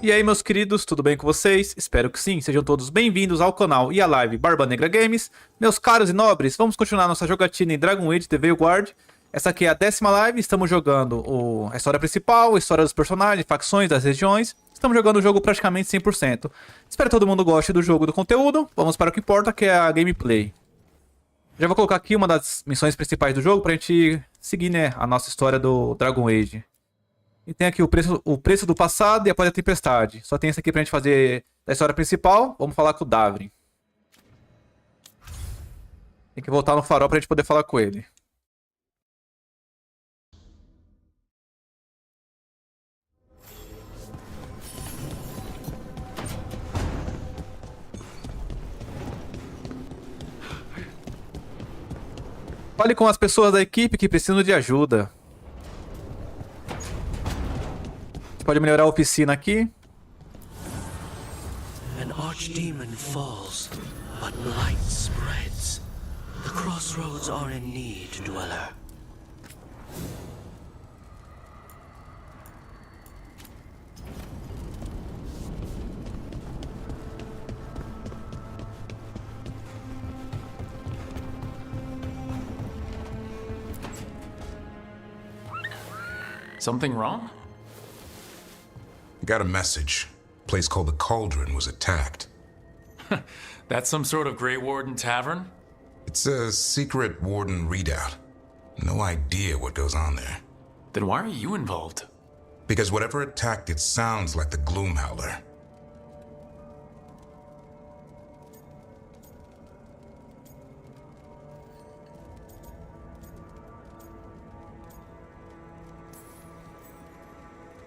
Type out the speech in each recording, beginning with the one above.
E aí, meus queridos, tudo bem com vocês? Espero que sim, sejam todos bem-vindos ao canal e à live Barba Negra Games. Meus caros e nobres, vamos continuar nossa jogatina em Dragon Age The Veilguard. Essa aqui é a 10ª live, estamos jogando a história principal, a história dos personagens, facções, das regiões. Estamos jogando o jogo praticamente 100%. Espero que todo mundo goste do jogo e do conteúdo. Vamos para o que importa, que é a gameplay. Já vou colocar aqui uma das missões principais do jogo pra gente seguir, né, a nossa história do Dragon Age. E tem aqui o preço do passado e após a tempestade. Só tem esse aqui pra gente fazer da história principal. Vamos falar com o Davrin. Tem que voltar no farol pra gente poder falar com ele. Fale com as pessoas da equipe que precisam de ajuda. A gente pode melhorar a oficina aqui. An archdemon falls, but light spreads. The crossroads are in need, dweller. Something wrong? Got a message. Place called the Cauldron was attacked. That's some sort of Grey Warden tavern? It's a secret Warden readout. No idea what goes on there. Then why are you involved? Because whatever attacked it sounds like the Gloom Howler.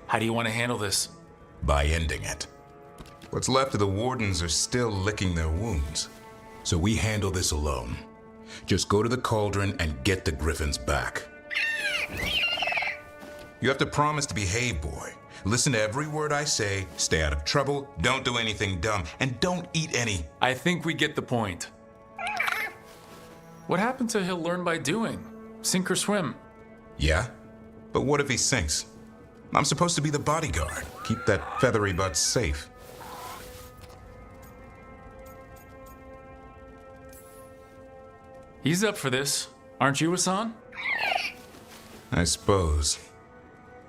How do you want to handle this? By ending it. What's left of the Wardens are still licking their wounds. So we handle this alone. Just go to the Cauldron and get the Griffins back. You have to promise to behave, boy. Listen to every word I say, stay out of trouble, don't do anything dumb, and don't eat any. I think we get the point. What happened to he'll learn by doing? Sink or swim? Yeah? But what if he sinks? I'm supposed to be the bodyguard. Keep that feathery butt safe. He's up for this. Aren't you, Hassan? I suppose.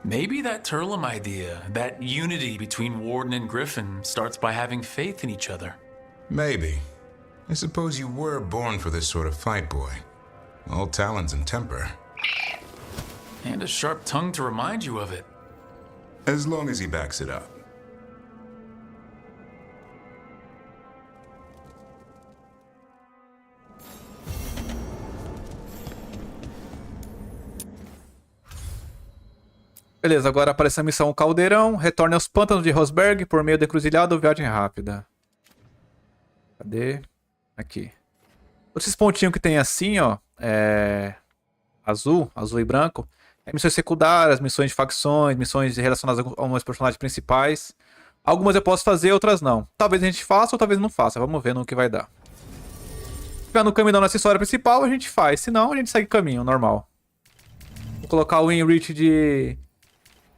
Maybe that Turlum idea, that unity between Warden and Griffin, starts by having faith in each other. Maybe. I suppose you were born for this sort of fight, boy. All talons and temper. And a sharp tongue to remind you of it. As long as he backs it up. Beleza, agora aparece a missão Caldeirão. Retorne aos pântanos de Rosberg por meio da encruzilhada ou viagem rápida. Cadê? Aqui. Esses pontinhos que tem assim, ó. Azul e branco. Missões secundárias, missões de facções, missões relacionadas a alguns personagens principais. Algumas eu posso fazer, outras não. Talvez a gente faça ou talvez não faça. Vamos ver no que vai dar. Se estiver no caminho da nossa história principal, a gente faz. Se não, a gente segue caminho, normal. Vou colocar o Enrich de...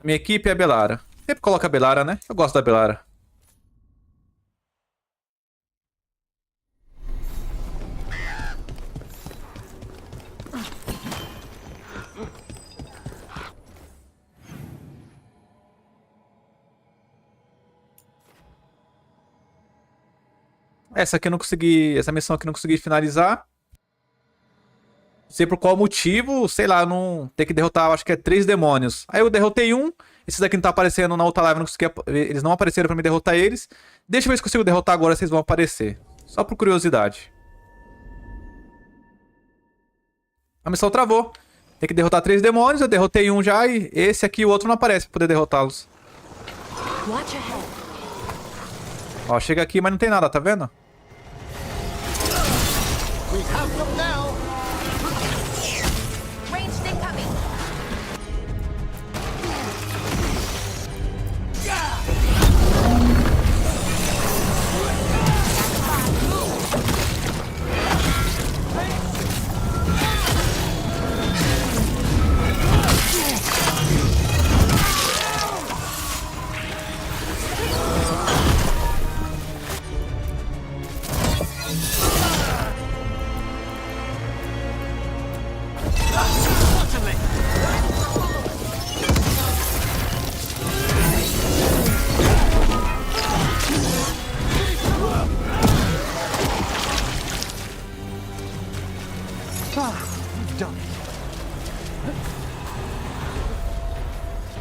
Minha equipe é a Belara. Sempre coloca a Belara, né? Eu gosto da Belara. Essa aqui eu não consegui. Essa missão aqui eu não consegui finalizar. Não sei por qual motivo. Sei lá, não. Tem que derrotar, acho que é 3 demônios. Aí eu derrotei um. Esses daqui não tá aparecendo na outra live. Não consegui, eles não apareceram pra me derrotar eles. Deixa eu ver se consigo derrotar agora. Vocês vão aparecer. Só por curiosidade. A missão travou. Tem que derrotar 3 demônios. Eu derrotei um já. E esse aqui e o outro não aparece pra poder derrotá-los. Ó, chega aqui, mas não tem nada, tá vendo? We have them now. Ranged incoming.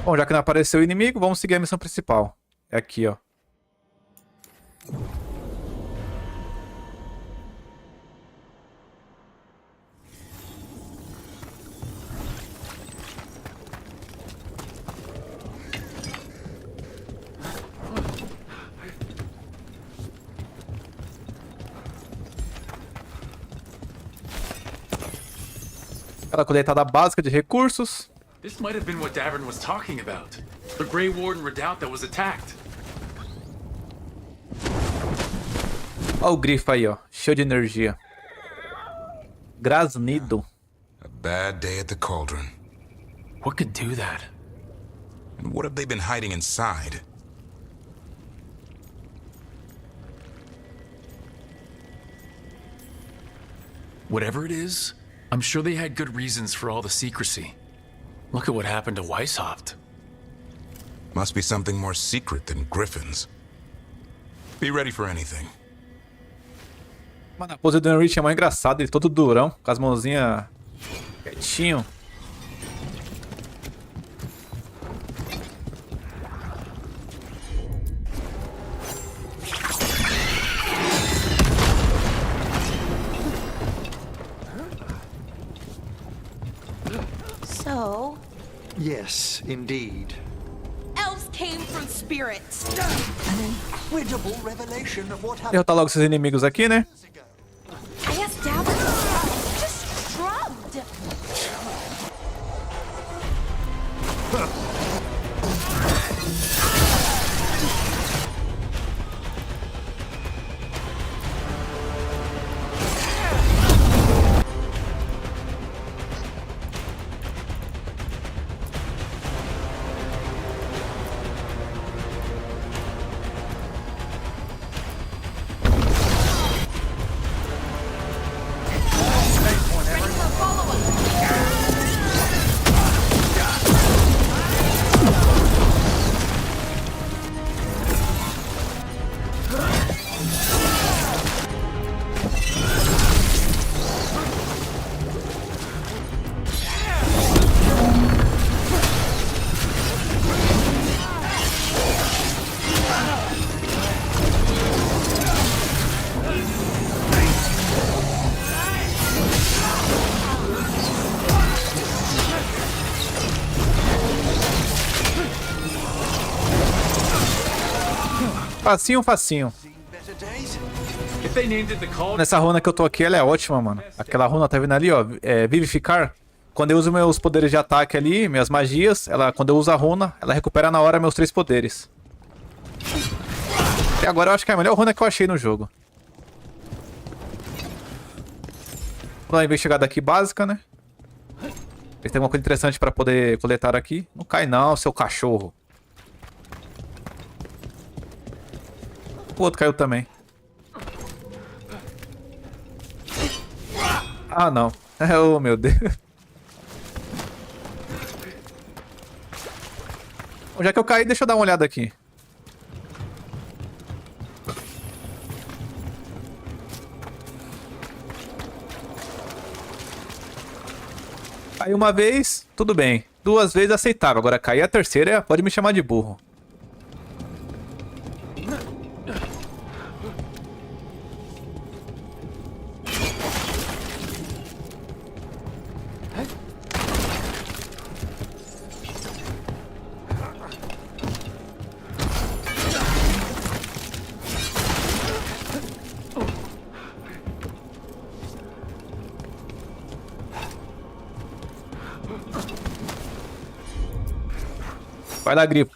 Bom, já que não apareceu o inimigo, vamos seguir a missão principal. É aqui, ó. Aquela coletada básica de recursos. This might have been what Davern was talking about. The Grey Warden redoubt that was attacked. Olha o grifo aí, ó. Cheio de energia. Grasnido. A bad day at the cauldron. What could do that? And what have they been hiding inside? Whatever it is, I'm sure they had good reasons for all the secrecy. Look at what happened to Weishaupt. Must be something more secret than griffins. Be ready for anything. Mano, a pose do Enrich é mais engraçada, ele todo durão, com as mãozinhas quietinho. So, Yes, indeed. elves came from spirits. An incredible revelation of what happened Derrotar logo esses inimigos aqui, né? years ago. I guess Davin just shrugged. Ready for a follow-up. Facinho, facinho. Seen better days? If they named it the Cauldron, Nessa runa que eu tô aqui, ela é ótima, mano. Aquela runa, tá vendo ali, ó? É, vivificar. Quando eu uso meus poderes de ataque ali, minhas magias, quando eu uso a runa, ela recupera na hora meus 3 poderes. E agora eu acho que é a melhor runa que eu achei no jogo. Vamos lá, investigada aqui básica, né? Ver se tem alguma coisa interessante pra poder coletar aqui. Não cai não, seu cachorro. O outro caiu também. Ah, não. Oh, meu Deus. Bom, já que eu caí, deixa eu dar uma olhada aqui. Caí uma vez, tudo bem. 2 vezes aceitável. Agora cair a terceira, pode me chamar de burro. Vai lá, grifo.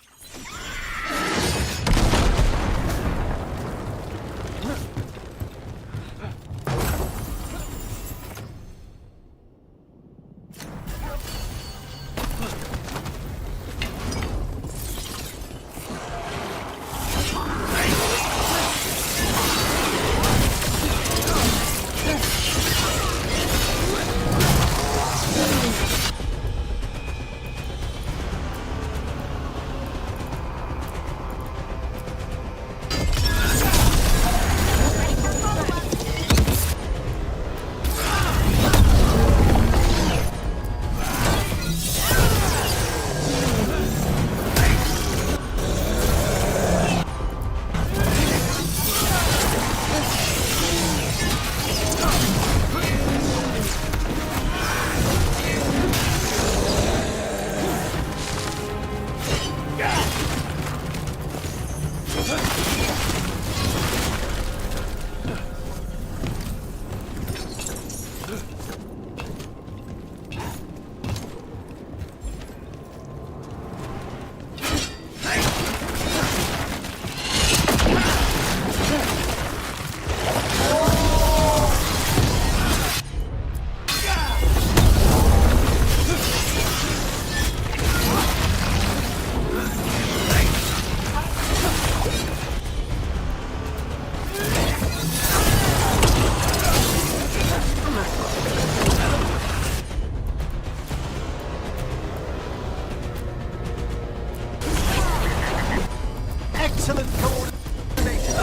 Excellent coordination.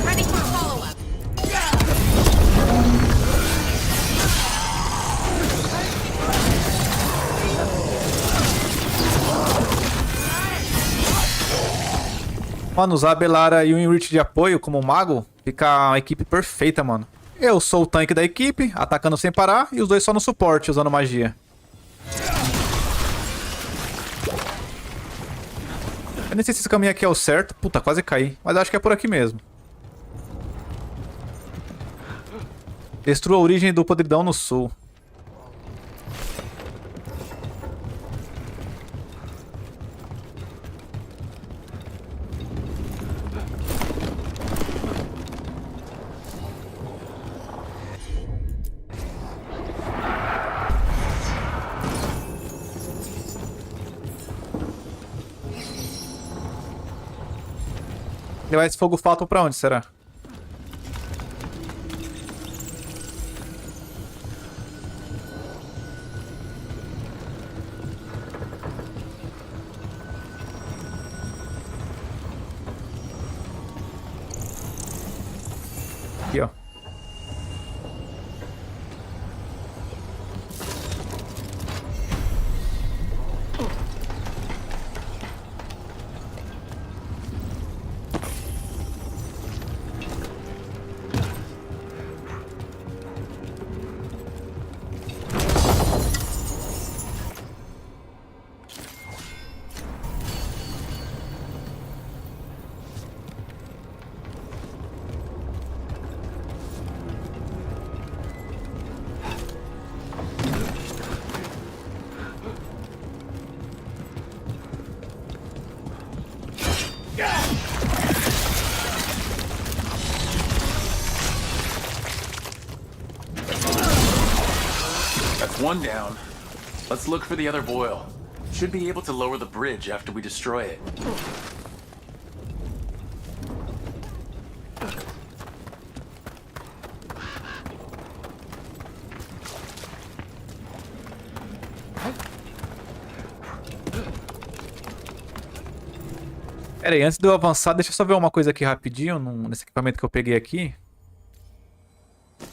Ready for follow-up. Mano, usar a Belara e o Enrich de apoio como mago fica uma equipe perfeita, mano. Eu sou o tanque da equipe, atacando sem parar, e os dois só no suporte, usando magia. Eu nem sei se esse caminho aqui é o certo. Puta, quase caí. Mas acho que é por aqui mesmo. Destrua a origem do podridão no sul. Levar esse fogo fato pra onde, será? Aqui, ó. That's one down. Let's look for the other boil. Should be able to lower the bridge after we destroy it. Pera aí, antes de eu avançar, deixa eu só ver uma coisa aqui rapidinho, nesse equipamento que eu peguei aqui. O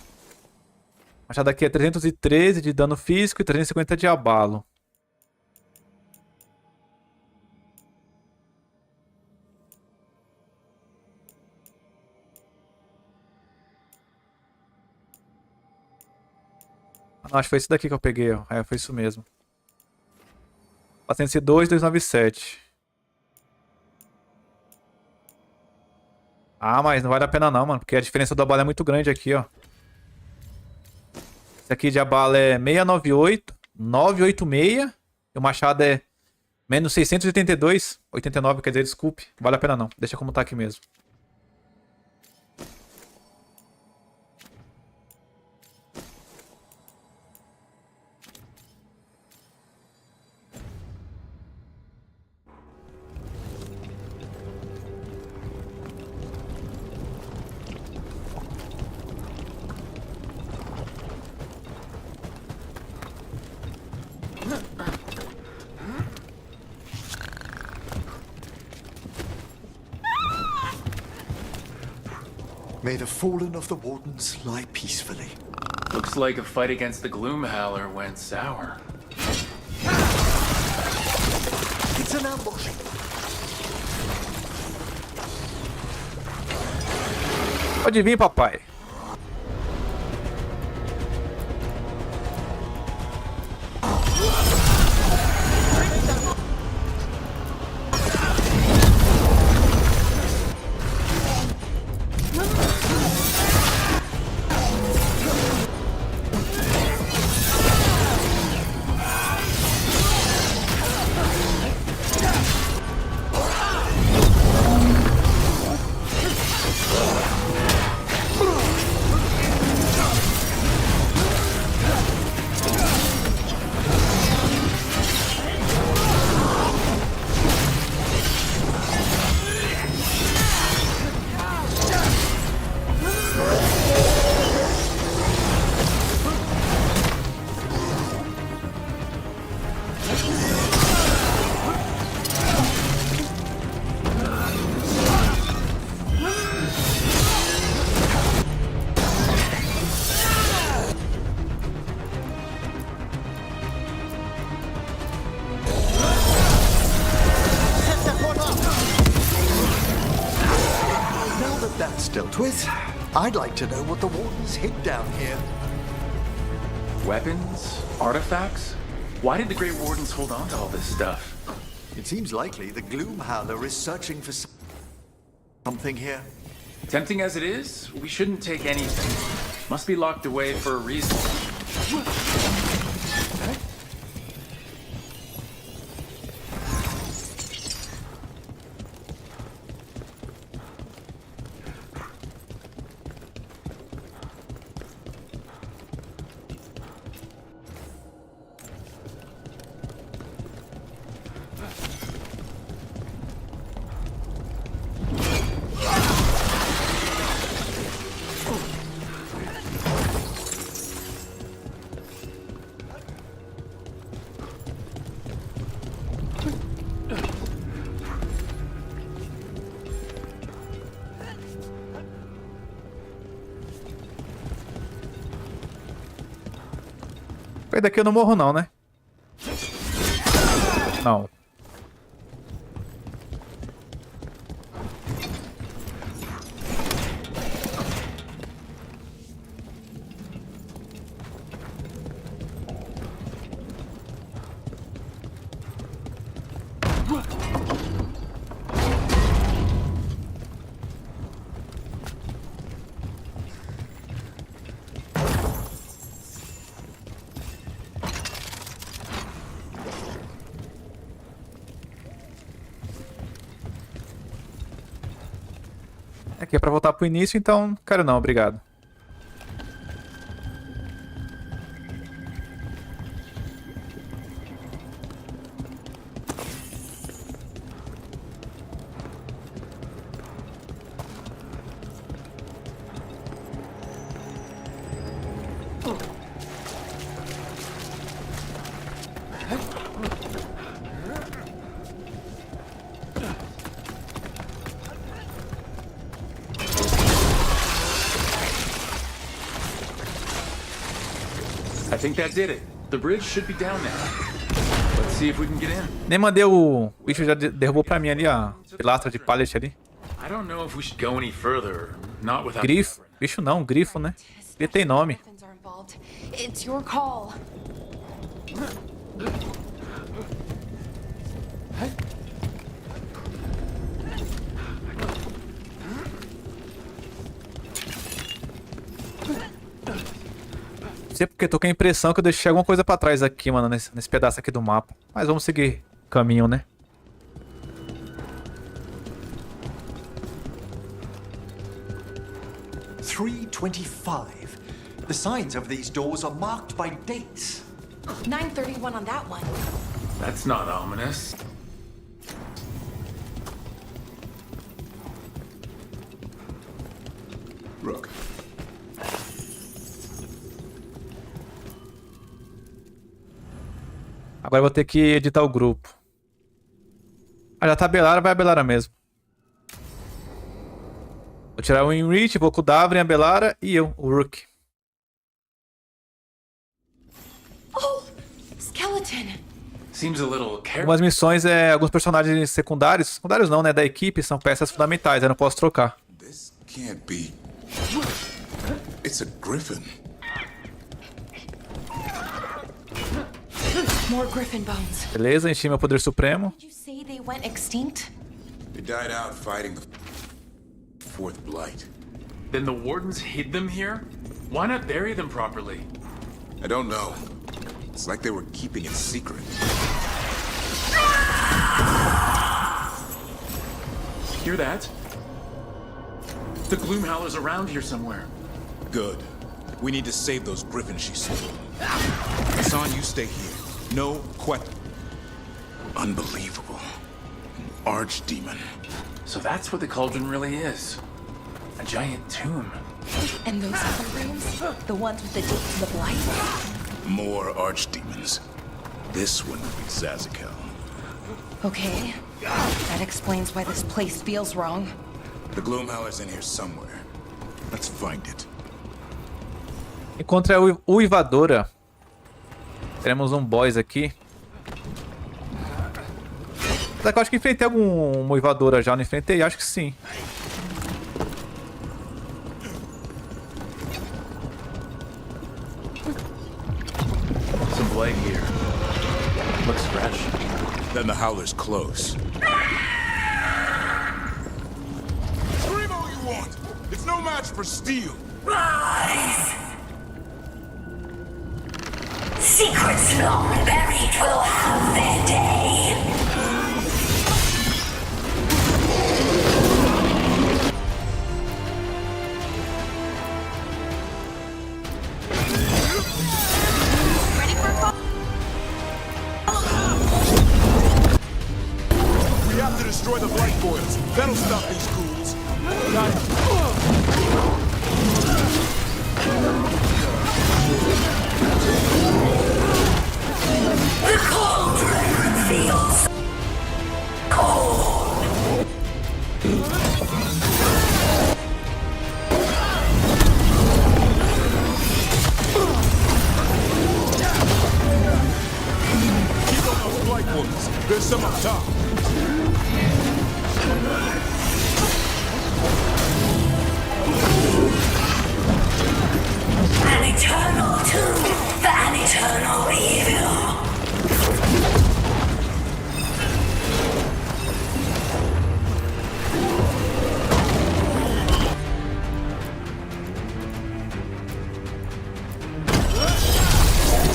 machado aqui é 313 de dano físico e 350 de abalo. Ah, não, acho que foi esse daqui que eu peguei, ó. É, foi isso mesmo. 402, 297. Ah, mas não vale a pena não, mano. Porque a diferença do abalo é muito grande aqui, ó. Esse aqui de abalo é 698, 986. E o machado é menos 682, 89, quer dizer, desculpe. Não vale a pena não. Deixa como tá aqui mesmo. May the fallen of the Wardens lie peacefully. Looks like a fight against the Gloomhowler went sour. It's an ambush. Pode vir, papai. That's dealt with. I'd like to know what the Wardens hid down here. Weapons? Artifacts? Why did the Grey Wardens hold on to all this stuff? It seems likely the Gloomhowler is searching for something here. Tempting as it is, we shouldn't take anything. Must be locked away for a reason. Aí daqui eu não morro não, né? Não. Aqui é pra voltar pro início, então quero não, obrigado. I think that did it. The bridge should be down now. Let's see if we can get in. Nem mandei o bicho já derrubou pra mim ali a pilastra de pallet ali. I don't know if we should go any further. Not without. Grifo. Bicho não, grifo, né? Ele tem nome. Weapons are involved. It's your call. Não sei porque tô com a impressão que eu deixei alguma coisa pra trás aqui, mano, nesse pedaço aqui do mapa. Mas vamos seguir o caminho, né? "325. The signs over these doors are marked by dates. 9:31 on that one. That's not ominous. Rook. Agora eu vou ter que editar o grupo. Ah, já tá a Belara, vai a Belara mesmo. Vou tirar o Enrich, vou com o Davrin, a Belara e eu, o Rook. Oh, skeleton. Seems a little careless. Algumas missões, alguns personagens secundários, secundários não, né, da equipe, são peças fundamentais, eu não posso trocar. This can't be. It's a griffin. More griffin bones. Beleza, enchi meu poder supremo. Did you say they went extinct? They died out fighting the fourth blight. Then the wardens hid them here? Why not bury them properly? I don't know. It's like they were keeping it secret. Hear that? The Gloomhowler's around here somewhere. Good. We need to save those griffins she stole. Hassan, you stay here. No question. Unbelievable. An archdemon. So that's what the cauldron really is. A giant tomb. And those other rooms? The ones with the dates and the blight? More archdemons. This one will be Zazakel. Okay. That explains why this place feels wrong. The Gloomhowler's in here somewhere. Let's find it. Encontre a Uivadora. Teremos um boss aqui. Será que eu acho que enfrentei algum Uivadora já? Não enfrentei? Acho que sim. Some blight here. Looks fresh. Then the Howler's close. Scream all you want! It's no match for steel! Rise! Secrets long buried will have their day. Ready for fun? We have to destroy the blight boils. That'll stop these ghouls. Got it. The cauldron feels cold. Keep on those blight boils. There's some up top. An eternal tomb for an eternal evil.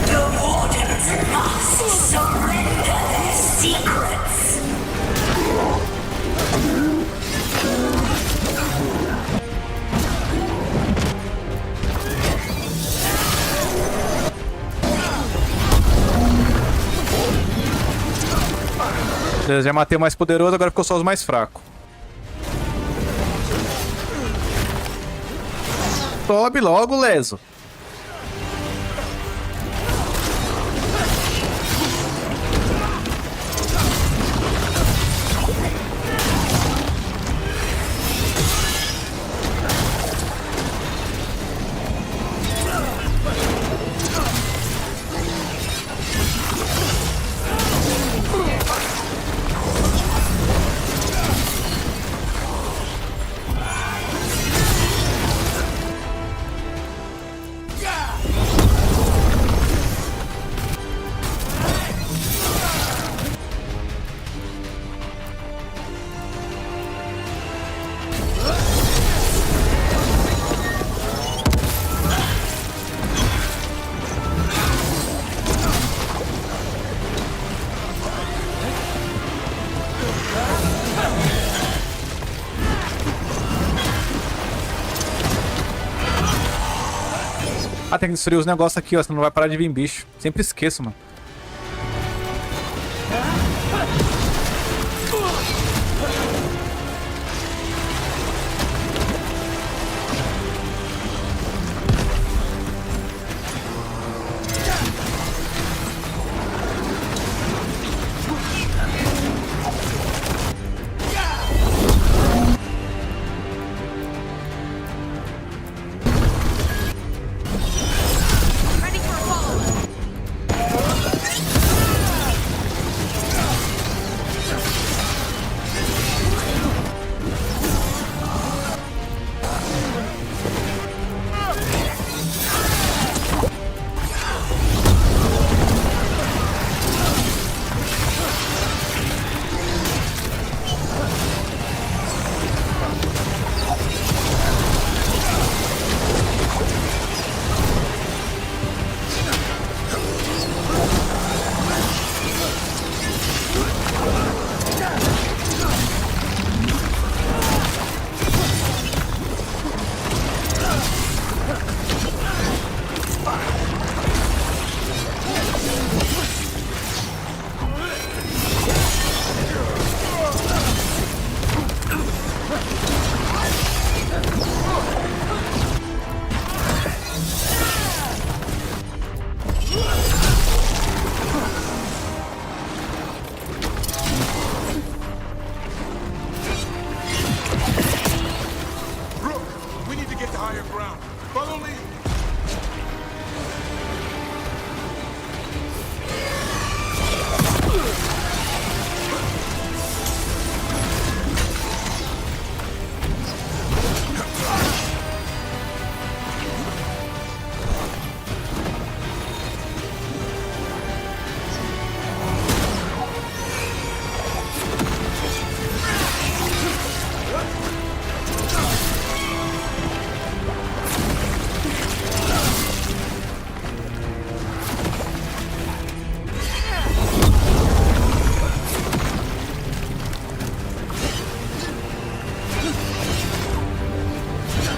The wardens must surrender their secrets. Beleza, já matei o mais poderoso, agora ficou só os mais fracos. Sobe logo, Leso. Ah, tem que destruir os negócios aqui, ó, senão não vai parar de vir bicho. Sempre esqueço, mano.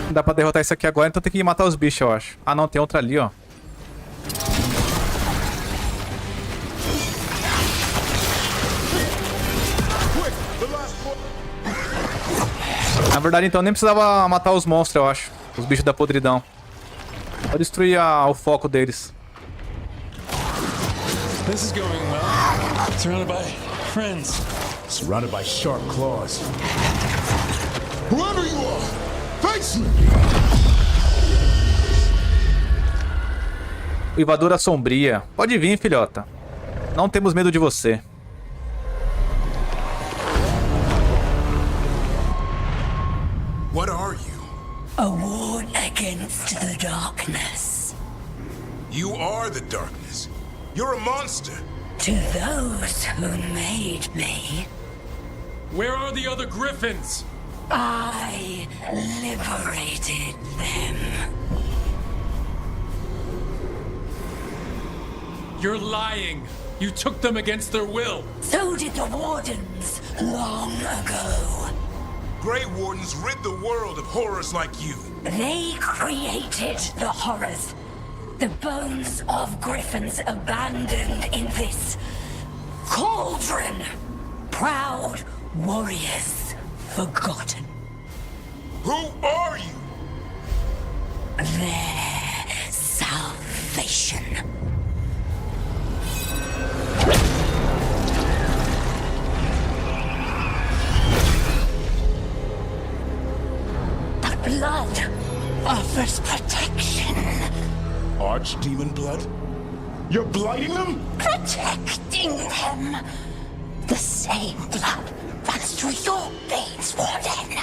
Não dá pra derrotar isso aqui agora, então tem que matar os bichos, eu acho. Ah, não, tem outra ali, ó. Na verdade, então, nem precisava matar os monstros, eu acho. Os bichos da podridão. Só destruir o foco deles. This is going well. Surrounded by friends. Surrounded by sharp claws. Whoever you are, face me! Uivadora sombria. Pode vir, filhota. Não temos medo de você. What are you? A ward against the darkness. You are the darkness. You're a monster. To those who made me, Where are the other griffins? I liberated them. You're lying. You took them against their will. So did the wardens long ago. Grey Wardens rid the world of horrors like you. They created the horrors. The bones of griffins abandoned in this cauldron. Proud warriors forgotten. Who are you? Their salvation. The blood offers protection. Archdemon blood? You're blighting them? Protecting them. The same blood runs through your veins, Warden.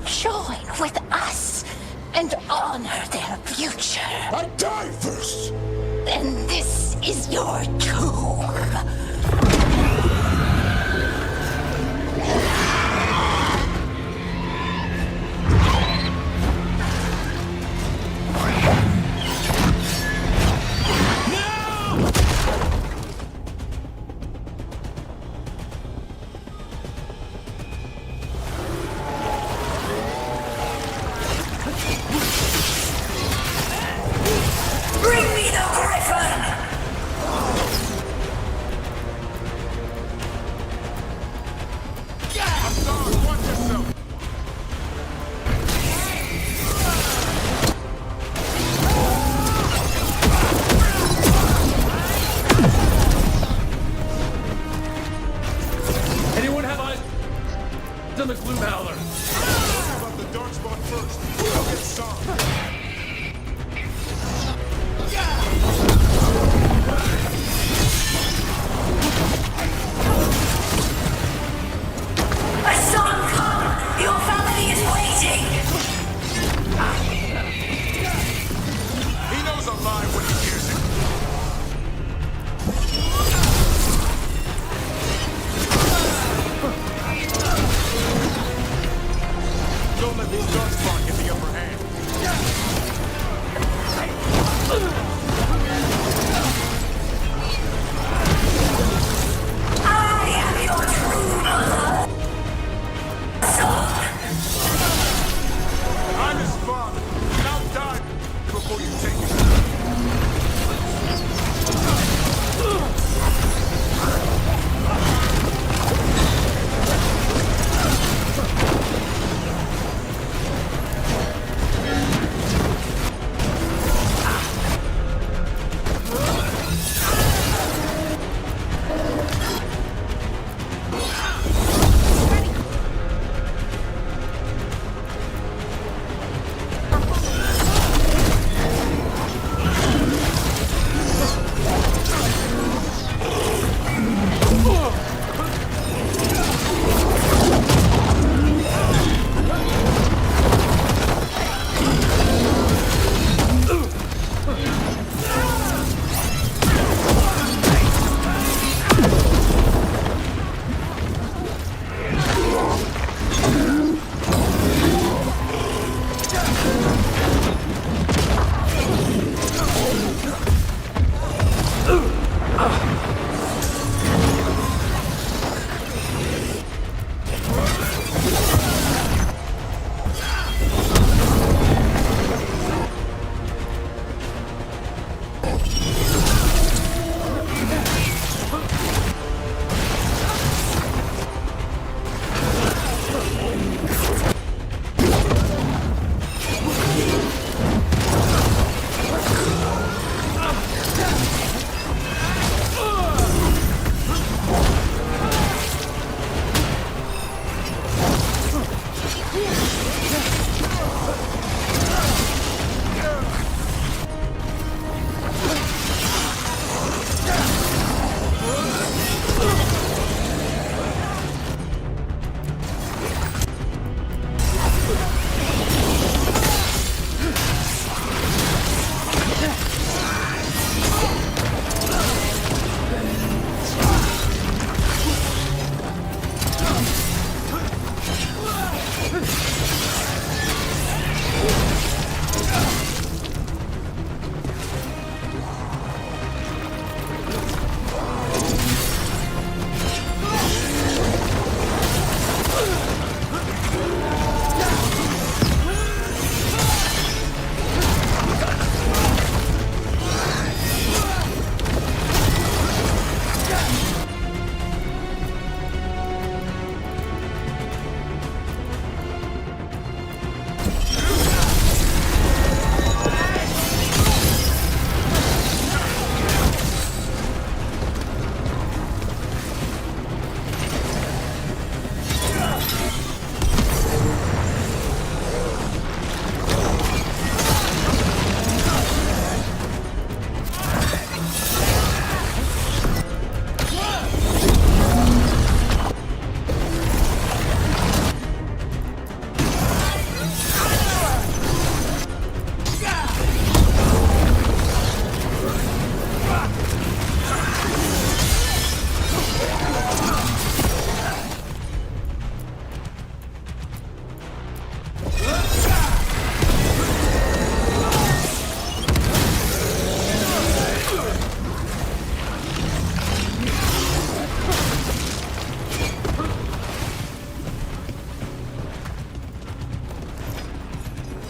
Join with us and honor their future. I die first! Then this is your tomb. first. I'll get some. A son, come! Your family is waiting! He knows I'm lying when he hears it. Don't let these guns fly get the upper hand. I am your true mother! I'm his father, and I'll die before you take it.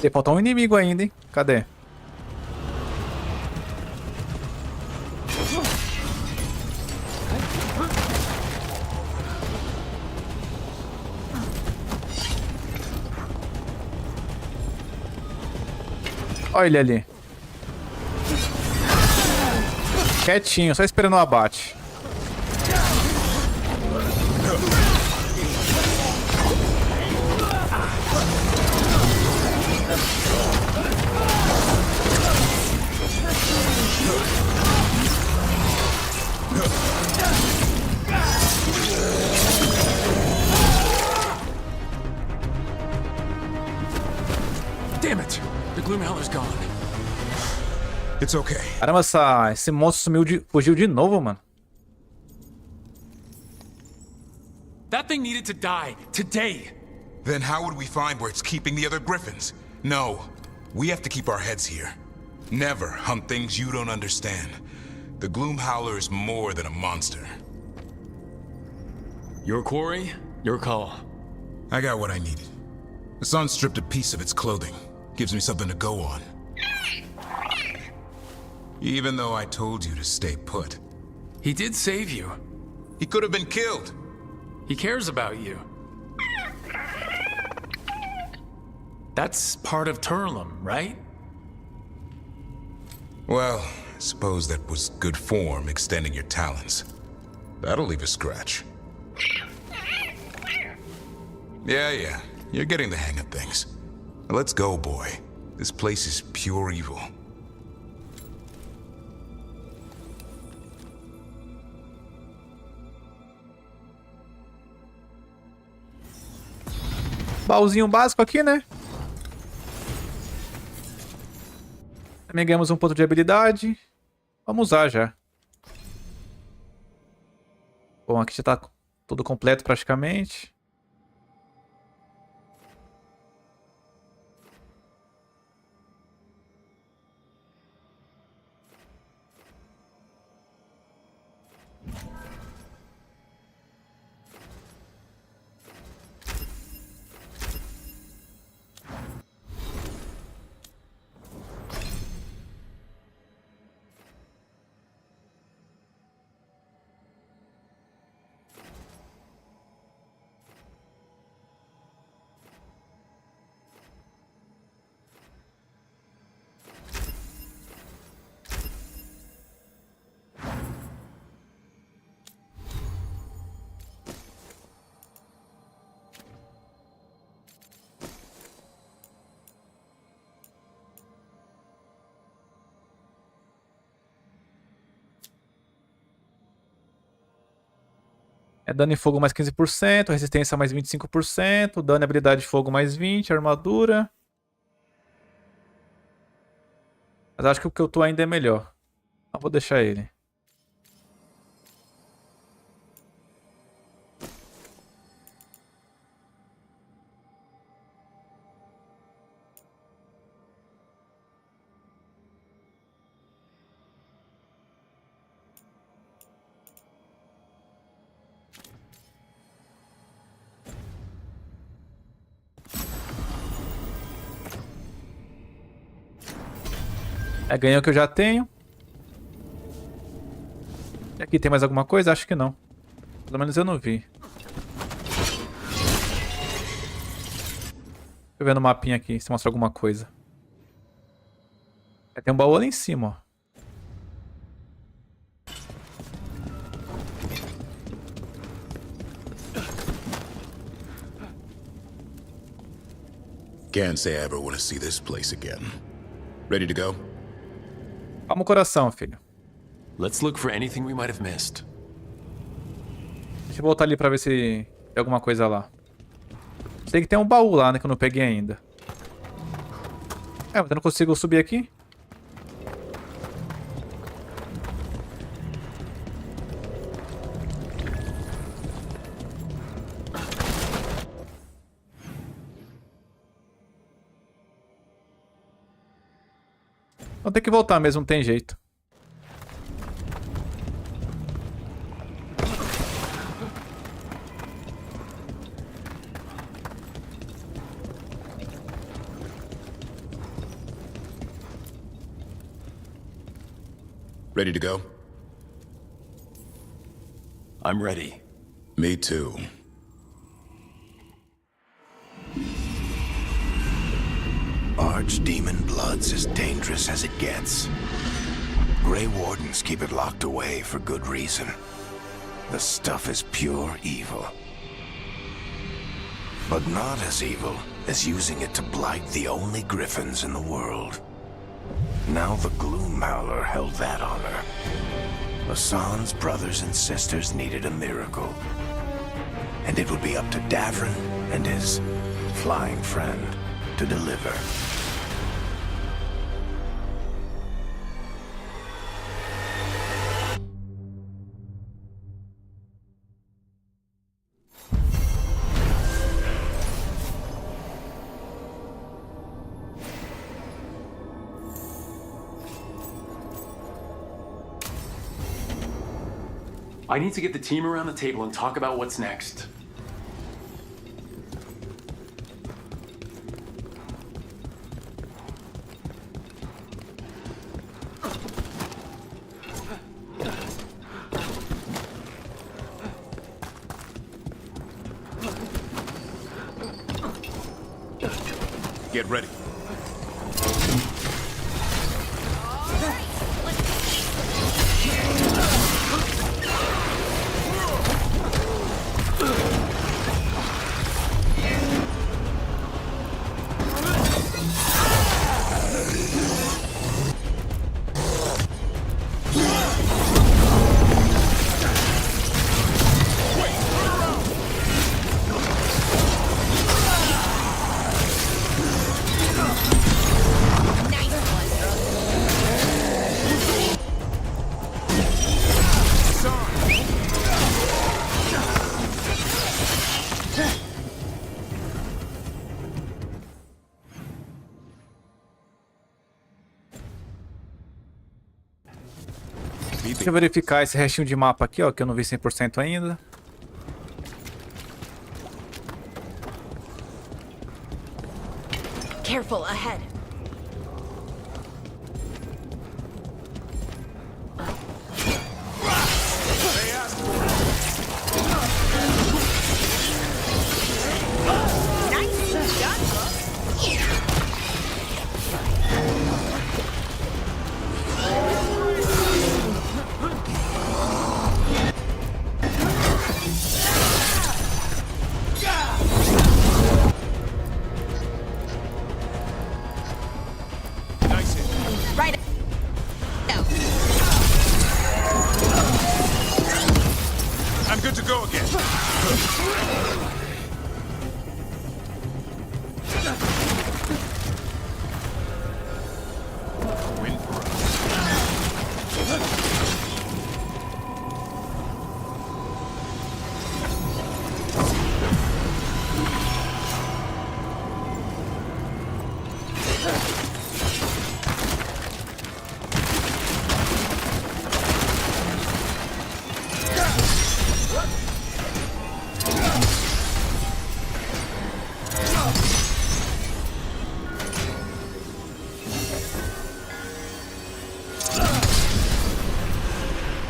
Tem que faltar um inimigo ainda, hein? Cadê? Olha ele ali. Quietinho, só esperando o abate. Damn it! The Gloomhowler's gone. It's okay. Caramba, esse monstro fugiu de novo, mano. That thing needed to die today. Then how would we find where it's keeping the other griffins? No, we have to keep our heads here. Never hunt things you don't understand. The Gloomhowler is more than a monster. Your quarry, your call. I got what I needed. The sun stripped a piece of its clothing. Gives me something to go on. Even though I told you to stay put. He did save you. He could have been killed. He cares about you. That's part of Turlum, right? Well, I suppose that was good form, extending your talons. That'll leave a scratch. Yeah, you're getting the hang of things. Now let's go, boy. This place is pure evil. Baúzinho básico aqui, né? Também ganhamos um ponto de habilidade. Vamos usar já. Bom, aqui já tá tudo completo praticamente. É dano em fogo mais 15%, resistência mais 25%, dano e habilidade de fogo mais 20%, armadura. Mas acho que o que eu tô ainda é melhor. Então vou deixar ele. Ganhei o que eu já tenho. E aqui tem mais alguma coisa? Acho que não. Pelo menos eu não vi. Deixa eu ver no mapinha aqui se mostra alguma coisa. Tem um baú ali em cima, ó. Can't say I ever want to see this place again. Ready to go? Calma o coração, filho. Let's look for anything we might have missed. Deixa eu voltar ali pra ver se tem alguma coisa lá. Sei que tem um baú lá, né, que eu não peguei ainda. Mas eu não consigo subir aqui. Vou ter que voltar mesmo, não tem jeito. Ready to go? I'm ready. Me too. Archdemon blood's as dangerous as it gets. Grey Wardens keep it locked away for good reason. The stuff is pure evil. But not as evil as using it to blight the only griffins in the world. Now the Gloomhowler held that honor. Hassan's brothers and sisters needed a miracle. And it would be up to Davrin and his flying friend to deliver. I need to get the team around the table and talk about what's next. Get ready. Deixa eu verificar esse restinho de mapa aqui, ó, que eu não vi 100% ainda. Careful ahead. Right out. I'm good to go again. Win for us.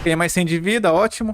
Tem mais 100 de vida, ótimo.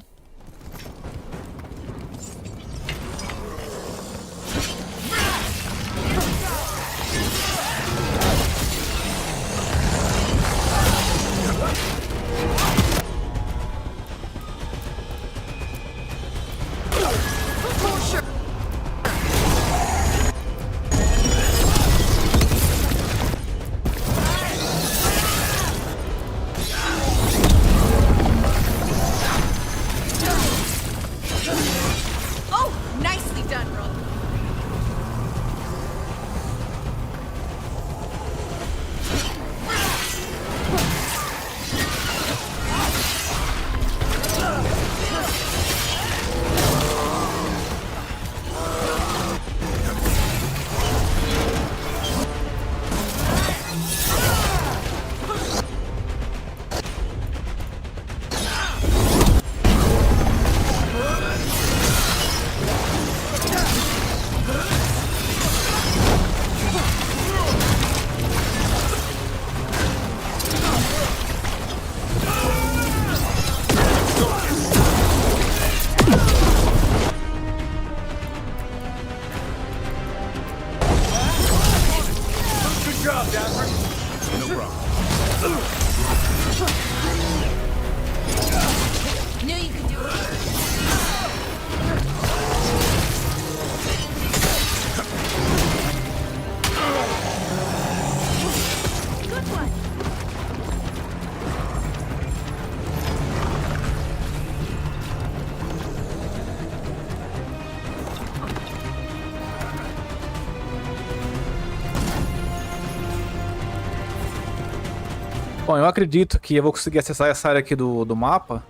Bom, eu acredito que eu vou conseguir acessar essa área aqui do mapa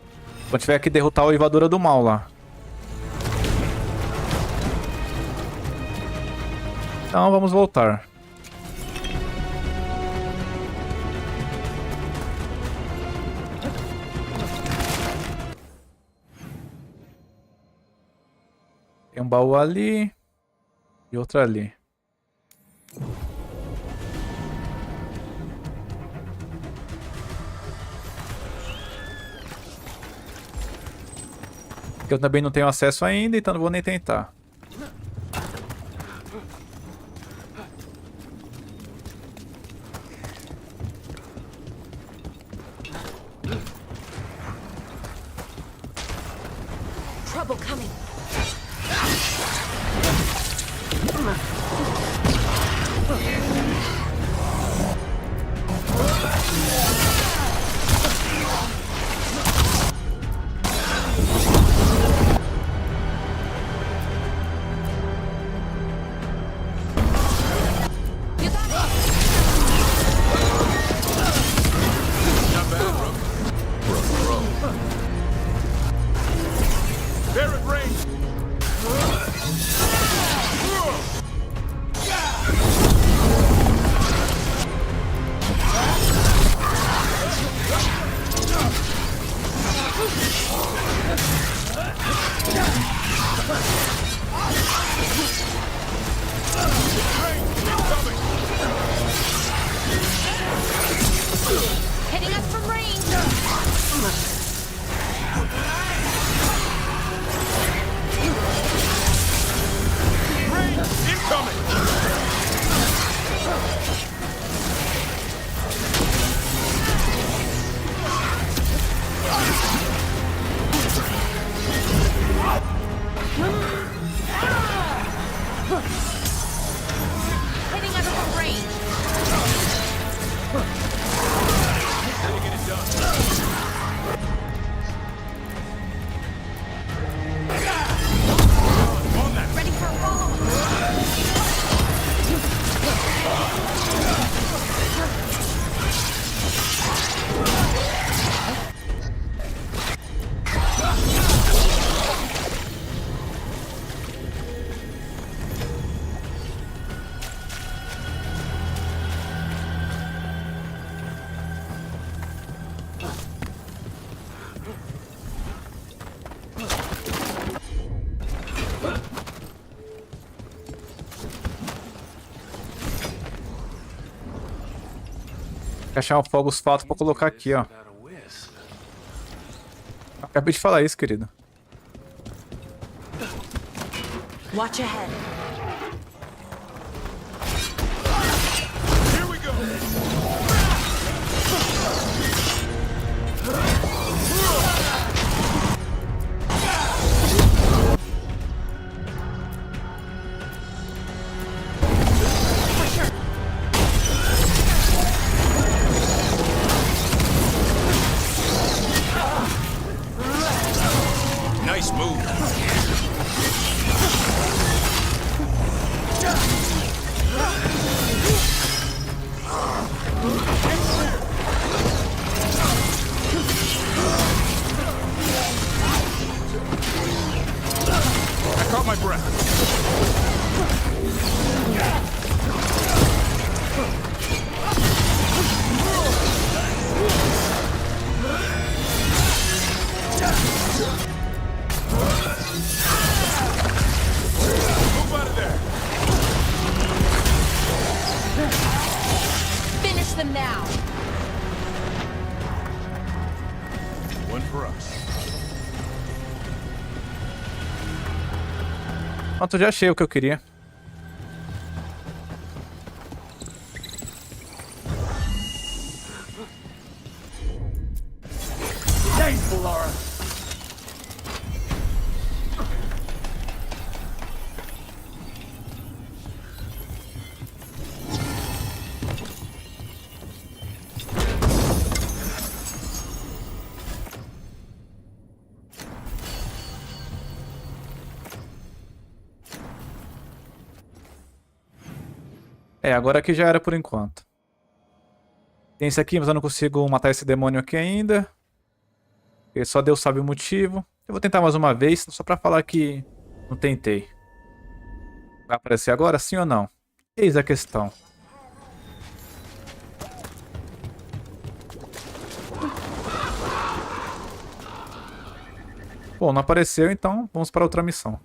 quando tiver que derrotar a Oivadora do Mal lá. Então vamos voltar. Tem um baú ali e outro ali. Eu também não tenho acesso ainda, então não vou nem tentar. Trouble coming. They're at range. Hitting us from range. Hitting us from range. Ready for a follow. Tem que achar um fogos fato pra colocar aqui, ó. Acabei de falar isso, querido. Watch ahead. Here we go. Nice move. I caught my breath. Move out of there. Finish them now. One for us. Pronto, já achei o que eu queria. Thanks, Laura. É, agora aqui já era por enquanto. Tem esse aqui, mas eu não consigo matar esse demônio aqui ainda. Porque só Deus sabe o motivo. Eu vou tentar mais uma vez, só pra falar que não tentei. Vai aparecer agora, sim ou não? Eis a questão. Bom, não apareceu, então vamos para outra missão.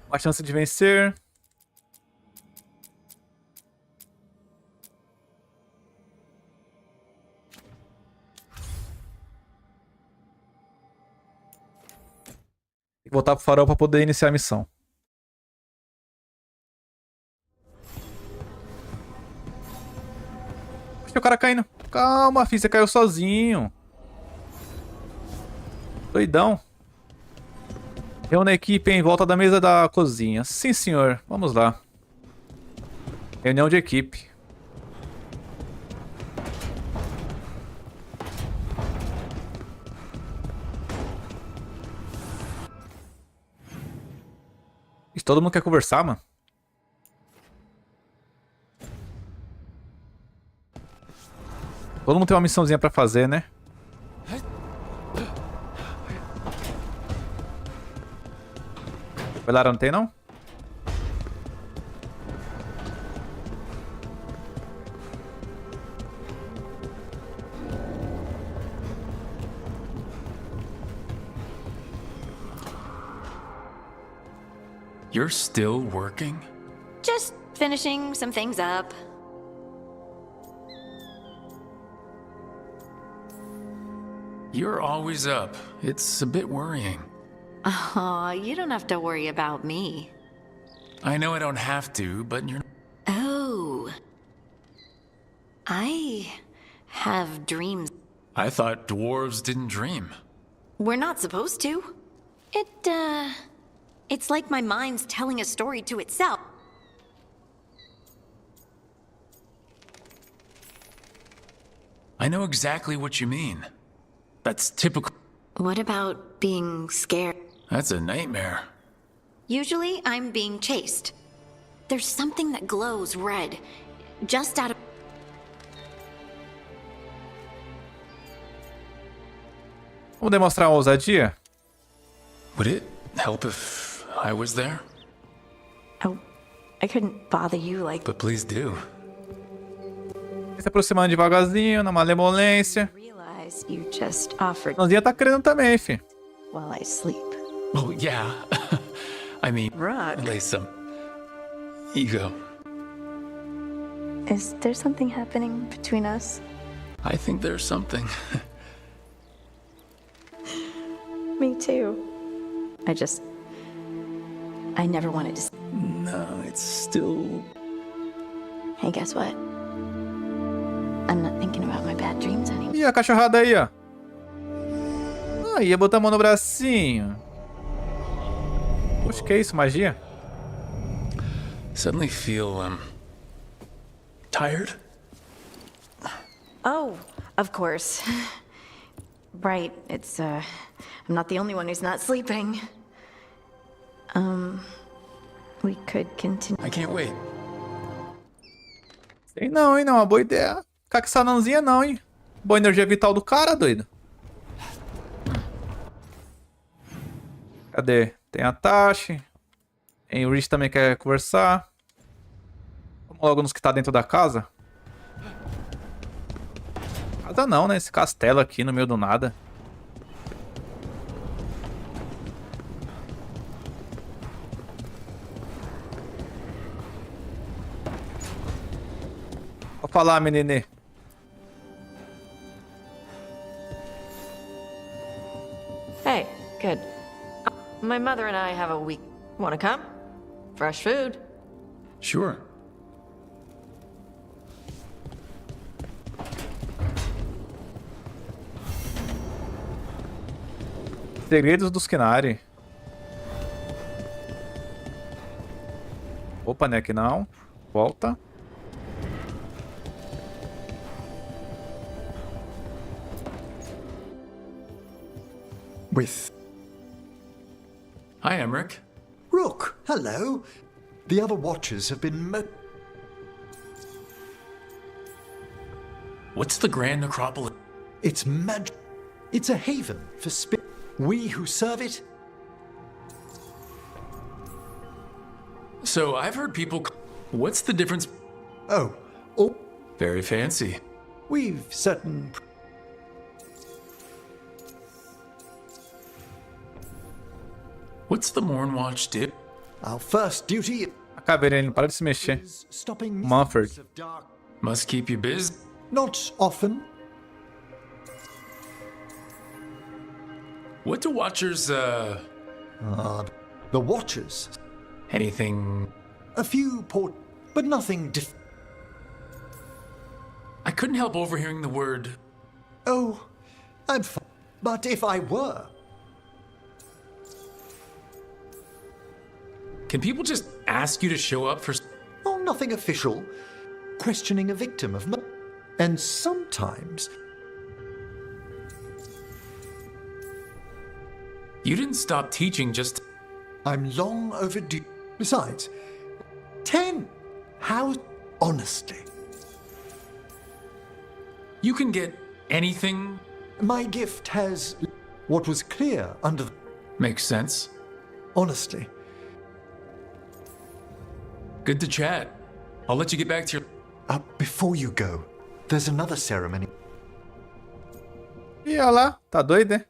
Uma chance de vencer. Tem que voltar pro farol pra poder iniciar a missão. Oxe, o cara caindo. Calma, filho, você caiu sozinho. Doidão. Reúne a equipe em volta da mesa da cozinha. Sim, senhor. Vamos lá. Reunião de equipe. Ixi, todo mundo quer conversar, mano. Todo mundo tem uma missãozinha pra fazer, né? Veilguard não tem, não? You're still working? Just finishing some things up. You're always up. It's a bit worrying. Aw, you don't have to worry about me. I know I don't have to, but you're... Oh. I have dreams. I thought dwarves didn't dream. We're not supposed to. It's like my mind's telling a story to itself. I know exactly what you mean. That's typical. What about being scared? That's a nightmare. Usually, I'm being chased. There's something that glows red, just out of... Vamos demonstrar uma ousadia? Would it help if I was there? Oh, I couldn't bother you like... But please do. Se aproximando devagarzinho, na malemolência. Realize you just offered Nãozinha tá querendo também, fi. while I sleep. Oh, yeah. I mean, Rug. lay some ego. Is there something happening between us? I think there's something. Me too. I never wanted to... No, it's still... Hey, guess what? I'm not thinking about my bad dreams anymore. Ih, a cachorrada aí, ó. Ah, ia botar a mão no bracinho. Poxa, que é isso? Magia? Suddenly feel, tired? Oh, of course. Right, it's, I'm not the only one who's not sleeping. We could continue. I can't wait. Sei não, hein? Não, uma boa ideia. Ficar com essa anãozinha não, hein? Boa energia vital do cara, doido. Cadê? Tem a Tashi. Tem o Rich também quer conversar. Vamos logo nos que tá dentro da casa. Casa não, né? Esse castelo aqui no meio do nada. Vou falar, menine. Hey, good. My mother and I have a week. Wanna come? Fresh food. Sure. Segredos dos Skinari. Opa, né? Que não. Volta. With Hi, Emmerich. Rook, hello. The other watchers have been What's the Grand Necropolis? It's magic. It's a haven for we who serve it. So I've heard people... What's the difference? Oh, Very fancy. we've certain... What's the Mornwatch do? Our first duty A caveira, ele não para de se mexer. is stopping Mumford. of dark. Must keep you busy. Not often. What do Watchers, The Watchers. anything... A few but nothing I couldn't help overhearing the word... Oh, I'm fine. But if I were... Can people just ask you to show up for... Oh, nothing official. Questioning a victim of and sometimes... You didn't stop teaching just... I'm long overdue. Besides, 10. How... Honestly. You can get anything... My gift has... What was clear under the... Makes sense. Honestly. Good to chat. I'll let you get back to your... Before you go, there's another ceremony. Ih, olha lá. Tá doido, né?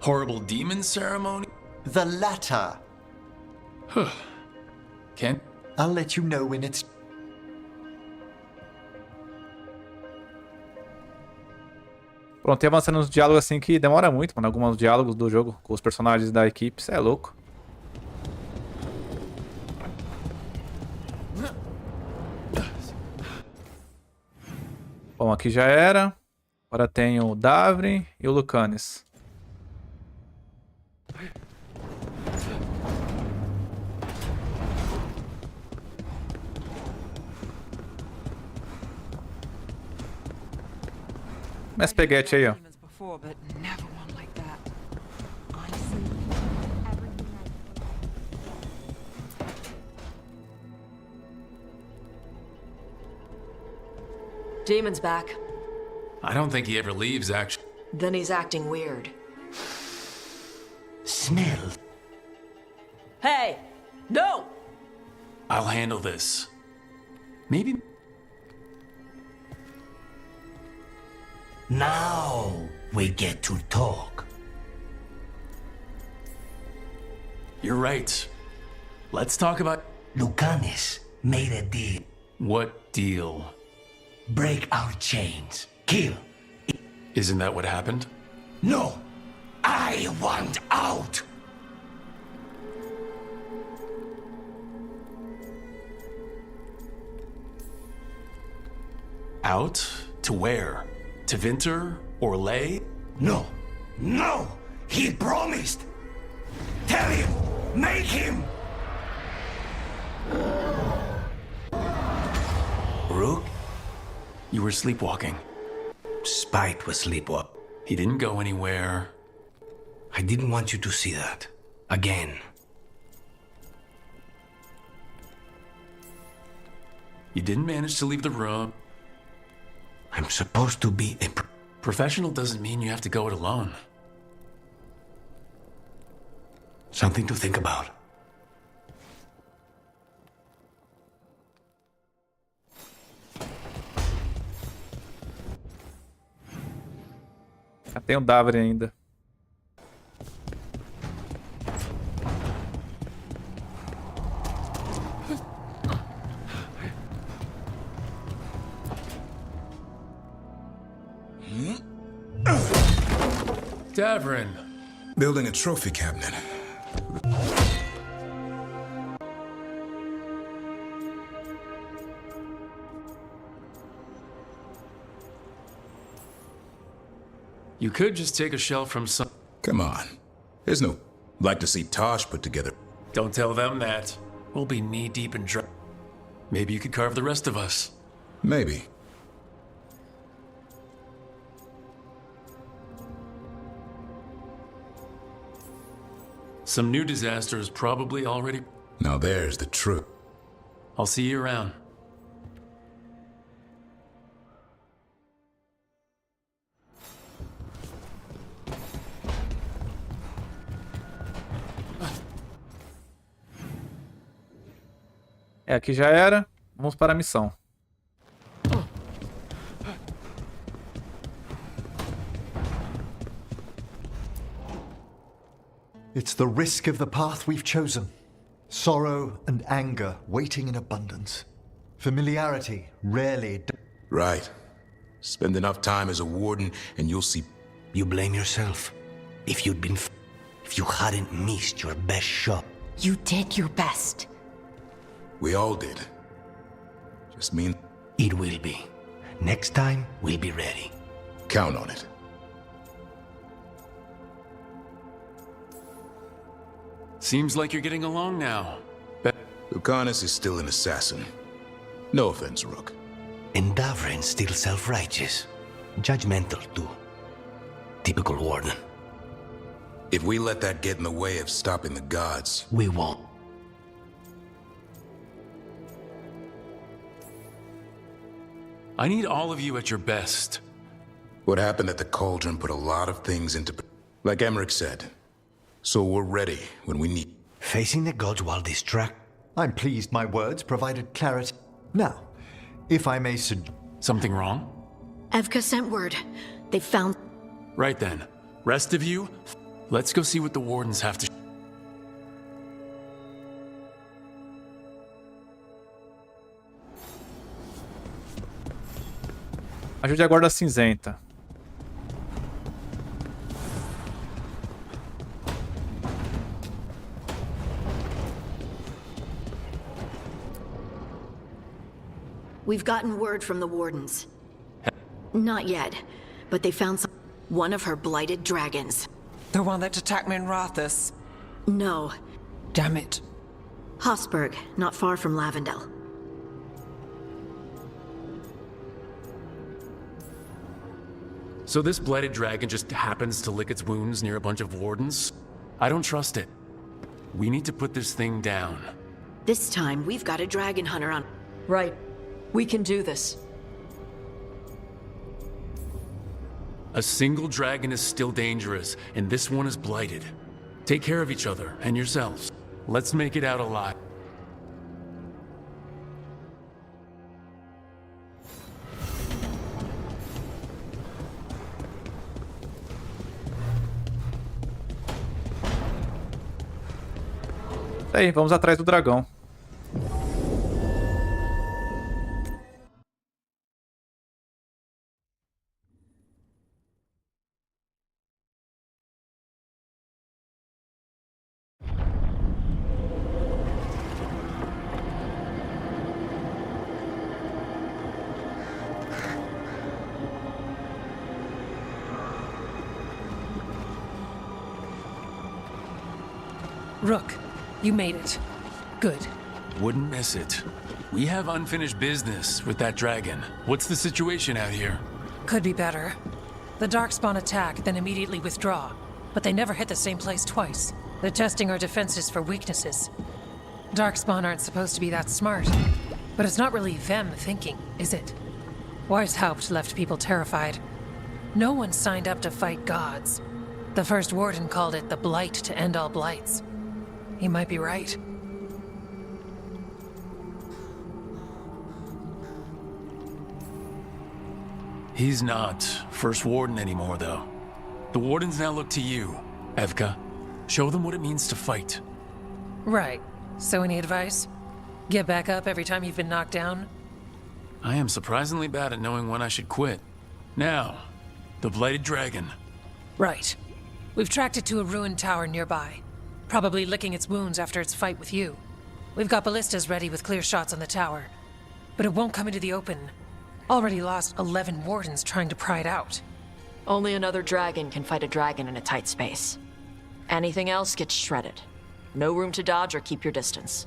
Horrible demon ceremony? The latter. Ken? I'll let you know when it's... Pronto, e avançando nos diálogos assim que demora muito, mano. Alguns diálogos do jogo com os personagens da equipe. Isso é louco. Bom, aqui já era. Agora tem o Davrin e o Lucanes. Mas peguete aí, ó. Demon's back. I don't think he ever leaves, actually. Then he's acting weird. Smell. Hey! No! I'll handle this. Maybe... Now we get to talk. You're right. Let's talk about... Lucanis made a deal. What deal? Break our chains. Kill. Isn't that what happened? No! I want out! Out? To where? To Winter? Or Lay? No! No! He promised! Tell him! Make him! Rook? You were sleepwalking. Spite was sleepwalk. He didn't go anywhere. I didn't want you to see that. Again. You didn't manage to leave the room. I'm supposed to be a... Professional doesn't mean you have to go it alone. Something to think about. Tem o Davrin ainda. Davrin. Building a trophy cabinet. You could just take a shell from some... Come on. There's no... like to see Tosh put together. Don't tell them that. We'll be knee-deep in dry... Maybe you could carve the rest of us. Maybe. Some new disaster is probably already... Now there's the truth. I'll see you around. É, aqui já era. Vamos para a missão. It's the risk of the path we've chosen. Sorrow and anger waiting in abundance. Familiarity rarely... Right. Spend enough time as a warden and you'll see... You blame yourself. If you hadn't missed your best shot. You did your best. We all did. Just mean... It will be. Next time, we'll be ready. Count on it. Seems like you're getting along now. Lucanus is still an assassin. No offense, Rook. And Davrin's still self-righteous. Judgmental, too. Typical warden. If we let that get in the way of stopping the gods... We won't. I need all of you at your best. What happened at the Cauldron put a lot of things into... Like Emmerich said. So we're ready when we need... Facing the gods while distract... I'm pleased my words provided clarity. Now, if I may Something wrong? Evka sent word. They found... Right then. Rest of you, let's go see what the wardens have to... Ajude a Guarda Cinzenta. We've gotten word from the wardens. Not yet, but they found one of her blighted dragons. The one that attacked me in Rathus? No. Damn it. Hosberg, not far from Lavendel. So this blighted dragon just happens to lick its wounds near a bunch of wardens? I don't trust it. We need to put this thing down. This time, we've got a dragon hunter on... Right. We can do this. A single dragon is still dangerous, and this one is blighted. Take care of each other and yourselves. Let's make it out alive. Aí, vamos atrás do dragão. Rook, you made it. Good. Wouldn't miss it. We have unfinished business with that dragon. What's the situation out here? Could be better. The Darkspawn attack, then immediately withdraw. But they never hit the same place twice. They're testing our defenses for weaknesses. Darkspawn aren't supposed to be that smart. But it's not really them thinking, is it? Weishaupt left people terrified. No one signed up to fight gods. The first warden called it the blight to end all blights. He might be right. He's not First Warden anymore, though. The Wardens now look to you, Evka. Show them what it means to fight. Right. So any advice? Get back up every time you've been knocked down? I am surprisingly bad at knowing when I should quit. Now, the Blighted Dragon. Right. We've tracked it to a ruined tower nearby. Probably licking its wounds after its fight with you. We've got ballistas ready with clear shots on the tower. But it won't come into the open. Already lost 11 wardens trying to pry it out. Only another dragon can fight a dragon in a tight space. Anything else gets shredded. No room to dodge or keep your distance.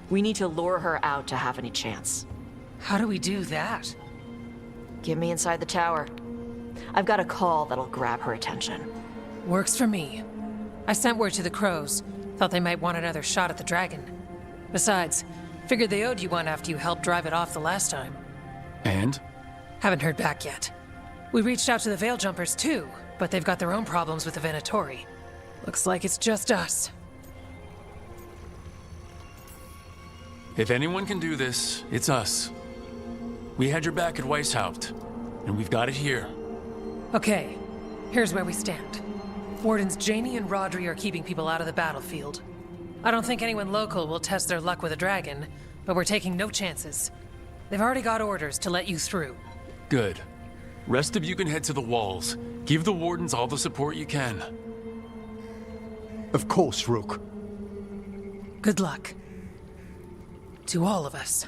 We need to lure her out to have any chance. How do we do that? Get me inside the tower. I've got a call that'll grab her attention. Works for me. I sent word to the crows. Thought they might want another shot at the dragon. Besides, figured they owed you one after you helped drive it off the last time. And? Haven't heard back yet. We reached out to the Veil Jumpers too, but they've got their own problems with the Venatori. Looks like it's just us. If anyone can do this, it's us. We had your back at Weishaupt, and we've got it here. Okay, here's where we stand. Wardens Janie and Rodri are keeping people out of the battlefield. I don't think anyone local will test their luck with a dragon, but we're taking no chances. They've already got orders to let you through. Good. Rest of you can head to the walls. Give the wardens all the support you can. Of course, Rook. Good luck. To all of us.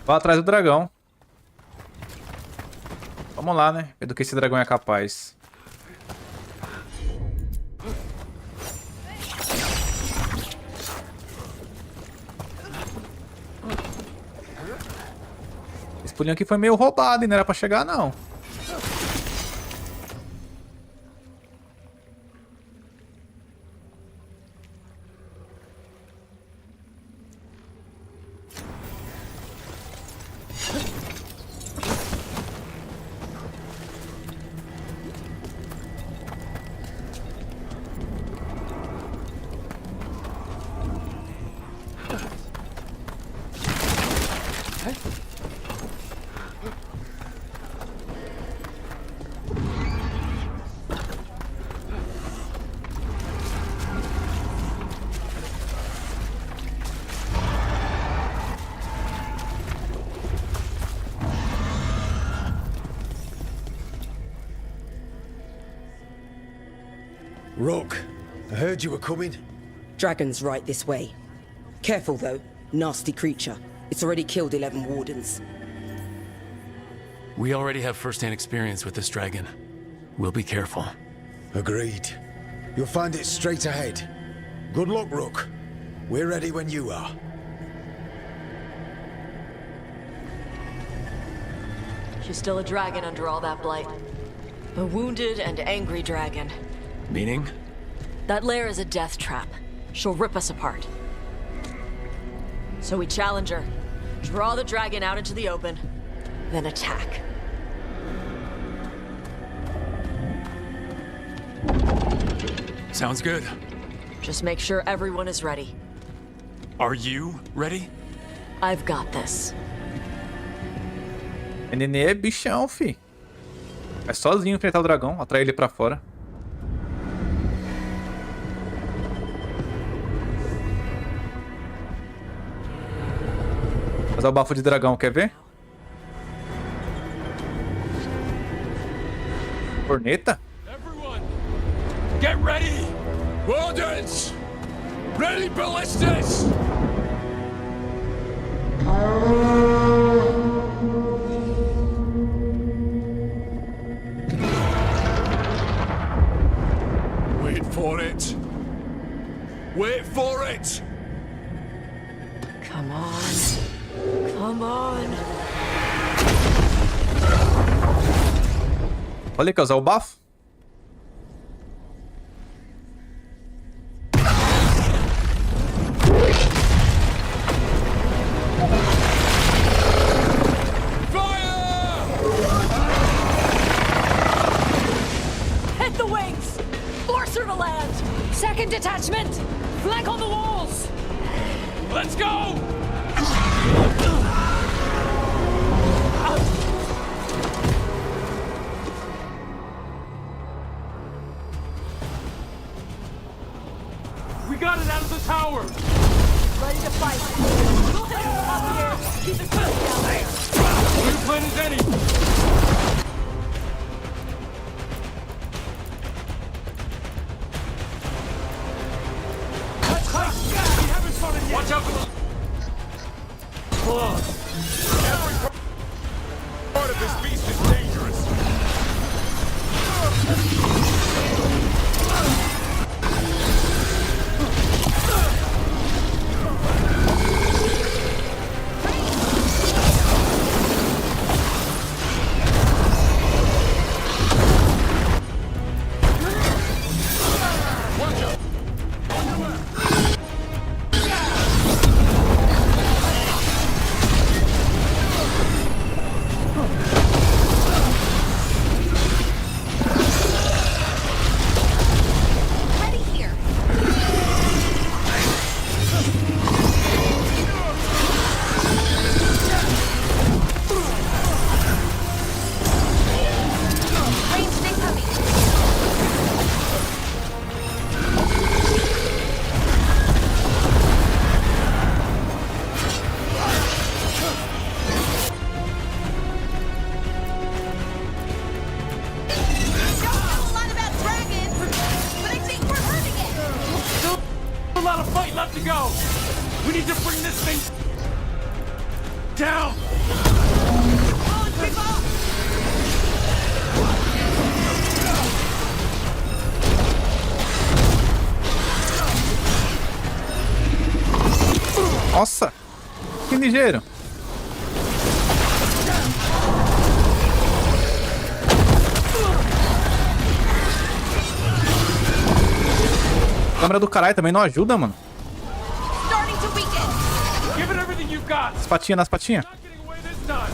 Vá atrás do dragão. Vamos lá, né? Ver do que esse dragão é capaz. Esse pulinho aqui foi meio roubado, hein? Não era pra chegar, não. Rook, I heard you were coming. Dragon's right this way. Careful though, nasty creature. It's already killed 11 wardens. We already have first-hand experience with this dragon. We'll be careful. Agreed. You'll find it straight ahead. Good luck, Rook. We're ready when you are. She's still a dragon under all that blight. A wounded and angry dragon. Meaning? That lair is a death trap. She'll rip us apart. So we challenge her, draw the dragon out into the open, then attack. Sounds good. Just make sure everyone is ready. Are you ready? I've got this. O nenê é bichão, fi. É sozinho enfrentar o dragão, atrair ele pra fora. Fazer o bafo de dragão, quer ver? Corneta? Get ready! Wardens! Ready ballistas! Wait for it! Wait for it! Come on. Come on. Falei que ia usar o bafo. Hit the wings! Force her to land! Second detachment! Flank on the walls! Let's go! We got it out of the tower! Ready to fight. We'll hit them up here. Keep it close down there. New plan is any! Watch out for the... Every part of this beast is dangerous. go. We need to bring this thing down. Nossa, que ligeiro. A câmera do caralho também não ajuda, mano. Give it everything you've got. Nas patinhas, nas patinhas. Not getting away this time.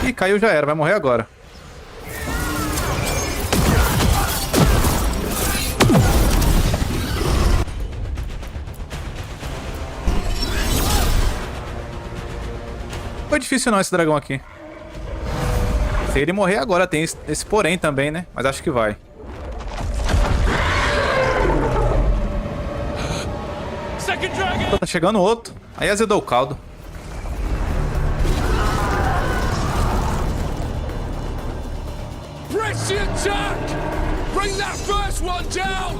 Ih, caiu, já era, vai morrer agora. Foi difícil não esse dragão aqui. Se ele morrer agora, tem esse porém também, né? Mas acho que vai. Tá chegando outro. Aí azedou o caldo. Press the attack! Bring that first one down!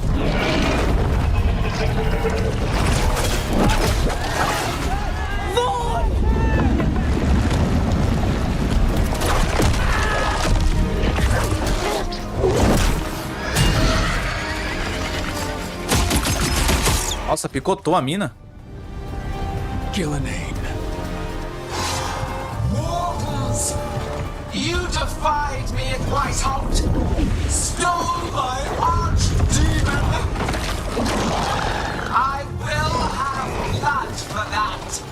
Nossa, picotou a mina. Gillenane. Mortals! You defied me at Whiteholt! Stole my archdemon! I will have blood for that!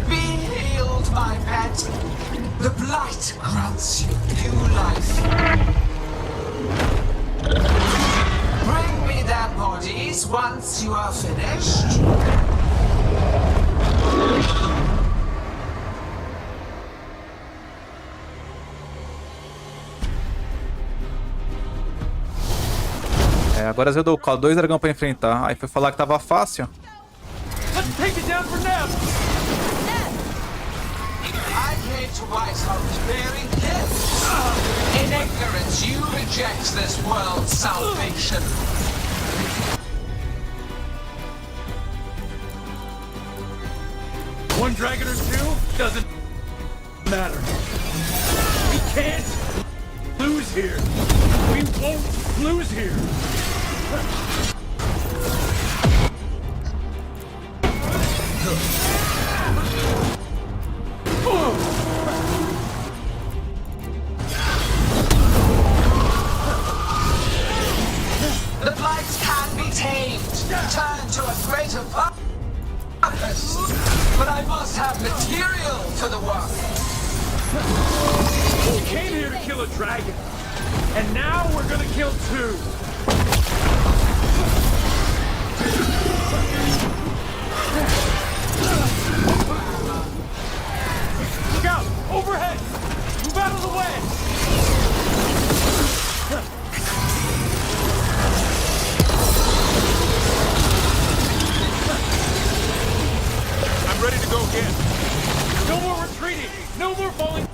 Be healed, my pet! The blight grants you new life! Bring me their bodies once you are finished. É, agora azedou o caldo. 2 dragão pra enfrentar. Aí foi falar que tava fácil. Let's take it down for now. I came to Whiteholt bearing gifts. In ignorance, you reject this world's salvation. One dragon or two doesn't matter. We can't lose here. We won't lose here. The blights can be tamed, turned to a greater purpose. But I must have material for the work. We came here to kill a dragon, and now we're gonna kill 2. Look out! Overhead! Move out of the way! I'm ready to go again. No more retreating! No more falling!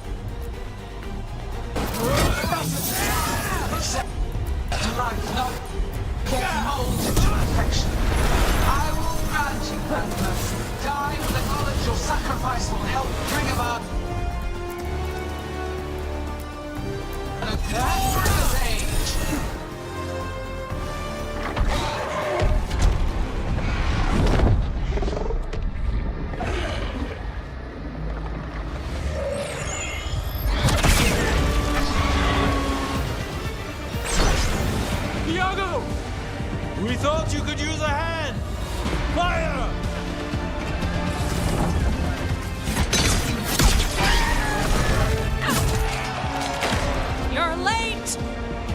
Life not get molded to perfection. I will grant you that mercy. Die with the knowledge your sacrifice will help bring about a glorious age.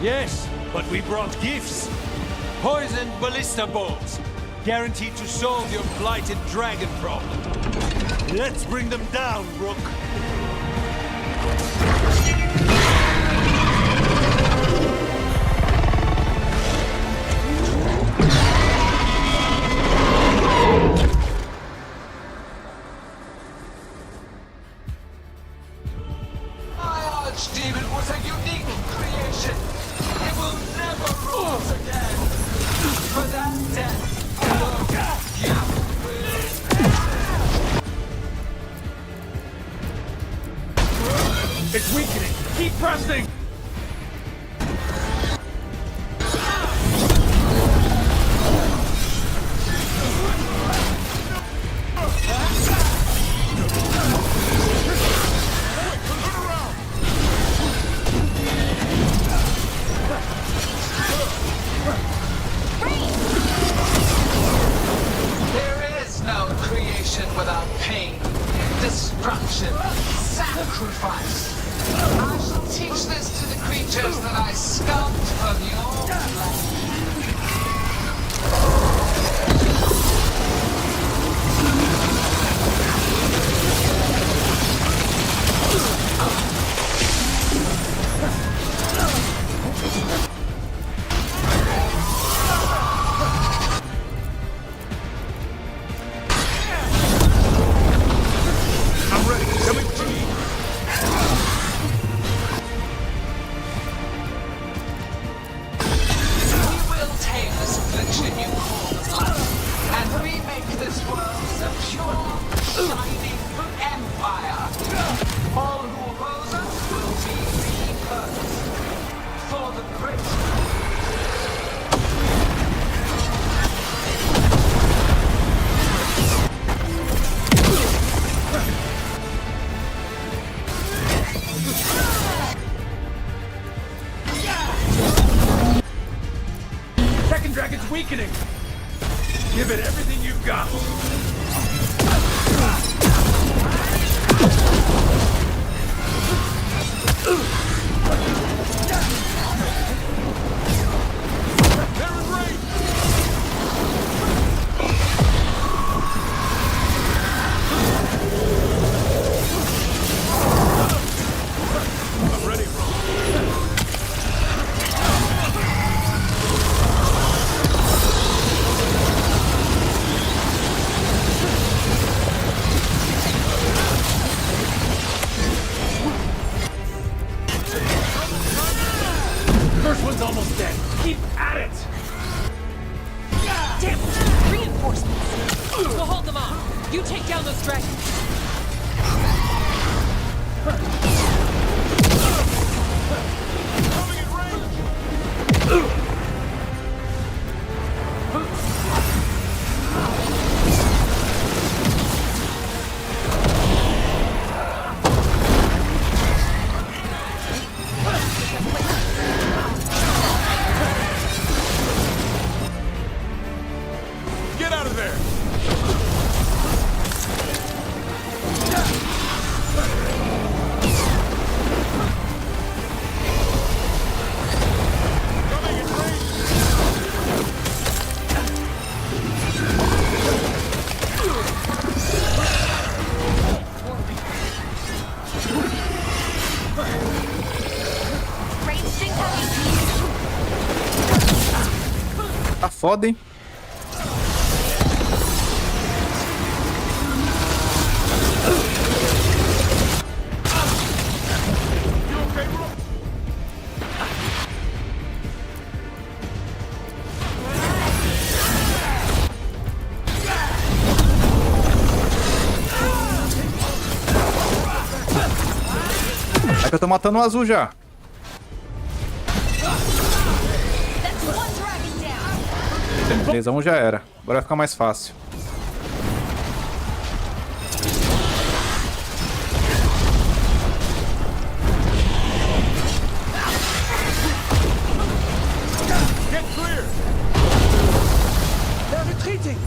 Yes, but we brought gifts. Poisoned ballista bolts, guaranteed to solve your blighted dragon problem. Let's bring them down, Rook. My archdemon was a unique creation. It will never rule us again. For that death, you will. It's weakening. Keep pressing. There is no creation without pain, destruction, sacrifice. I shall teach this to the creatures that I sculpt from your flesh. I'm ready. Coming to you. We will tame this affliction you call life, and remake this world a pure, shining empire. All who oppose us will be repurposed for the great. Second dragon's weakening. Give it everything you've got. They're in range. I'm ready, Rook. First one's almost dead. Keep at it. Damn it! Reinforcements! We'll hold them off. You take down those dragons. Coming in range. Get out of there. Coming in range. Tá foda, hein? You okay, Rook? É que eu tô matando o azul já. Beleza, um já era. Agora vai ficar mais fácil. Get clear. They're retreating.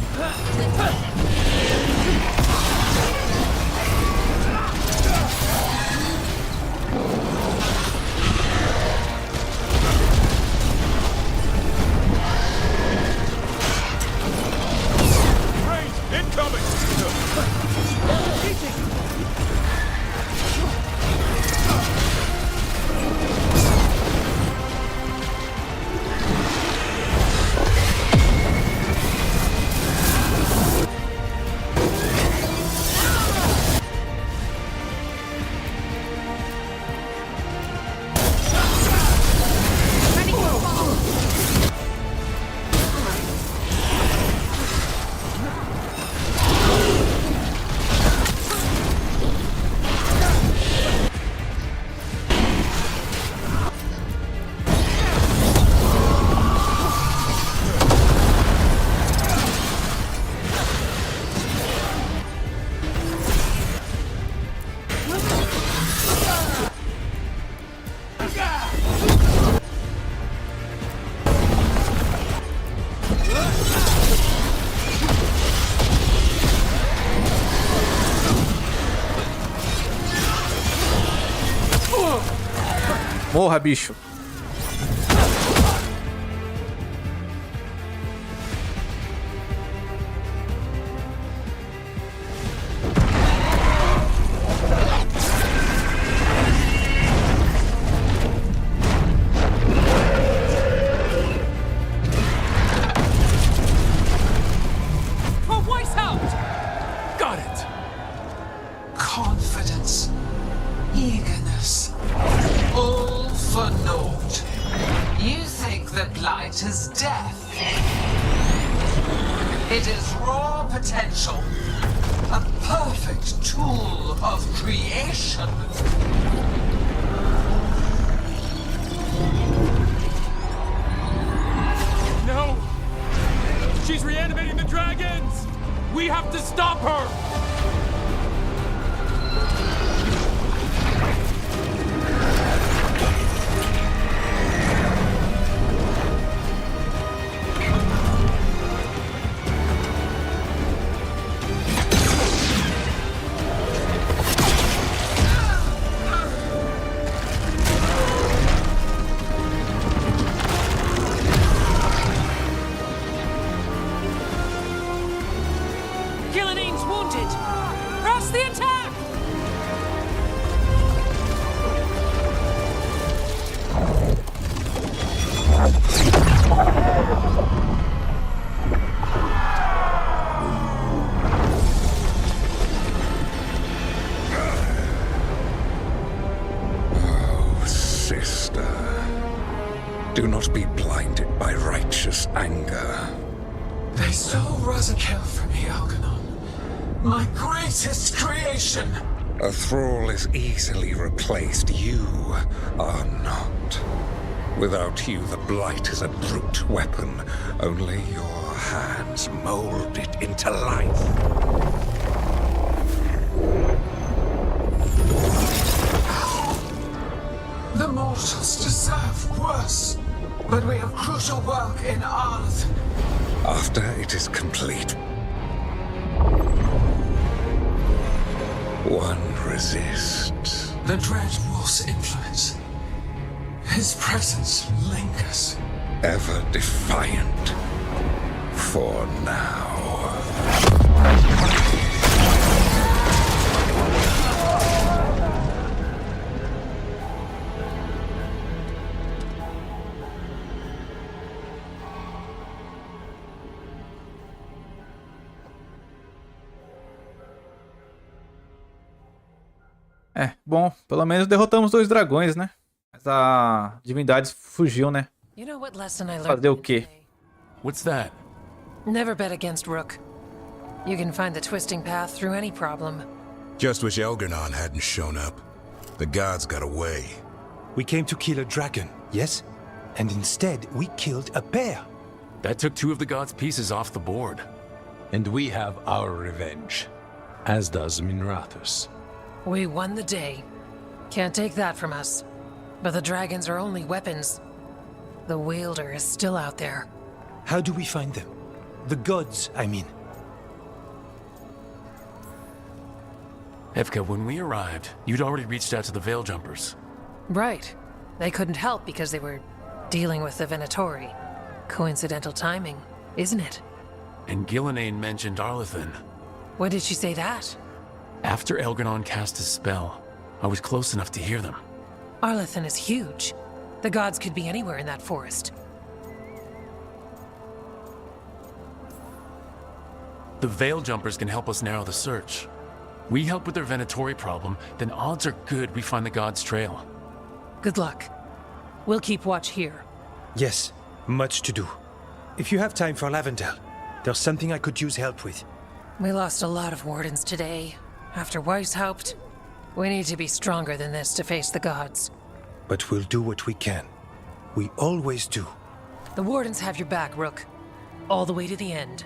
Morra, bicho. Confidence, eagerness, all for naught. You think that light is death. It is raw potential, a perfect tool of creation. No! She's reanimating the dragons! We have to stop her! Do not be blinded by righteous anger. They stole Razakel from me, Algernon. My greatest creation! A thrall is easily replaced. You are not. Without you, the blight is a brute weapon. Only your hands mold it into life. The mortals deserve worse. But we have crucial work in Arth. After it is complete, one resists. The Dread Wolf's influence. His presence lingers. Ever defiant. For now. É, bom, pelo menos derrotamos 2 dragões, né? Mas a divindades fugiu, né? You know what lesson I learned? Fazer o quê? What's that? Never bet against Rook. You can find the twisting path through any problem. Just wish Elgernon hadn't shown up. The gods got away. We came to kill a dragon, yes? And instead, we killed a pair. That took 2 of the gods' pieces off the board. And we have our revenge. As does Minrathus. We won the day. Can't take that from us. But the dragons are only weapons. The wielder is still out there. How do we find them? The gods, I mean. Evka, when we arrived, you'd already reached out to the Veil Jumpers. Right. They couldn't help because they were dealing with the Venatori. Coincidental timing, isn't it? And Gillenane mentioned Arlethan. When did she say that? After Elgernon cast his spell, I was close enough to hear them. Arlethan is huge. The gods could be anywhere in that forest. The Veil Jumpers can help us narrow the search. We help with their Venatori problem, then odds are good we find the gods' trail. Good luck. We'll keep watch here. Yes, much to do. If you have time for Lavendel, there's something I could use help with. We lost a lot of wardens today. After Weishaupt, we need to be stronger than this to face the gods. But we'll do what we can. We always do. The wardens have your back, Rook. All the way to the end.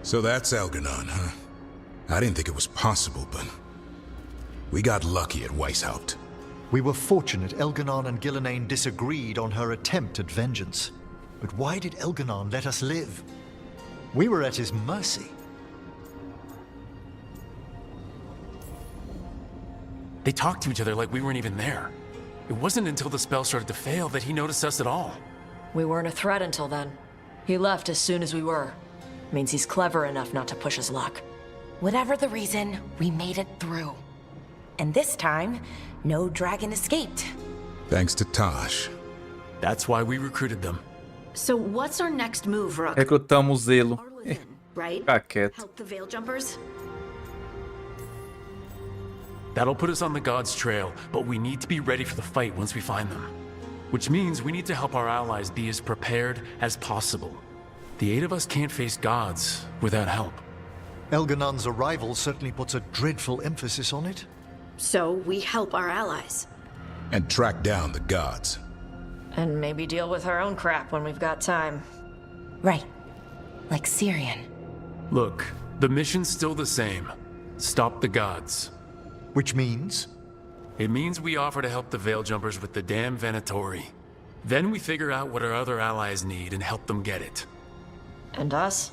So that's Elgernon, huh? I didn't think it was possible, but we got lucky at Weishaupt. We were fortunate Elganon and Gillenane disagreed on her attempt at vengeance. But why did Elganon let us live? We were at his mercy. They talked to each other like we weren't even there. It wasn't until the spell started to fail that he noticed us at all. We weren't a threat until then. He left as soon as we were. Means he's clever enough not to push his luck. Whatever the reason, we made it through. And this time, no dragon escaped. Thanks to Tosh. That's why we recruited them. So what's our next move, Rook? Recrutamos Zelo. Right? Fica quieto. Help the Veil Jumpers? That'll put us on the gods' trail, but we need to be ready for the fight once we find them. Which means we need to help our allies be as prepared as possible. The 8 of us can't face gods without help. Elganon's arrival certainly puts a dreadful emphasis on it. So we help our allies. And track down the gods. And maybe deal with our own crap when we've got time. Right. Like Syrian. Look, the mission's still the same. Stop the gods. Which means? It means we offer to help the Veil Jumpers with the damn Venatori. Then we figure out what our other allies need and help them get it. And us?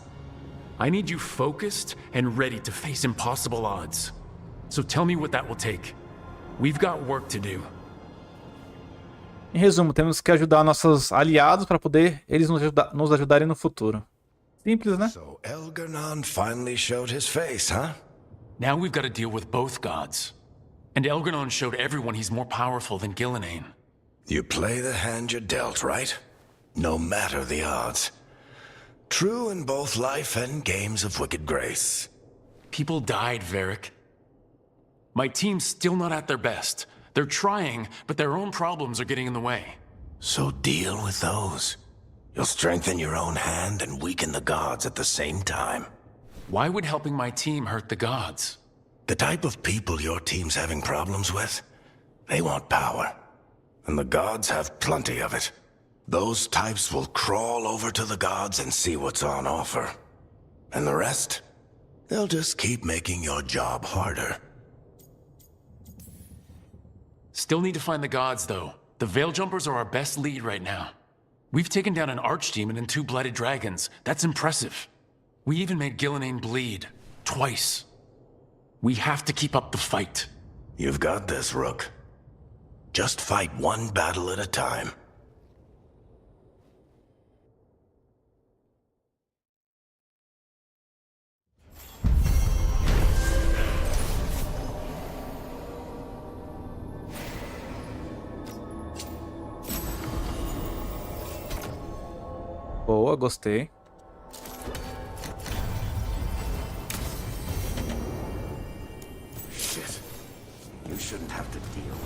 I need you focused and ready to face impossible odds. So tell me what that will take. We've got work to do. Em resumo, temos que ajudar nossos aliados para poder eles nos ajudarem no futuro. Simples, né? So Elganon finally showed his face, huh? Now we've got to deal with both gods. And Elganon showed everyone he's more powerful than Gillenane. You play the hand you're dealt, right? No matter the odds. True in both life and games of wicked grace. People died, Varric. My team's still not at their best. They're trying, but their own problems are getting in the way. So deal with those. You'll strengthen your own hand and weaken the gods at the same time. Why would helping my team hurt the gods? The type of people your team's having problems with, they want power. And the gods have plenty of it. Those types will crawl over to the gods and see what's on offer. And the rest, they'll just keep making your job harder. Still need to find the gods, though. The Veil Jumpers are our best lead right now. We've taken down an archdemon and 2 blooded dragons. That's impressive. We even made Gillenane bleed. Twice. We have to keep up the fight. You've got this, Rook. Just fight one battle at a time. Boa, gostei. Shit. You shouldn't have to deal.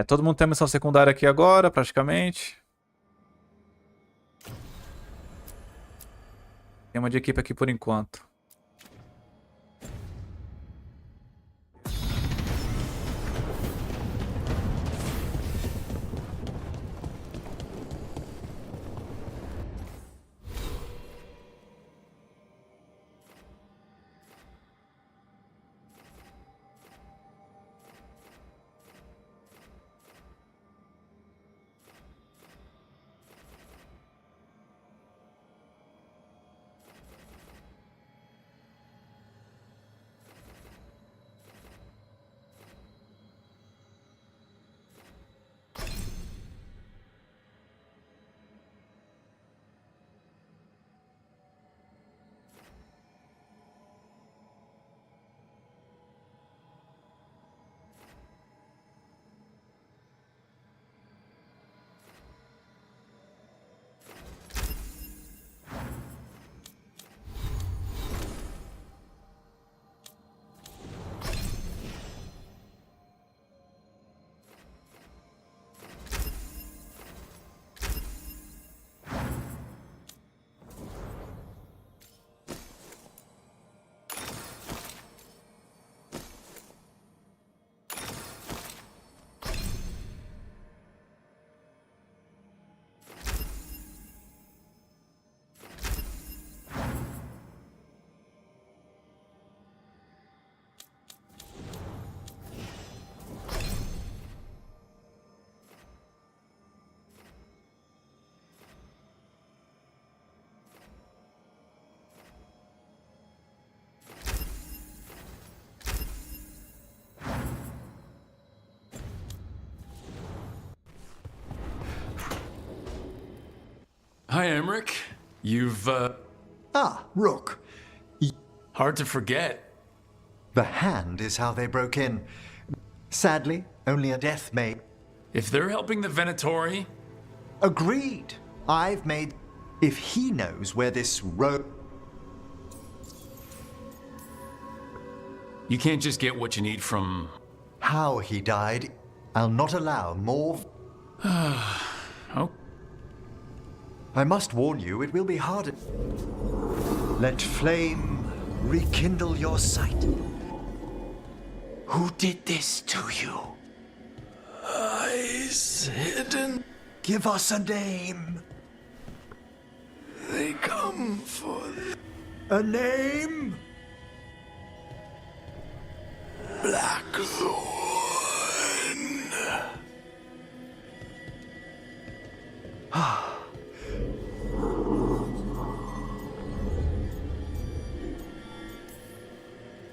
Todo mundo tem missão secundária aqui agora, praticamente. Tem uma de equipe aqui por enquanto. Hi, Emmerich. You've, Ah, Rook. Hard to forget. The hand is how they broke in. Sadly, only a death may... If they're helping the Venatori... Agreed. I've made... If he knows where this road... You can't just get what you need from... How he died, I'll not allow more... Oh. I must warn you, it will be harder. Let flame rekindle your sight. Who did this to you? Eyes hidden. Give us a name. They come for a name? Blackthorn.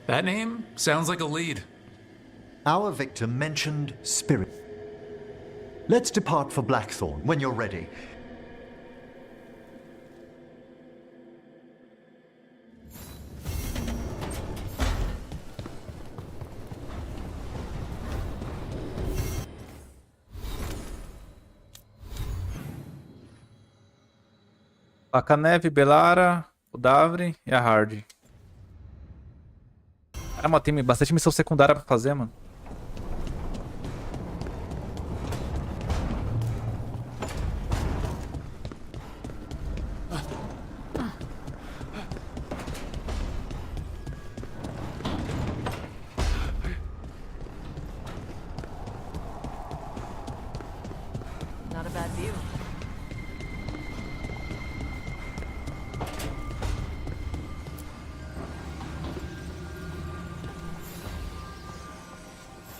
That name sounds like a lead. Our victim mentioned spirit. Let's depart for Blackthorn when you're ready. A Neve, Belara, o Davre e a Hard. Caramba, tem bastante missão secundária pra fazer, mano. Not a bad view.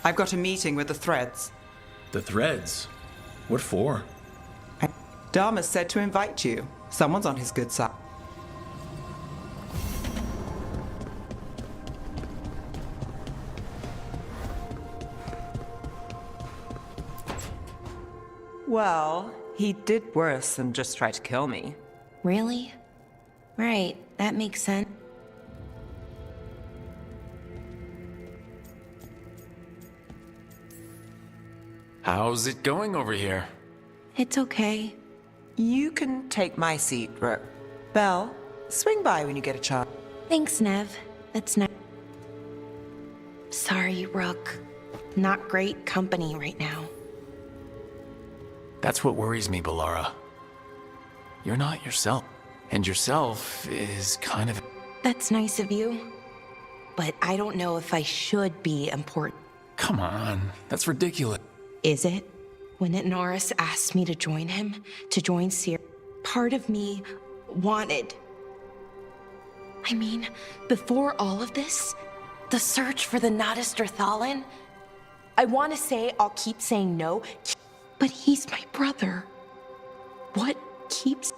I've got a meeting with the Threads. The Threads? What for? Dharma said to invite you. Someone's on his good side. Well, he did worse than just try to kill me. Really? Right, that makes sense. How's it going over here? It's okay. You can take my seat, Rook. Belle, swing by when you get a chance. Thanks, Nev. That's nice. Sorry, Rook. Not great company right now. That's what worries me, Belara. You're not yourself. And yourself is kind of... That's nice of you. But I don't know if I should be important. Come on, that's ridiculous. Is it? When Norris asked me to join him, to join Seer, part of me wanted. I mean, before all of this, the search for the Nadister-Thalin, I want to say I'll keep saying no, but he's my brother. What keeps...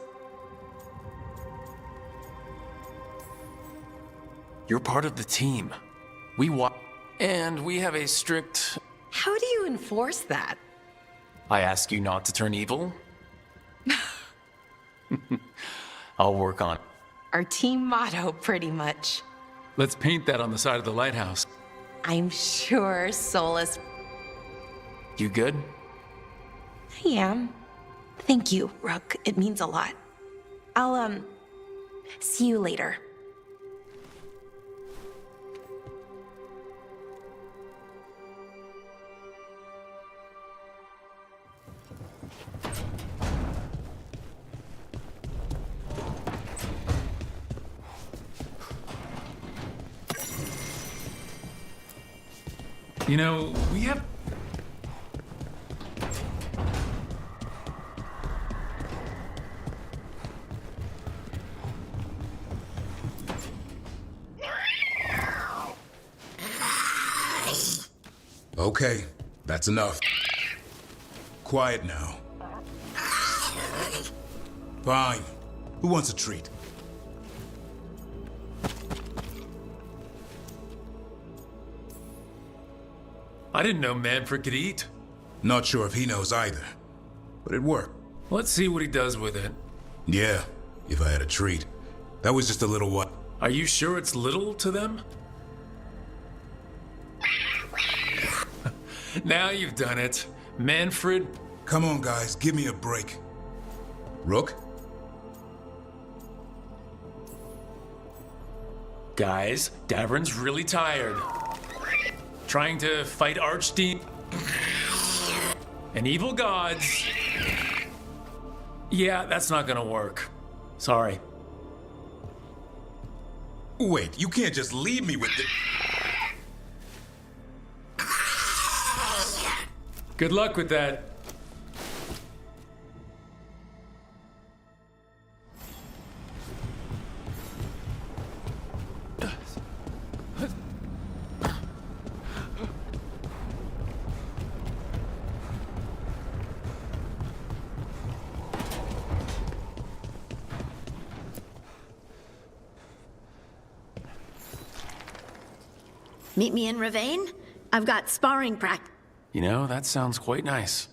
You're part of the team. And we have a strict... How do you enforce that? I ask you not to turn evil? I'll work on it. Our team motto, pretty much. Let's paint that on the side of the lighthouse. I'm sure Solus... You good? I am. Thank you, Rook. It means a lot. I'll, see you later. You know, we have... Okay, that's enough. Quiet now. Fine. Who wants a treat? I didn't know Manfred could eat. Not sure if he knows either, but it worked. Let's see what he does with it. Yeah, if I had a treat. That was just a little what? Are you sure it's little to them? Now you've done it. Manfred. Come on, guys, give me a break. Rook? Guys, Davern's really tired. Trying to fight Archdemon and evil gods. Yeah, that's not gonna work. Sorry. Wait, you can't just leave me with the... Good luck with that. Meet me in Ravane? I've got sparring practice. You know, that sounds quite nice.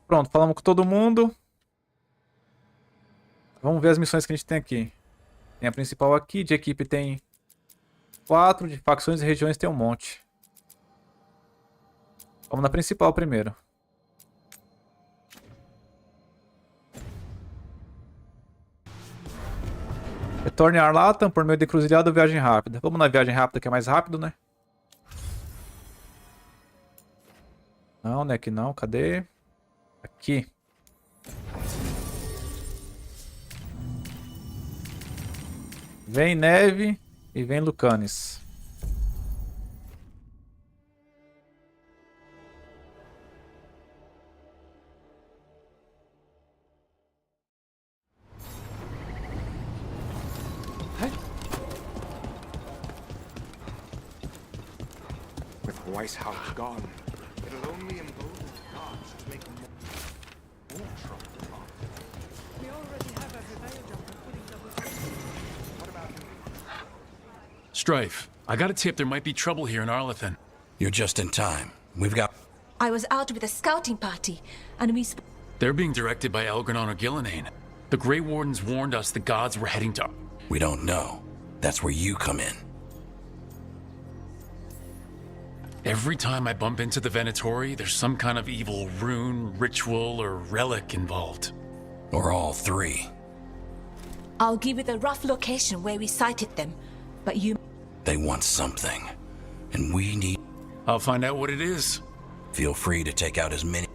Pronto, falamos com todo mundo. Vamos ver as missões que a gente tem aqui. Tem a principal aqui, de equipe tem 4, de facções e regiões tem um monte. Vamos na principal primeiro. Retorne a Arlatan por meio de encruzilhada ou viagem rápida. Vamos na viagem rápida que é mais rápido, né? Não, né? Aqui não. Cadê? Aqui. Vem Neve e vem Lucanis. With Weiss House gone, it'll only embolden the gods to make more trouble. We already have a Veilguard putting double. What about him? Strife, I got a tip there might be trouble here in Arlathan. You're just in time. We've got... I was out with a scouting party, and we... They're being directed by Elgranon or Gillenane. The Grey Wardens warned us the gods were heading to... We don't know. That's where you come in. Every time I bump into the Venatori, there's some kind of evil rune, ritual, or relic involved. Or all three. I'll give you the rough location where we sighted them, but you... They want something, and we need... I'll find out what it is. Feel free to take out as many...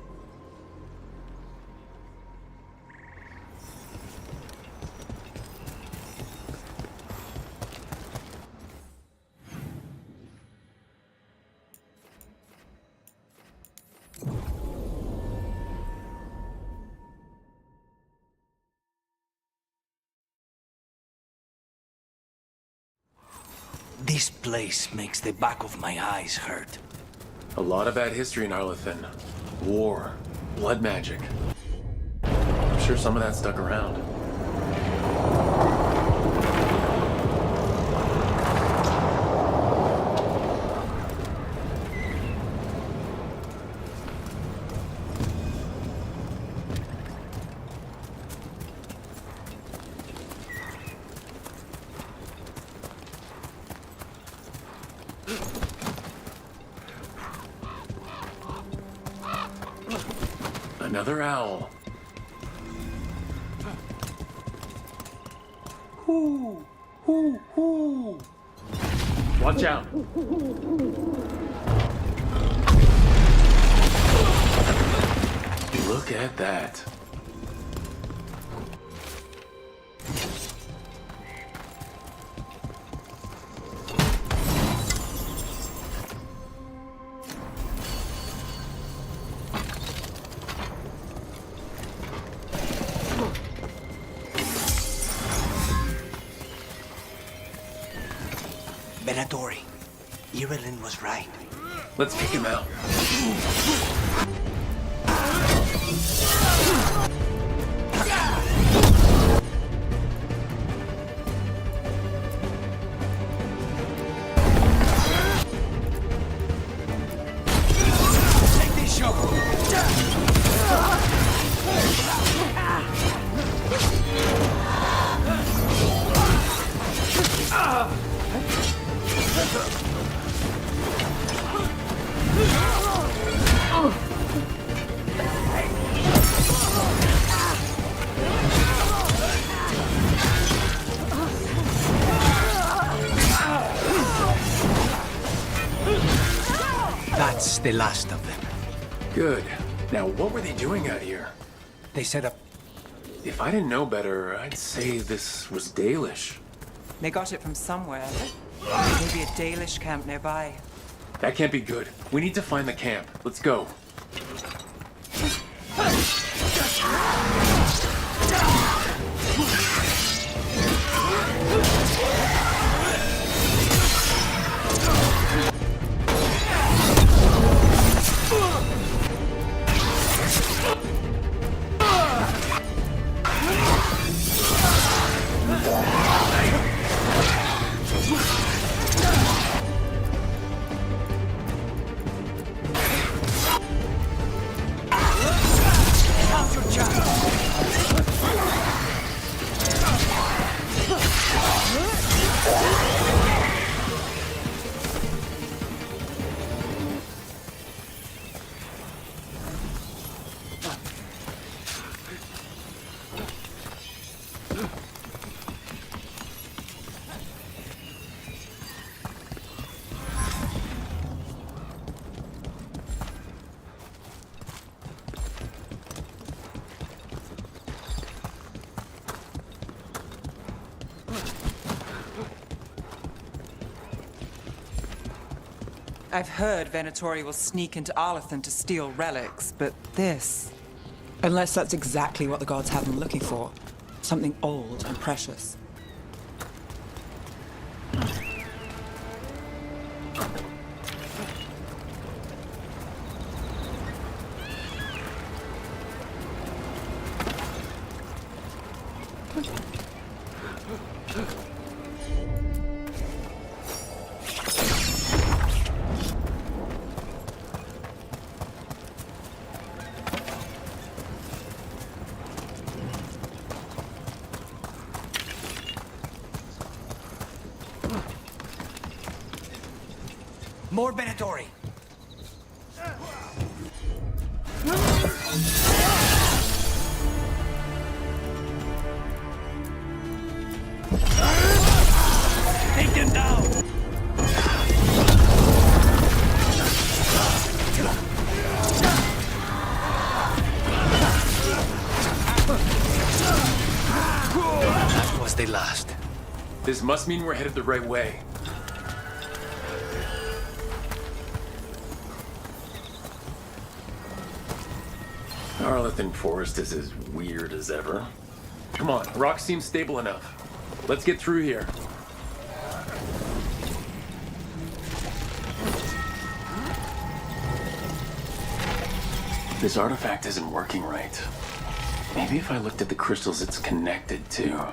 This place makes the back of my eyes hurt. A lot of bad history in Arlathan. War, blood magic. I'm sure some of that stuck around. Another owl. Hoo, hoo, hoo. Watch out. Look at that. Venatori, Irilin was right. Let's kick him out. That's the last of them. Good. Now, what were they doing out here? They set up... If I didn't know better, I'd say this was Dalish. They got it from somewhere. Maybe a Dalish camp nearby. That can't be good. We need to find the camp. Let's go. I've heard Venatori will sneak into Arlathan to steal relics, but this... Unless that's exactly what the gods have them looking for. Something old and precious. More Venatori! Take them down! That was the last. This must mean we're headed the right way. Arlathan Forest is as weird as ever. Come on, rock seems stable enough. Let's get through here. This artifact isn't working right. Maybe if I looked at the crystals it's connected to.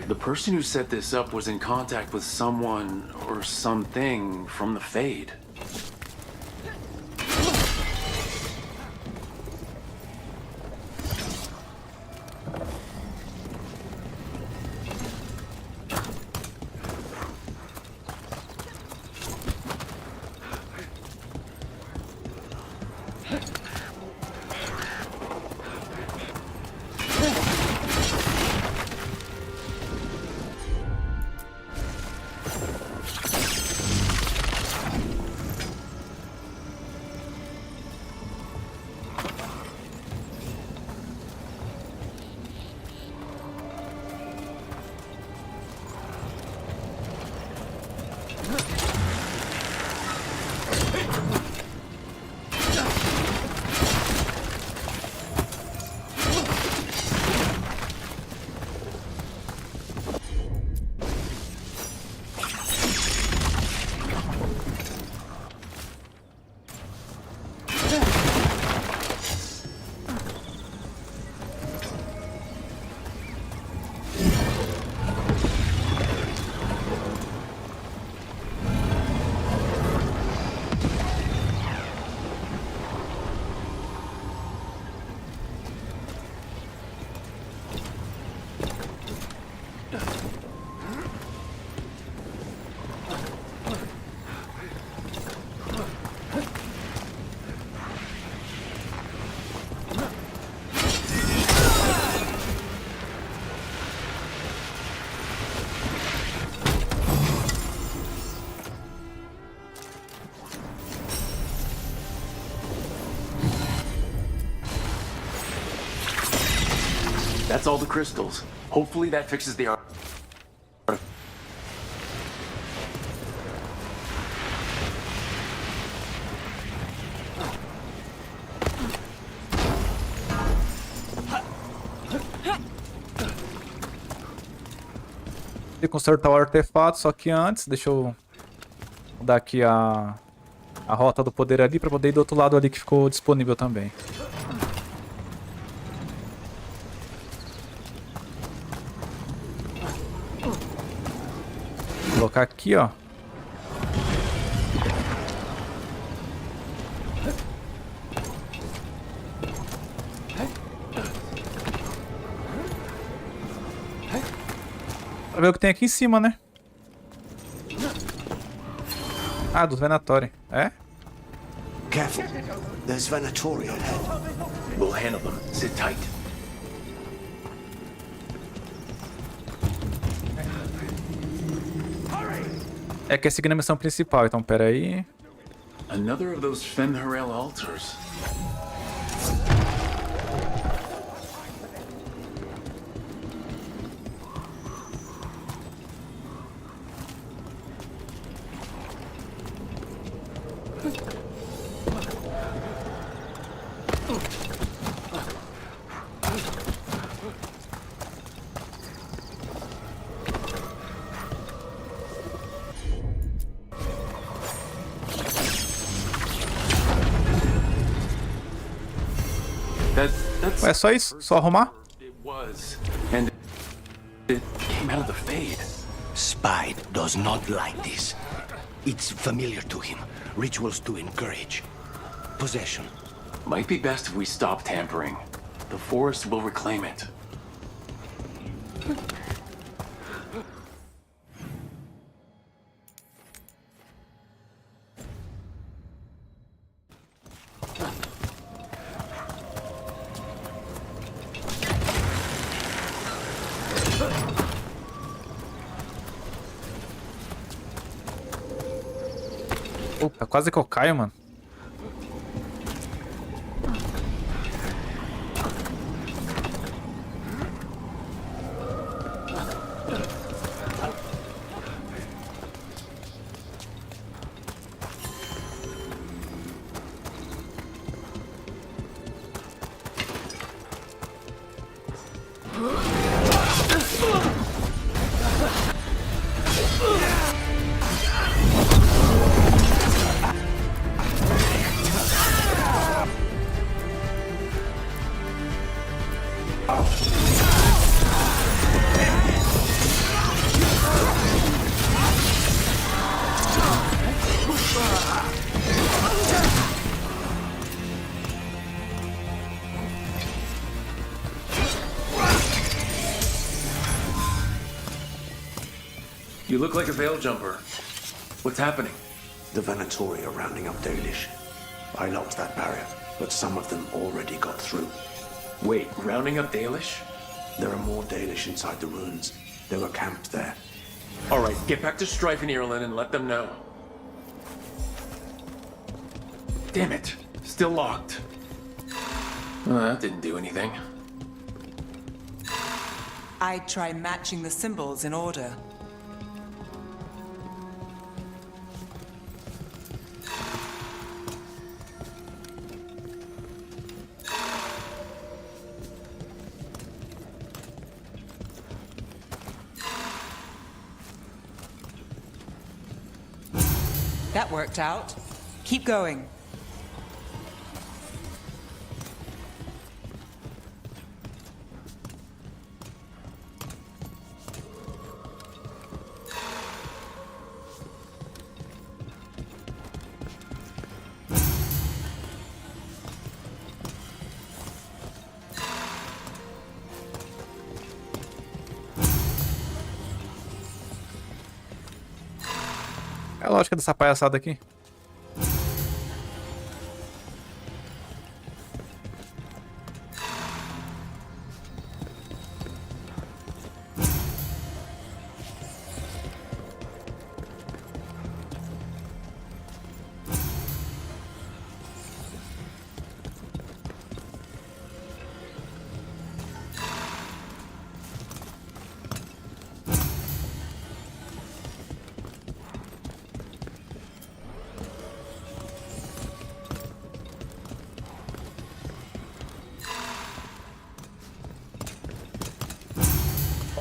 The person who set this up was in contact with someone or something from the Fade. That's all the crystals. Hopefully that fixes the Tem que consertar o artefato, só que antes, deixa eu mudar aqui a rota do poder ali pra poder ir do outro lado ali que ficou disponível também. Vou colocar aqui, ó. Pra ver o que tem aqui em cima, né? Ah, dos venatórios. É? Careful. There's Venatori ahead. We'll handle them. Sit tight. É que é seguindo a missão principal, então pera aí. Another of those Fen'Harel altars. Ué, é só isso? Só arrumar? It was. And it came out of the fade. Spide does not like this. It's familiar to him. Rituals to encourage. Possession. Might be best if we stop tampering. The forest will reclaim it. Opa, quase que eu caio, mano. You look like a veil jumper. What's happening? The Venatori are rounding up Dalish. I locked that barrier, but some of them already got through. Wait, rounding up Dalish? There are more Dalish inside the ruins. They were camped there. Alright, get back to Strife and Ireland and let them know. Damn it, still locked. That didn't do anything. I'd try matching the symbols in order. That worked out. Keep going. É a lógica dessa palhaçada aqui.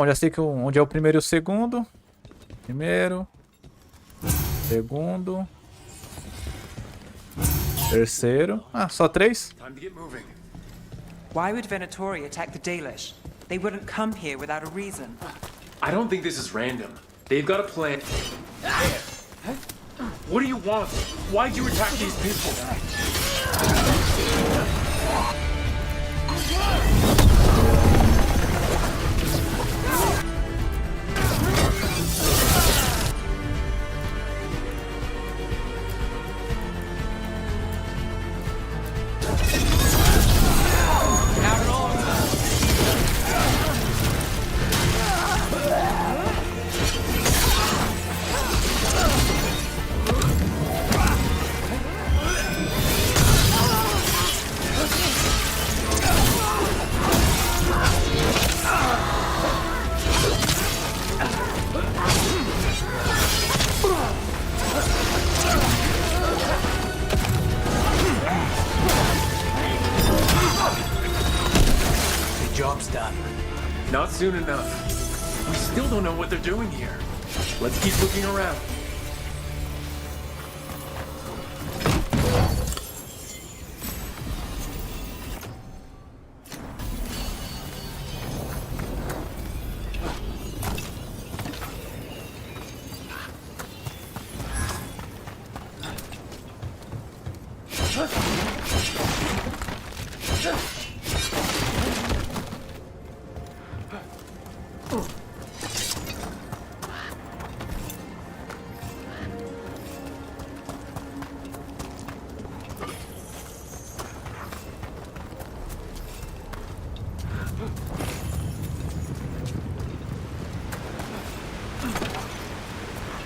Bom, já sei que onde é o primeiro e o segundo. Primeiro. Segundo. Terceiro. Ah, só 3? Why would Venatori attack the Dalish? They wouldn't come here without a reason. I don't think this is random. They've got a plan. What do you want? Why'd you attack these people? Job's done. Not soon enough. We still don't know what they're doing here. Let's keep looking around.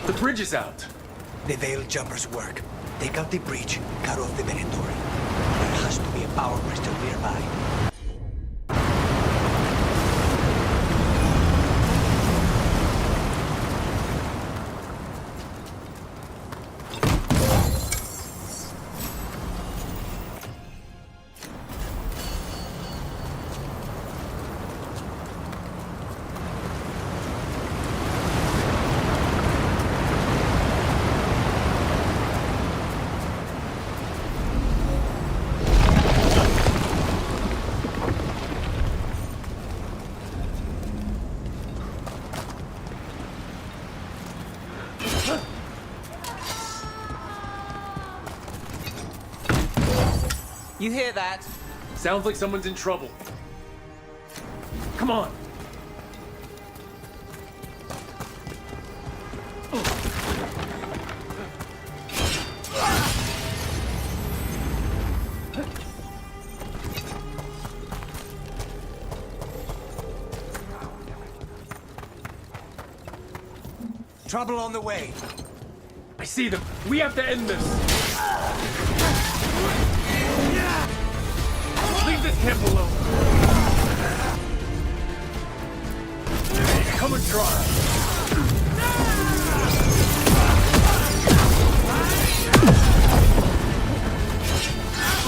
The bridge is out. The Veil Jumpers work. Take out the breach, cut off the Venatori. There has to be a power crystal nearby. You hear that? Sounds like someone's in trouble. Come on. Trouble on the way. I see them. We have to end this. Leave this camp alone. Come and try.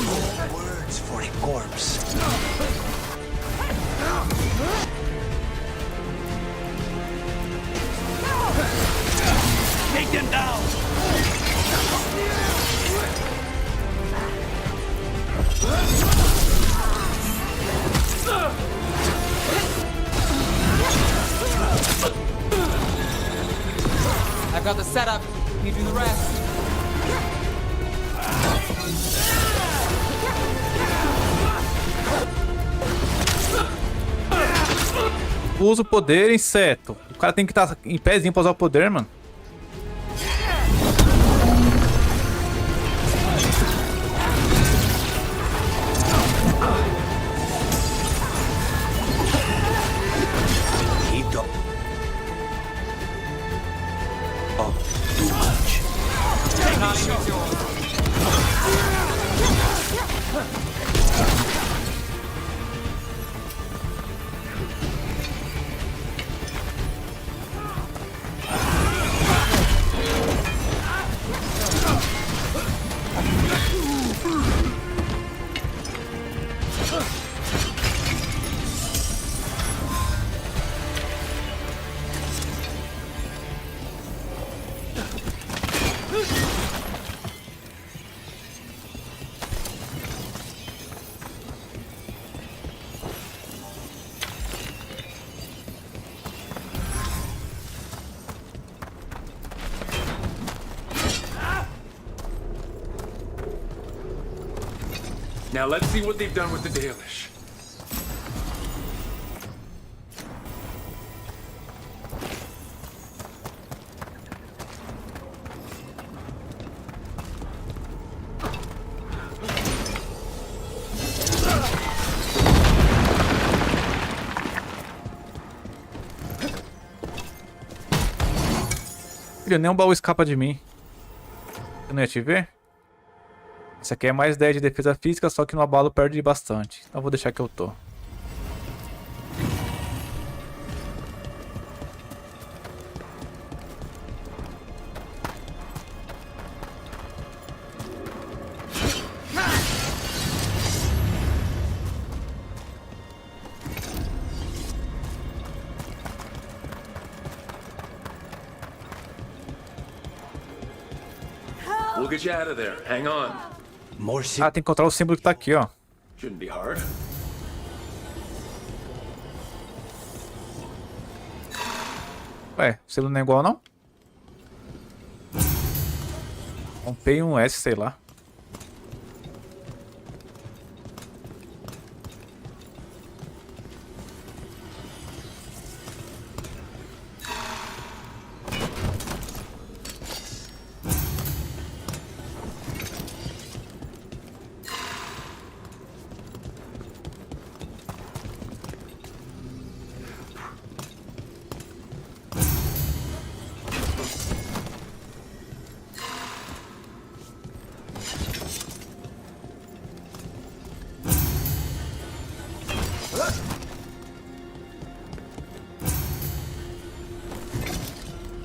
No words for a corpse. Take them down. I've got the setup. You do the rest. Usa o poder, inseto. O cara tem que estar em pezinho pra usar o poder, mano. Now let's see what they've done with the Dalish. Filho, nem um baú escapa de mim. Eu não ia te ver? Esse aqui é mais 10 de defesa física, só que no abalo perde bastante. Então eu vou deixar que eu tô. We'll get you out of there. Hang on. Ah, tem que encontrar o símbolo que tá aqui, ó. Shouldn't be hard. Ué, o símbolo não é igual, não? Um P e um S, sei lá.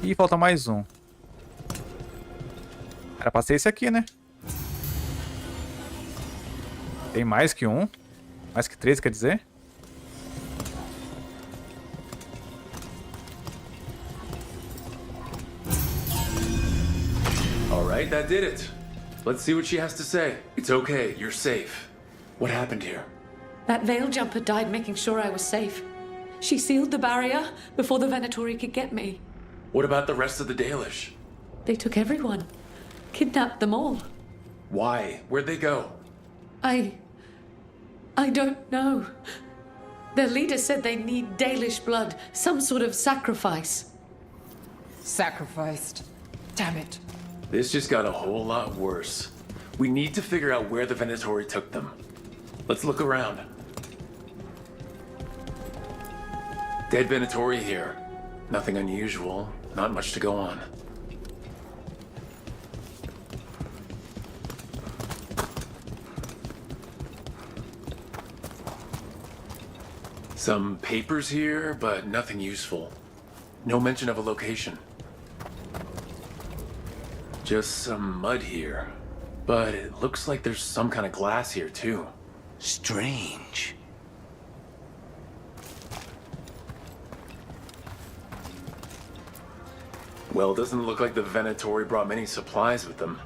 Ih, falta mais um. Era pra ser esse aqui, né? Tem mais que um. Mais que 3, quer dizer? All right, that did it. Let's see what she has to say. It's okay, you're safe. What happened here? That veil jumper died making sure I was safe. She sealed the barrier before the Venatori could get me. What about the rest of the Dalish? They took everyone. Kidnapped them all. Why? Where'd they go? I don't know. Their leader said they need Dalish blood, some sort of sacrifice. Sacrificed. Damn it. This just got a whole lot worse. We need to figure out where the Venatori took them. Let's look around. Dead Venatori here. Nothing unusual. Not much to go on. Some papers here, but nothing useful. No mention of a location. Just some mud here. But it looks like there's some kind of glass here, too. Strange. Well, it doesn't look like the Venatori brought many supplies with them.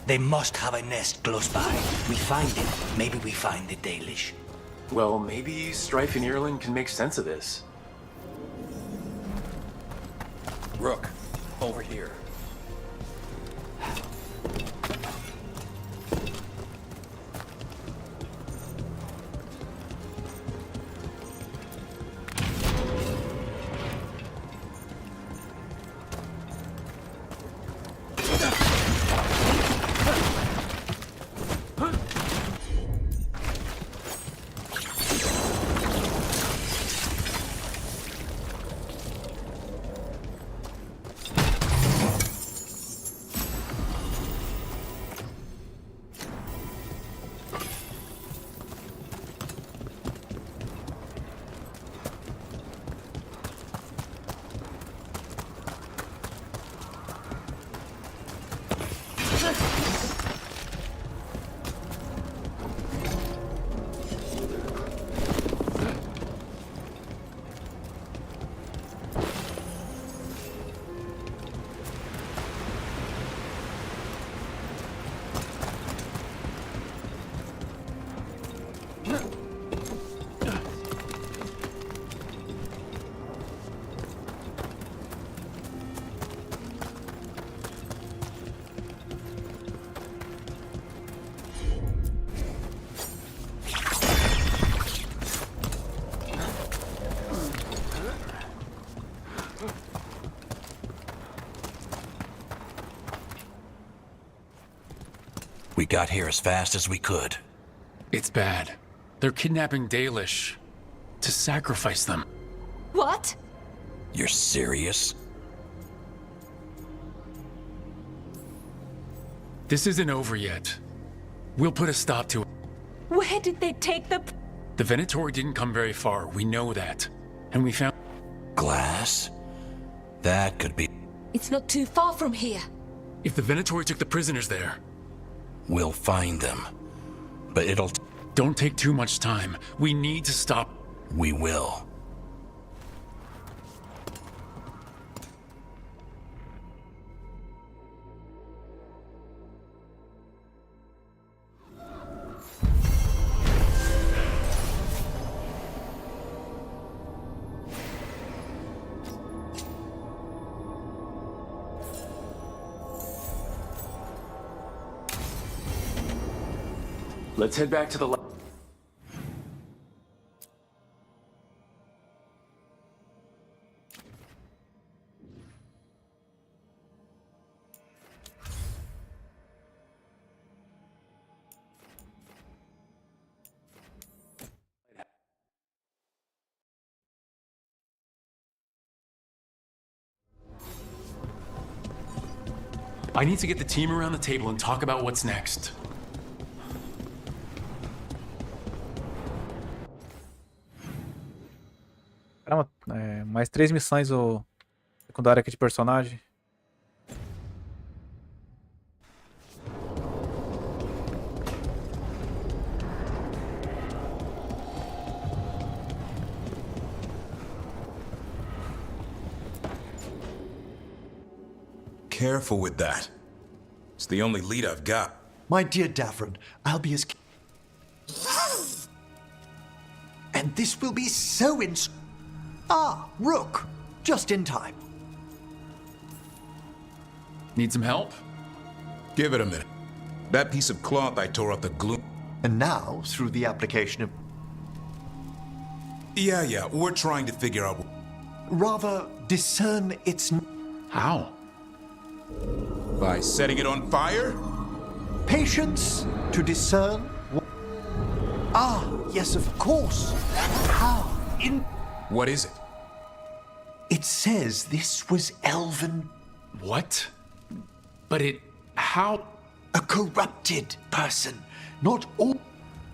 They must have a nest close by. We find it. Maybe we find the Dalish. Well, maybe Strife and Irlin can make sense of this. Rook, over here. We got here as fast as we could. It's bad. They're kidnapping Dalish to sacrifice them. What? You're serious? This isn't over yet. We'll put a stop to it. Where did they take the... The Venatori didn't come very far, we know that. And we found... Glass? That could be... It's not too far from here. If the Venatori took the prisoners there... We'll find them. But it'll... Don't take too much time. We need to stop... We will. Let's head back to the lab. I need to get the team around the table and talk about what's next. Caramba, mais 3 missões o secundário aqui de personagem. Careful with that. It's the only lead I've got. My dear Davron, I'll be as... And this will be so Ah, Rook! Just in time. Need some help? Give it a minute. That piece of cloth I tore off the glue... And now, through the application of... Yeah, we're trying to figure out... Rather, discern its... How? By setting it on fire? Patience to discern... Ah, yes, of course. How? What is it? It says this was elven... What? But how? A corrupted person, not all...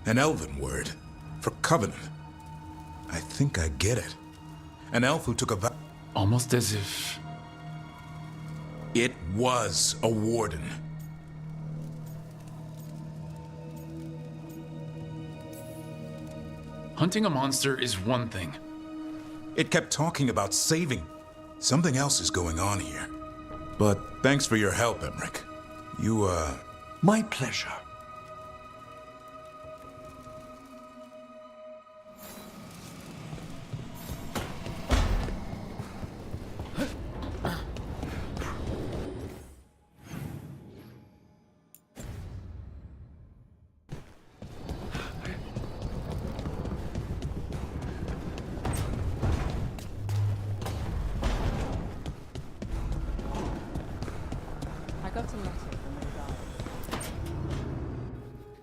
An elven word for covenant. I think I get it. An elf who took a vow... Almost as if... It was a warden. Hunting a monster is one thing. It kept talking about saving. Something else is going on here. But thanks for your help, Emmerich. You, My pleasure.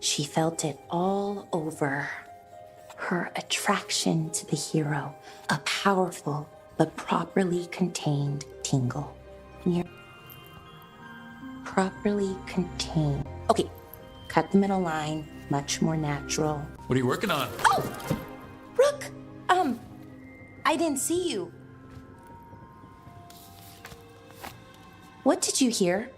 She felt it all over. Her attraction to the hero, a powerful but properly contained tingle. Properly contained. Okay, cut the middle line, much more natural. What are you working on? Oh! Rook! I didn't see you. What did you hear?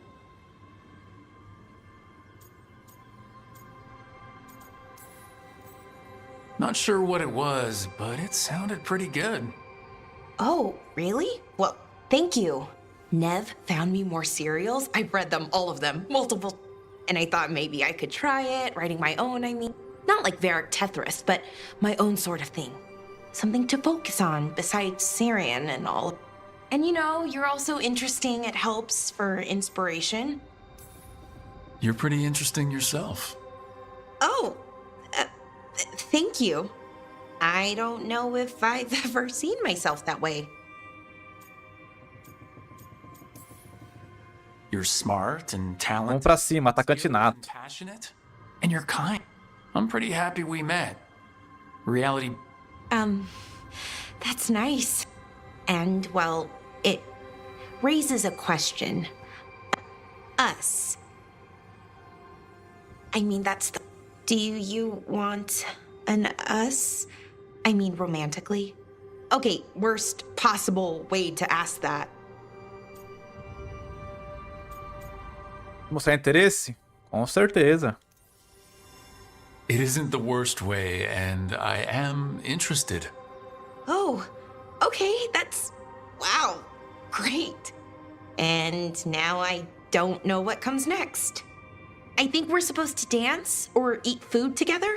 Not sure what it was, but it sounded pretty good. Oh, really? Well, thank you. Nev found me more serials. I've read them, all of them, multiple. And I thought maybe I could try it, writing my own, I mean. Not like Varric Tethris, but my own sort of thing. Something to focus on besides Syrian and all. And you know, you're also interesting. It helps for inspiration. You're pretty interesting yourself. Oh, thank you. I don't know if I've ever seen myself that way. You're You're smart and talented. Vamos pra cima, atacante nato. Passionate, and you're kind. I'm pretty happy we met. Reality. That's nice. And, well, it raises a question. Us. I mean, that's the... Do you want an us? I mean, romantically? Okay, worst possible way to ask that. Mostrar interesse? Com certeza. It isn't the worst way, and I am interested. Oh, okay, that's... Wow, great. And now I don't know what comes next. I think we're supposed to dance or eat food together?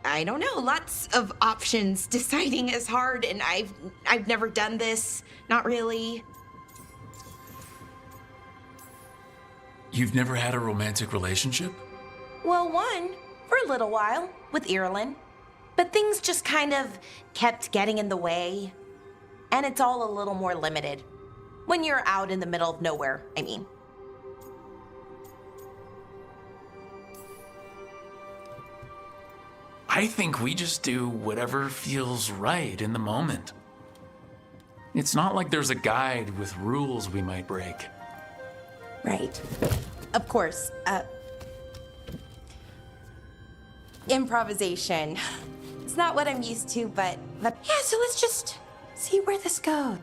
I don't know, lots of options. Deciding is hard, and I've never done this. Not really. You've never had a romantic relationship? Well, one, for a little while, with Ireland. But things just kind of kept getting in the way. And it's all a little more limited. When you're out in the middle of nowhere, I mean. I think we just do whatever feels right in the moment. It's not like there's a guide with rules we might break. Right. Of course. Improvisation. It's not what I'm used to, but yeah, so let's just see where this goes.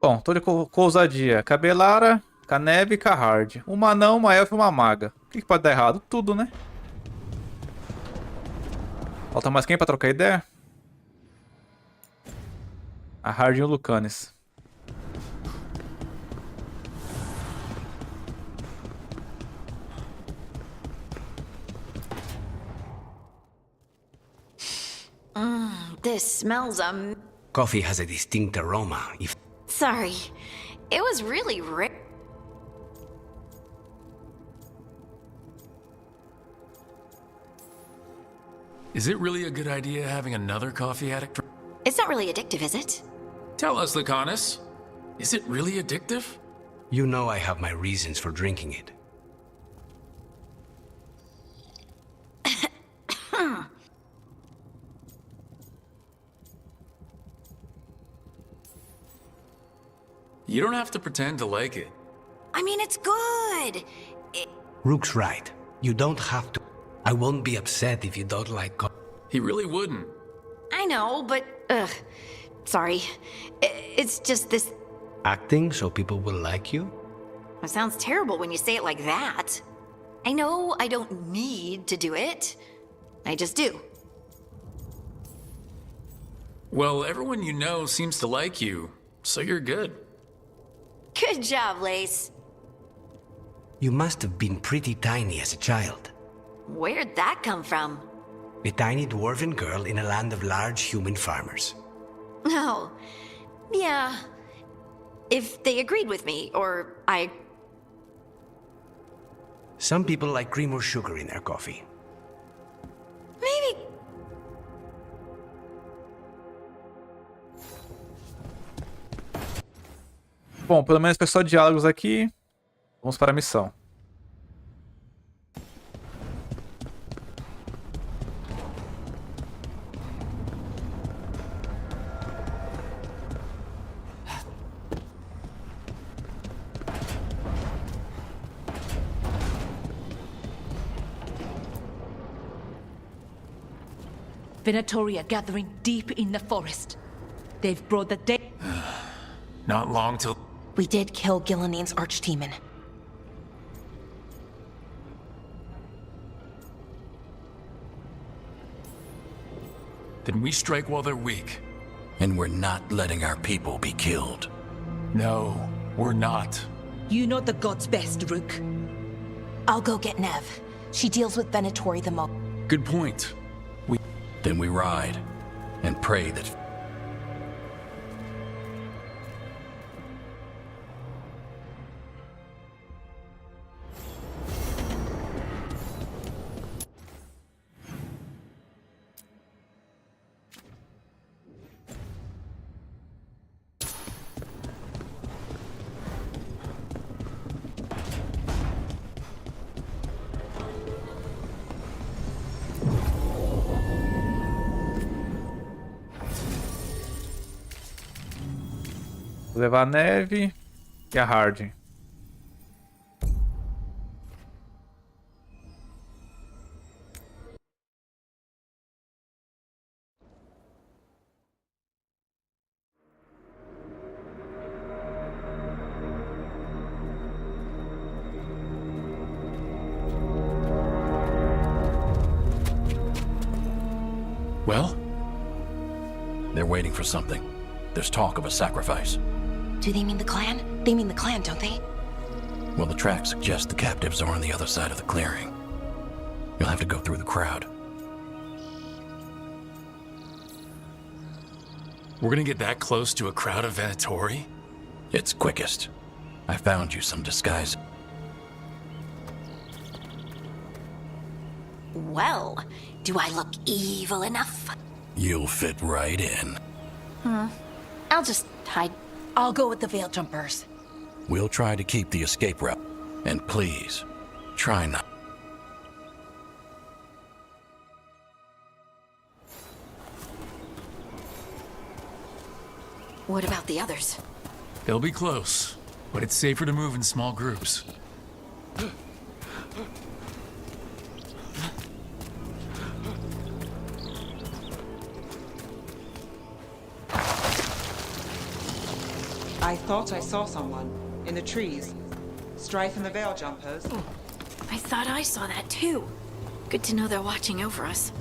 Bom, tô com ousadia. Cabelara, Caneve e Carhard. Uma anã, uma elfa e uma maga. O que pode dar errado? Tudo, né? Falta mais quem pra trocar ideia? A Hard e o Lucanes. This smells Coffee has a distinct aroma. Sorry. It was really rare. Is it really a good idea having another coffee addict? It's not really addictive, is it? Tell us, Lucanus. Is it really addictive? You know I have my reasons for drinking it. You don't have to pretend to like it. I mean, it's good. Rook's right. You don't have to. I won't be upset if you don't like coffee. He really wouldn't. I know, but sorry. It's just this... Acting so people will like you? It sounds terrible when you say it like that. I know I don't need to do it. I just do. Well, everyone you know seems to like you, so you're good. Good job, Lace. You must have been pretty tiny as a child. Where'd that come from? A tiny dwarven girl in a land of large human farmers. Oh, yeah. If they agreed with me, or I... Some people like cream or sugar in their coffee. Maybe... Bom, pelo menos foi só diálogos aqui. Vamos para a missão. Venatori are gathering deep in the forest. They've brought the day. Not long till... We did kill Gillinean's archdemon. Then we strike while they're weak. And we're not letting our people be killed. No, we're not. You know the gods best, Rook. I'll go get Nev. She deals with Venatori the most. Good point. Then we ride and pray that... Vou levar a neve e a hard. Well? They're waiting for something. There's talk of a sacrifice. Do they mean the clan? They mean the clan, don't they? Well, the tracks suggest the captives are on the other side of the clearing. You'll have to go through the crowd. We're gonna get that close to a crowd of Venatori? It's quickest. I found you some disguise. Well, do I look evil enough? You'll fit right in. I'll just hide. I'll go with the veil jumpers. We'll try to keep the escape route. And please, try not. What about the others? They'll be close, but it's safer to move in small groups. I thought I saw someone in the trees. Strife and the veil jumpers. I thought I saw that too. Good to know they're watching over us.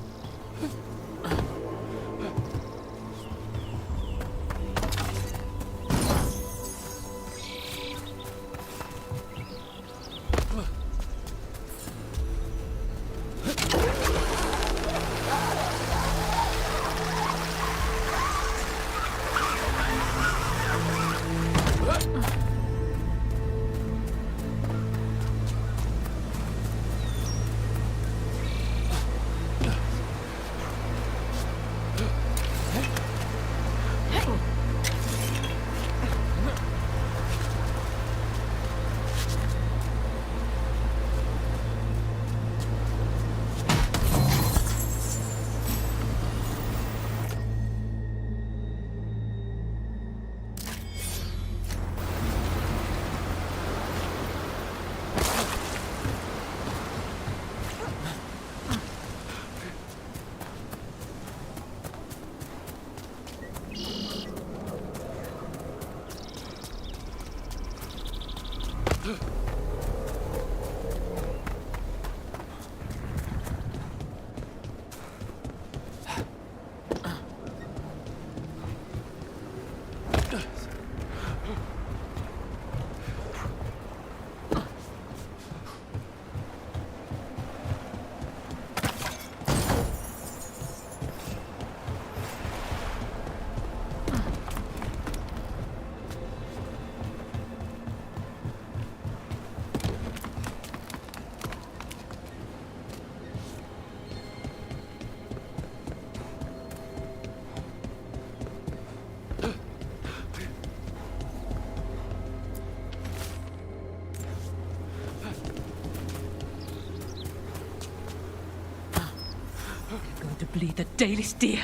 To bleed the daily steer.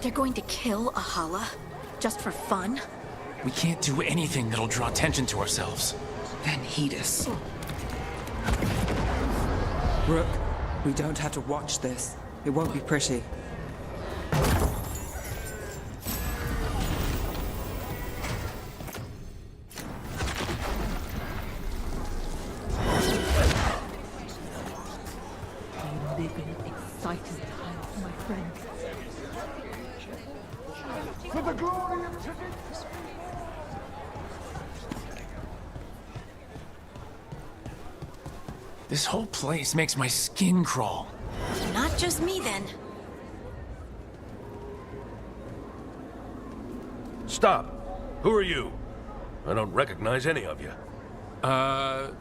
They're going to kill Ahala just for fun? We can't do anything that'll draw attention to ourselves. Then heed us. Rook, we don't have to watch this. It won't be pretty. This whole place makes my skin crawl. Not just me, then. Stop! Who are you? I don't recognize any of you.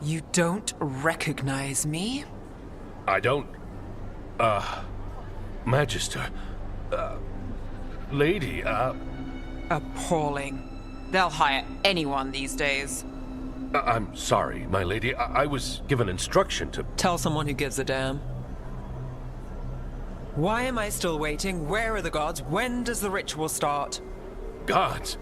You don't recognize me? I don't... Magister... Lady, Appalling. They'll hire anyone these days. I'm sorry, my lady. I was given instruction to... Tell someone who gives a damn. Why am I still waiting? Where are the gods? When does the ritual start? Gods?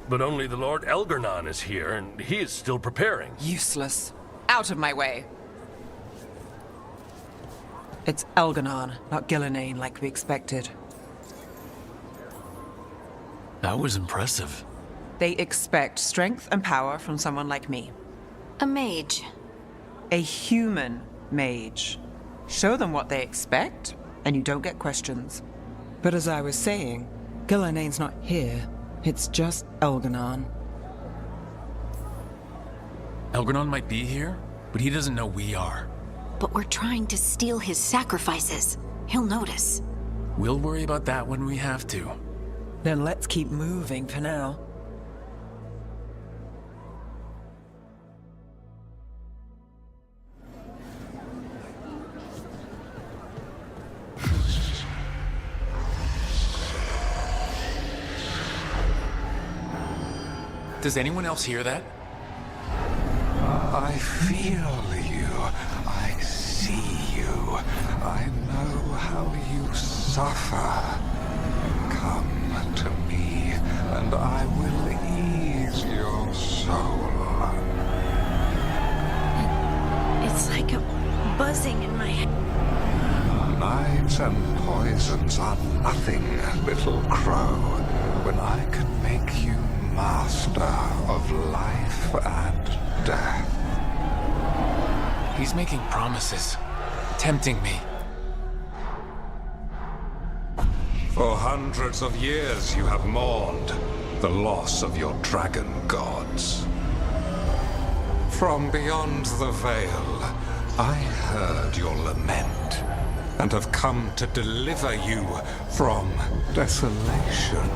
But only the Lord Elgar'nan is here, and he is still preparing. Useless. Out of my way. It's Elgar'nan, not Gillenane like we expected. That was impressive. They expect strength and power from someone like me. A mage. A human mage. Show them what they expect, and you don't get questions. But as I was saying, Gillenane's not here. It's just Elgar'nan. Elgar'nan might be here, but he doesn't know we are. But we're trying to steal his sacrifices. He'll notice. We'll worry about that when we have to. Then let's keep moving for now. Does anyone else hear that? I feel you. I see you. I know how you suffer. Come to me, and I will ease your soul. It's like a buzzing in my head. Knives and poisons are nothing, little crow, when I can make you master of life and death. He's making promises, tempting me. For hundreds of years you have mourned the loss of your dragon gods. From beyond the veil, I heard your lament and have come to deliver you from desolation.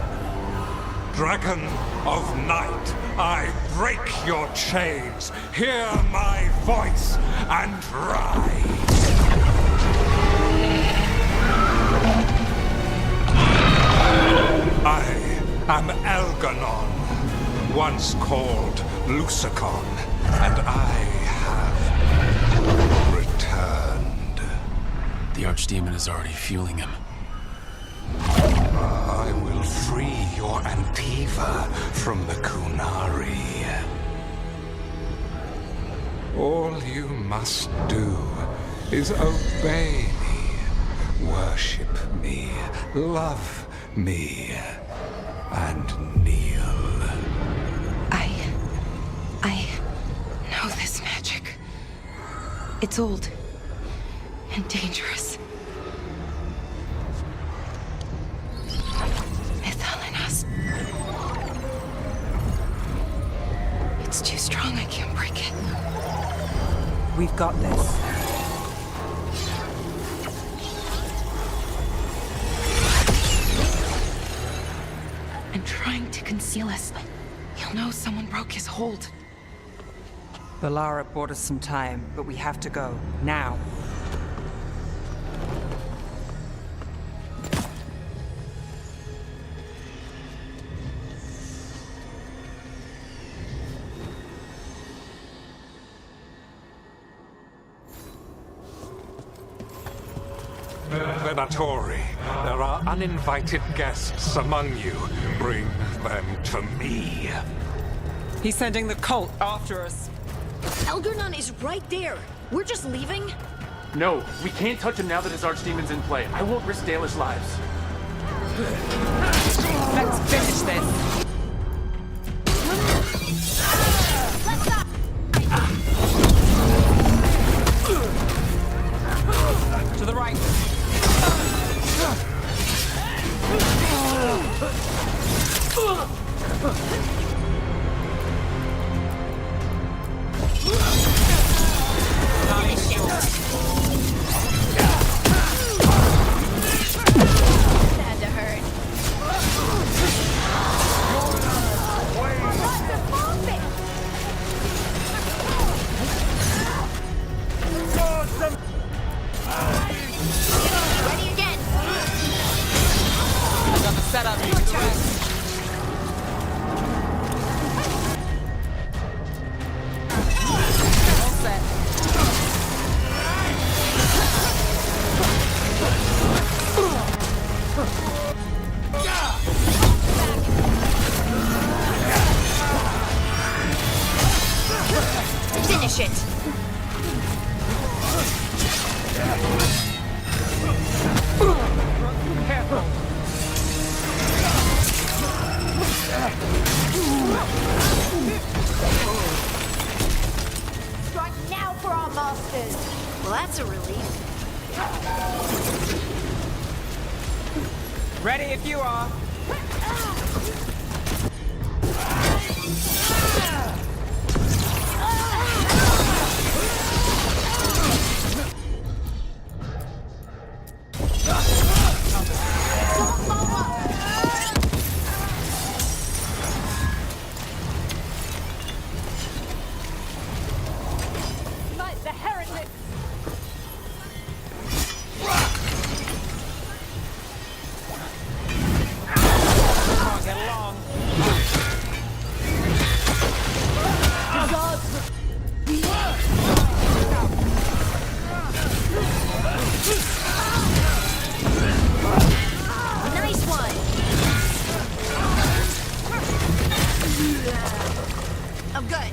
Dragon of night, I break your chains. Hear my voice and rise. I am Elgar'nan, once called Lusakon, and I have returned. The Archdemon is already fueling him. I will free your Antiva from the Kunari. All you must do is obey me, worship me, love me, and kneel. I know this magic. It's old and dangerous. It's too strong, I can't break it. We've got this. And trying to conceal us. He'll know someone broke his hold. Valara bought us some time, but we have to go. Now. Venatori, there are uninvited guests among you. Bring them to me. He's sending the cult after us. Elgar'nan is right there. We're just leaving? No, we can't touch him now that his Archdemon's in play. I won't risk Dalish lives. Let's finish this. To the right. Had to hurt. Ready again. Got the setup. All set. a relief. Ready if you are. Fight the heretics! Can't get along. Nice one! I'm good.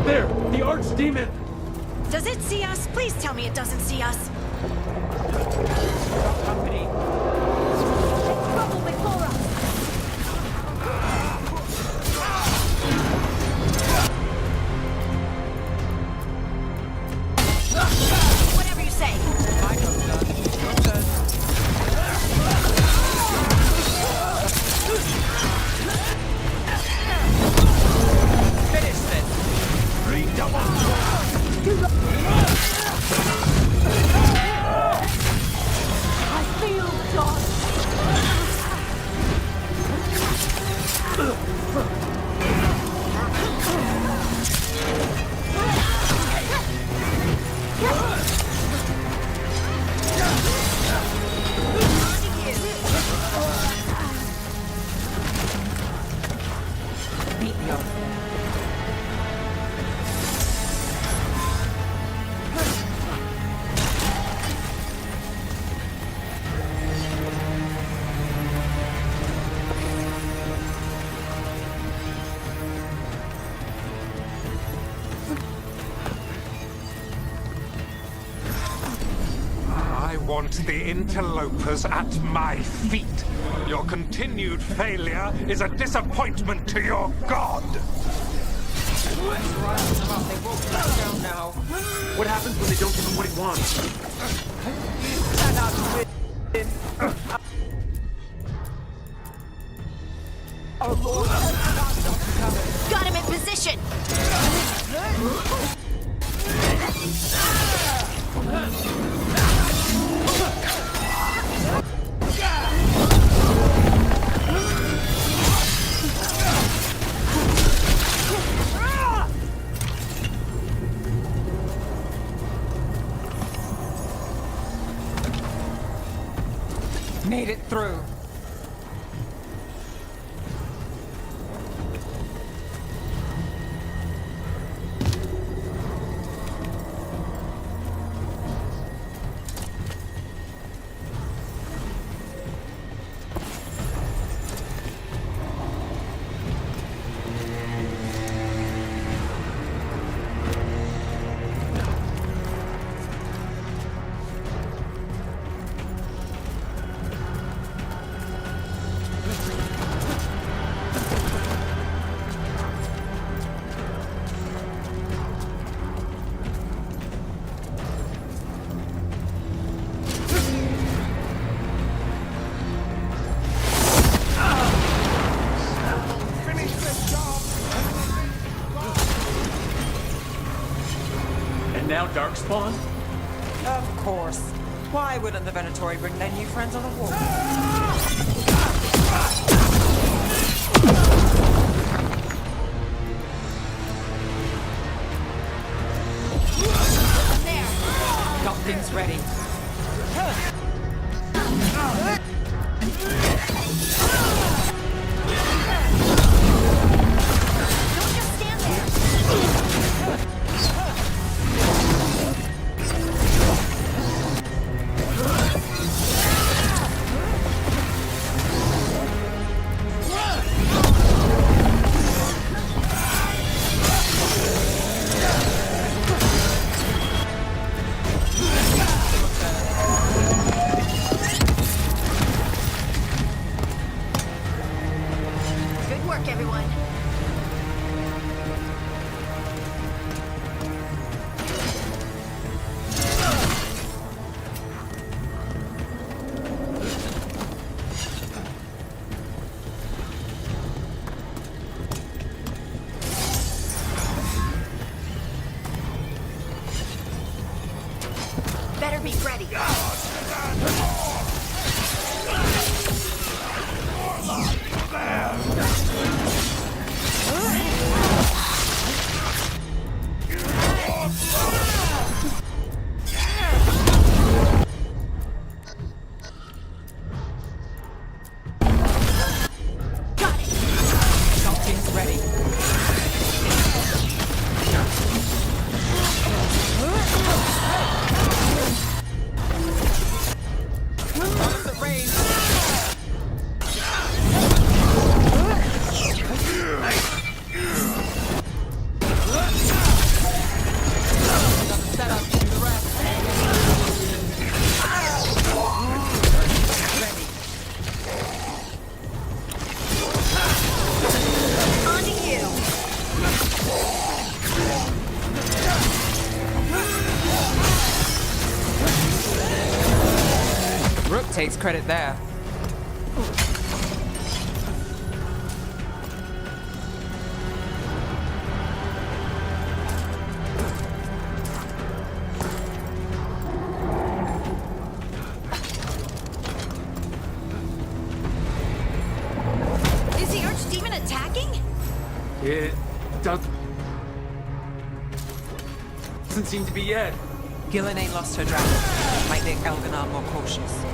There! The archdemon! Does it see us? Please tell me it doesn't see us. Company. Trouble before us! Whatever you say. My job's done. Your turn. Finish this. I feel God! Meet me up. I want the interlopers at my feet. Your continued failure is a disappointment to your god. What happens when they don't give him what he wants? Got him in position! Made it through. Now Darkspawn? Of course. Why wouldn't the Venatori bring their new friends on a walk? Got things ready. Don't just stand there! Rook takes credit there. Is the archdemon attacking? It doesn't seem to be yet. Gillenane lost her dragon. Might make Elganon more cautious.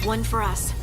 One for us.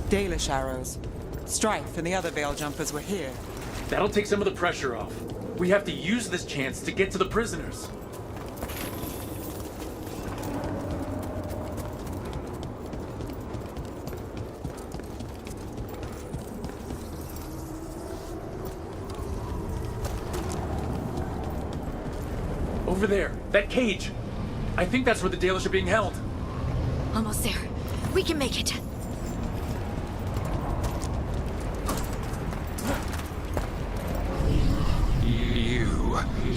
Dalish arrows. Strife and the other Veil Jumpers were here. That'll take some of the pressure off. We have to use this chance to get to the prisoners. Over there, that cage. I think that's where the Dalish are being held. Almost there. We can make it.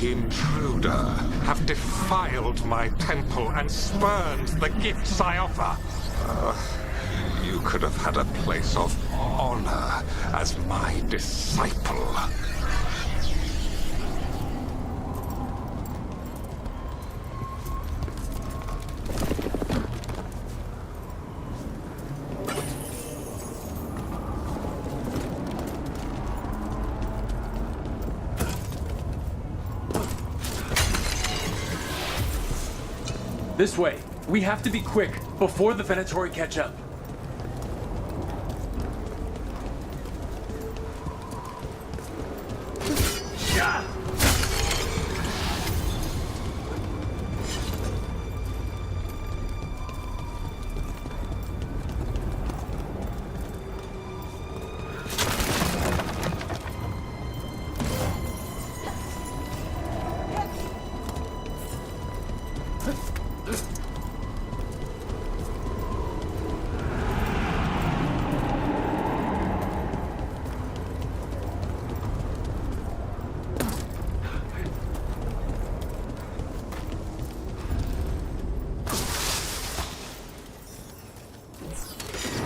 Intruder, have defiled my temple and spurned the gifts I offer. You could have had a place of honor as my disciple. This way. We have to be quick before the Venatori catch up.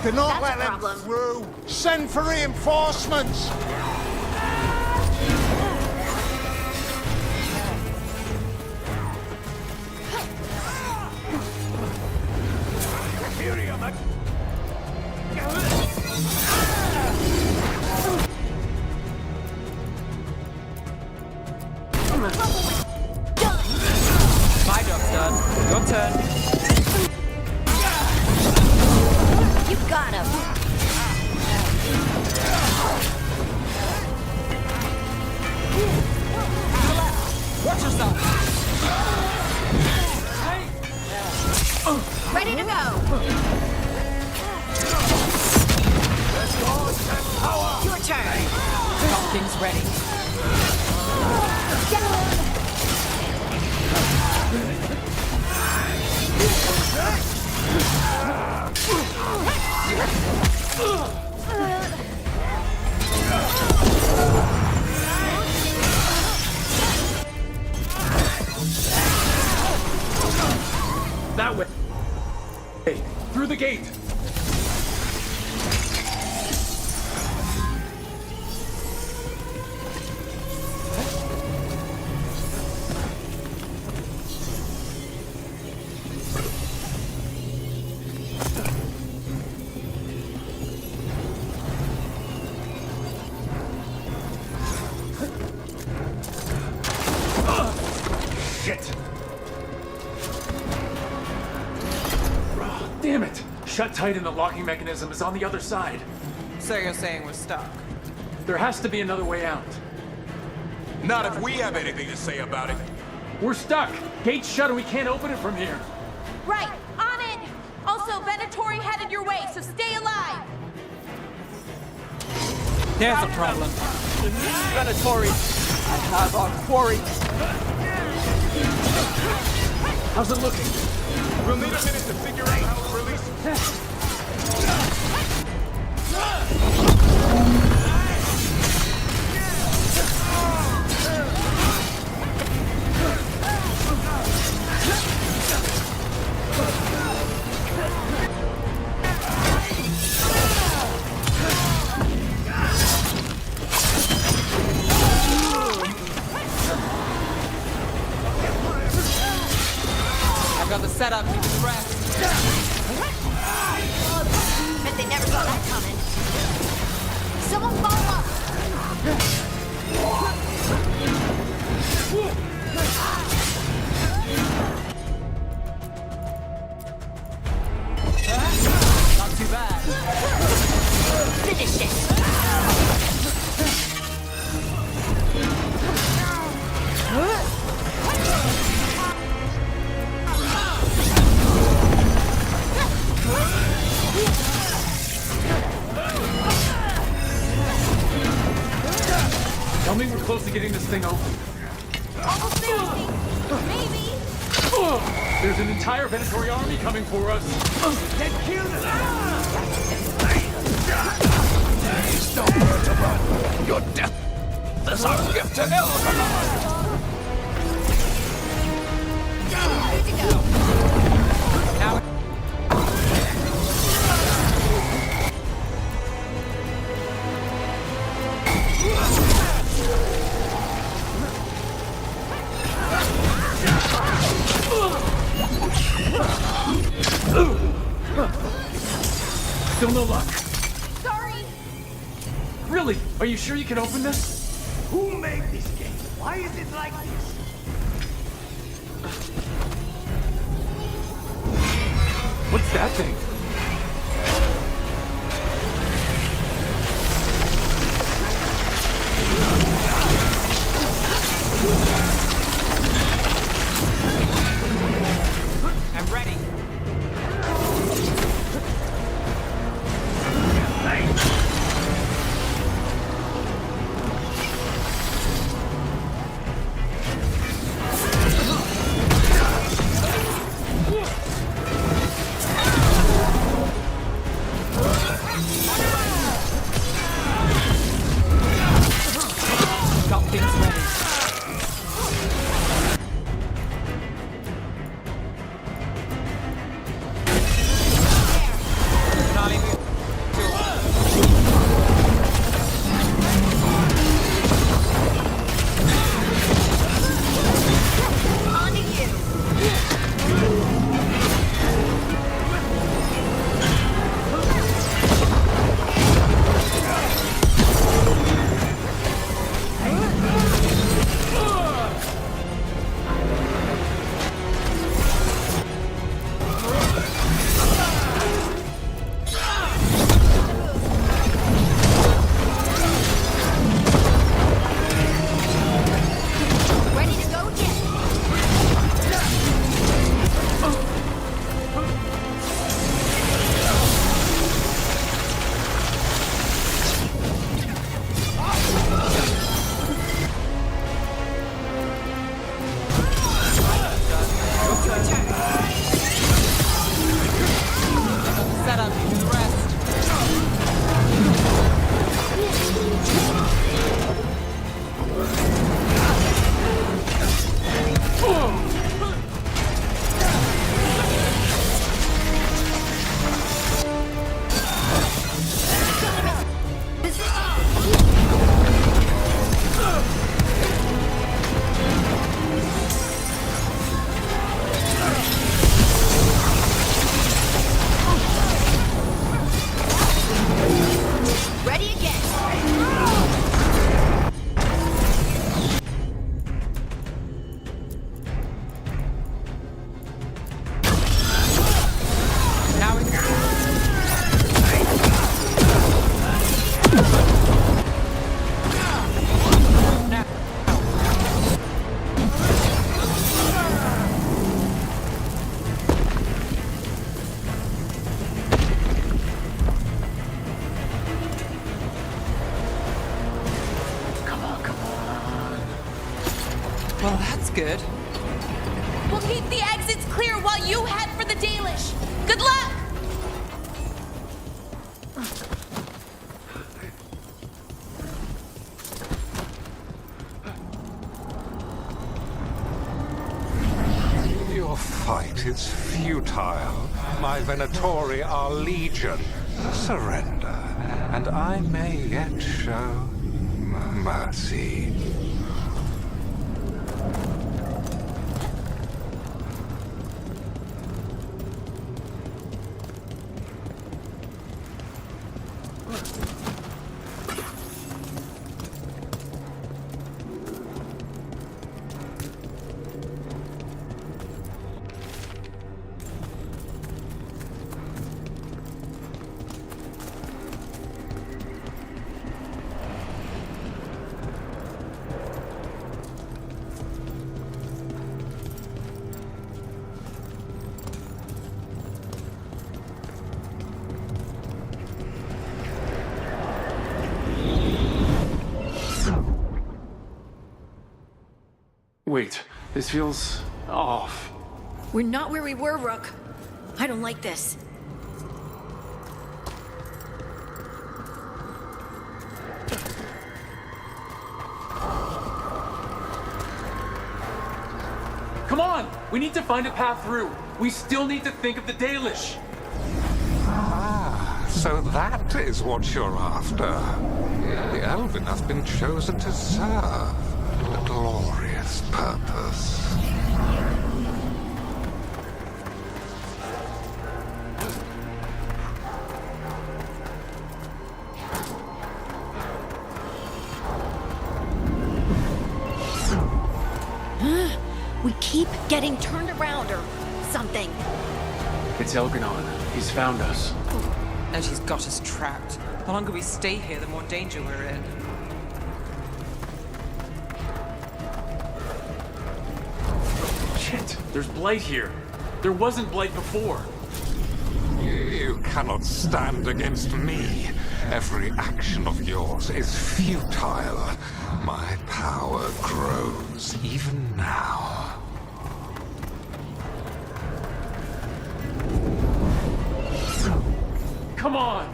Do not That's let a them problem. through. Send for reinforcements. My job's done. Your turn. You got him. Watch yourself. Ready to go. Your turn. Something's ready. That way. Hey, through the gate. Shit! Damn it! Shut tight and the locking mechanism is on the other side. So you're saying we're stuck? There has to be another way out. Not if we have anything to say about it. We're stuck! Gate's shut and we can't open it from here. Right, on it! Also, Venatori headed your way, so stay alive! There's a problem. Venatori, I have our quarry. How's it looking? We'll need a minute to figure out how to release it. I've got the setup, you can rest. Bet they never saw that coming. Someone follow up. Not too bad. Finish it. Tell me we're close to getting this thing open. Almost there, maybe! There's an entire Venatori army coming for us. Get killed! Don't hurt to run. Your death is our gift to Elrond. Good to go. Now Still no luck. Sorry! Really? Are you sure you can open this? Who made this game? Why is it like this? What's that thing? I'm ready. Well, that's good. We'll keep the exits clear while you head for the Dalish. Good luck! Your fight is futile. My Venatori are legion. Surrender, and I may yet show mercy. Wait, this feels off. We're not where we were, Rook. I don't like this. Come on! We need to find a path through. We still need to think of the Dalish. Ah, so that is what you're after. The Elven have been chosen to serve a glorious purpose. We keep getting turned around or something. It's Elganon. He's found us. And she's got us trapped. The longer we stay here, the more danger we're in. Shit, there's blight here. There wasn't blight before. You cannot stand against me. Every action of yours is futile. My power grows even now. Come on!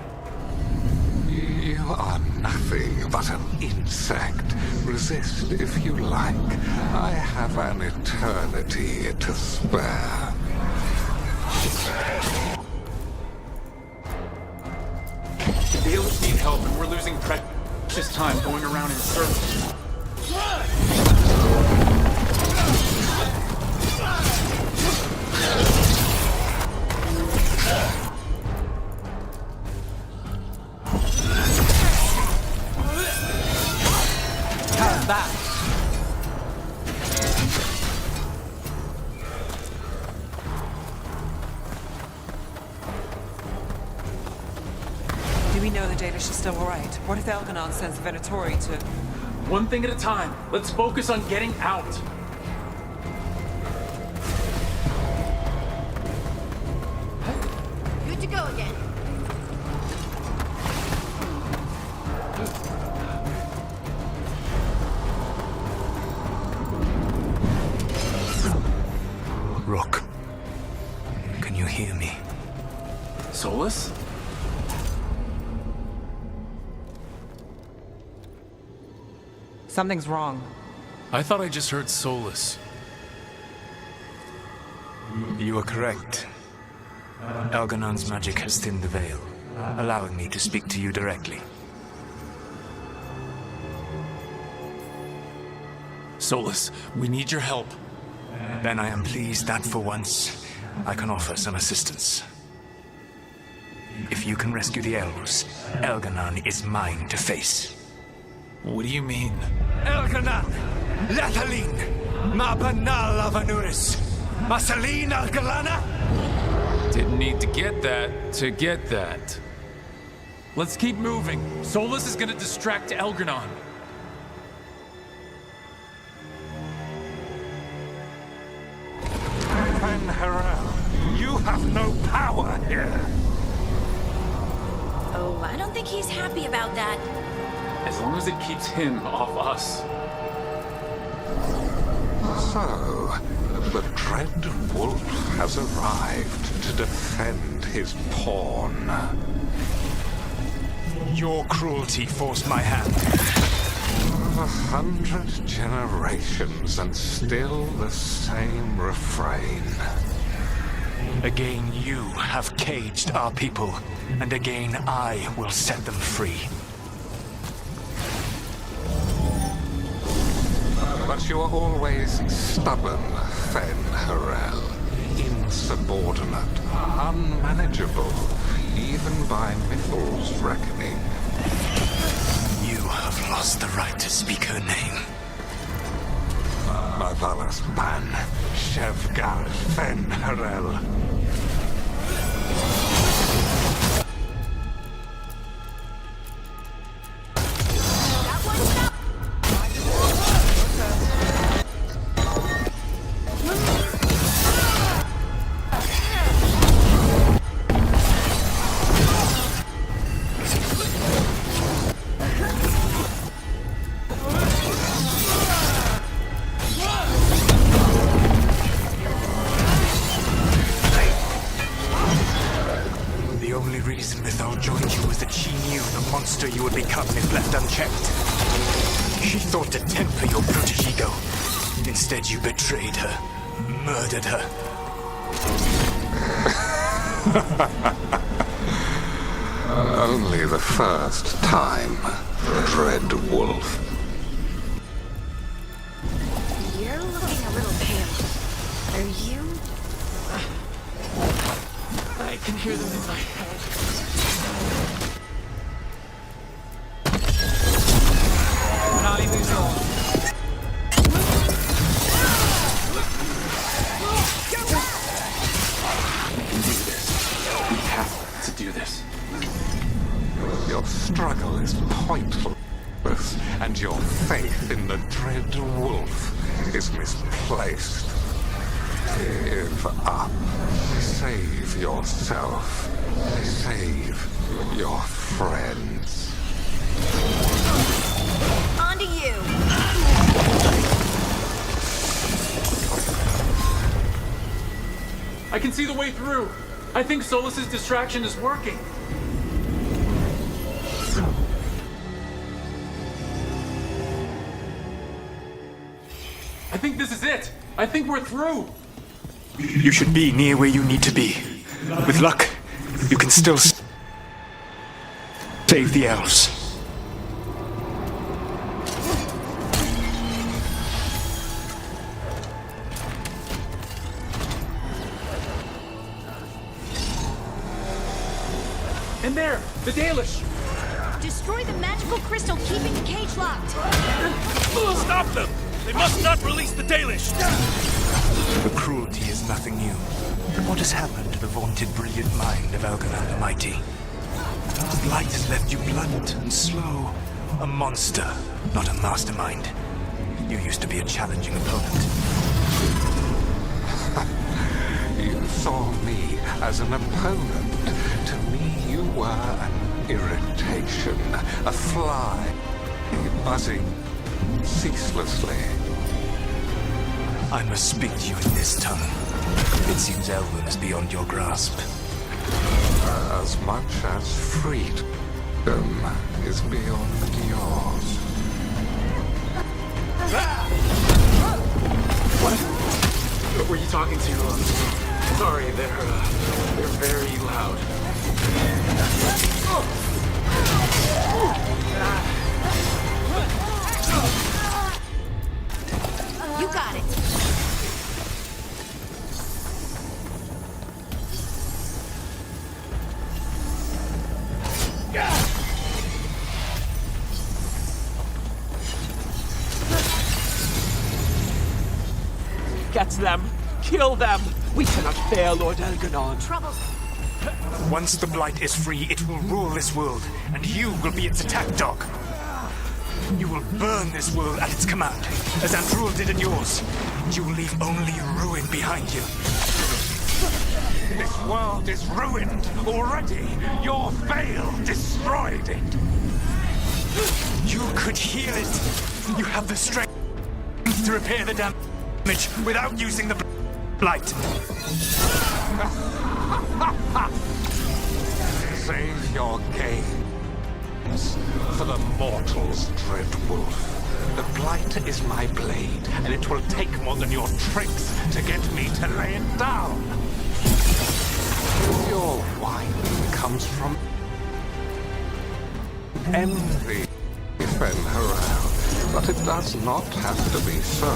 You are nothing but an insect. Resist if you like. I have an eternity to spare. The Dalish need help and we're losing precious time going around in circles. Have that! Do we know the Dalish is still alright? What if Elganon sends the Venatori to... One thing at a time. Let's focus on getting out. Good to go again. Rook, can you hear me? Solus? Something's wrong. I thought I just heard Solus. You are correct. Elganon's magic has thinned the veil, allowing me to speak to you directly. Solus, we need your help. Then I am pleased that for once, I can offer some assistance. If you can rescue the elves, Elganon is mine to face. What do you mean? Elganon! Lathalin! Ma banal avanuris! Masalin Algalana! Didn't need to get that. Let's keep moving. Solus is gonna distract Elganon. Van you have no power here. Oh, I don't think he's happy about that. As long as it keeps him off us. So, the dread wolf has arrived to defend his pawn. Your cruelty forced my hand. 100 generations and still the same refrain. Again, you have caged our people, and again I will set them free. But you are always stubborn, Fen Harel. Insubordinate, unmanageable, even by Mithel's reckoning. You have lost the right to speak her name. Mavalas Ban, Shevgal Fen Harel. You would become if left unchecked. She thought to temper your brutish ego. Instead, you betrayed her, murdered her. Only the first time, Dread Wolf. You're looking a little pale. Are you? I can hear them in my head. Your struggle is pointless, and your faith in the Dread Wolf is misplaced. Give up. Save yourself. Save your friends. On to you! I can see the way through. I think Solus's distraction is working. I think this is it. I think we're through. You should be near where you need to be. With luck, you can still save the elves. And there, the Dalish. Destroy the magical crystal keeping the cage locked. Stop them! They must not release the Dalish! The cruelty is nothing new. What has happened to the vaunted brilliant mind of Elganon the Mighty? The blight has left you blunt and slow. A monster, not a mastermind. You used to be a challenging opponent. You saw me as an opponent. To me, you were an irritation, a fly, buzzing ceaselessly. I must speak to you in this tongue. It seems Elven is beyond your grasp. As much as freedom is beyond yours. What were you talking to? Sorry, they're very loud. You got it. Get them! Kill them! We cannot fail Lord Elganon. Trouble. Once the blight is free, it will rule this world, and you will be its attack dog. You will burn this world at its command, as Andrul did in yours. You will leave only ruin behind you. This world is ruined already. Your veil destroyed it. You could heal it. You have the strength to repair the damage. damage without using the blight. Save your games for the mortals, dread wolf. The blight is my blade, and it will take more than your tricks to get me to lay it down. Your wine comes from envy, Fen'Harel, but it does not have to be so.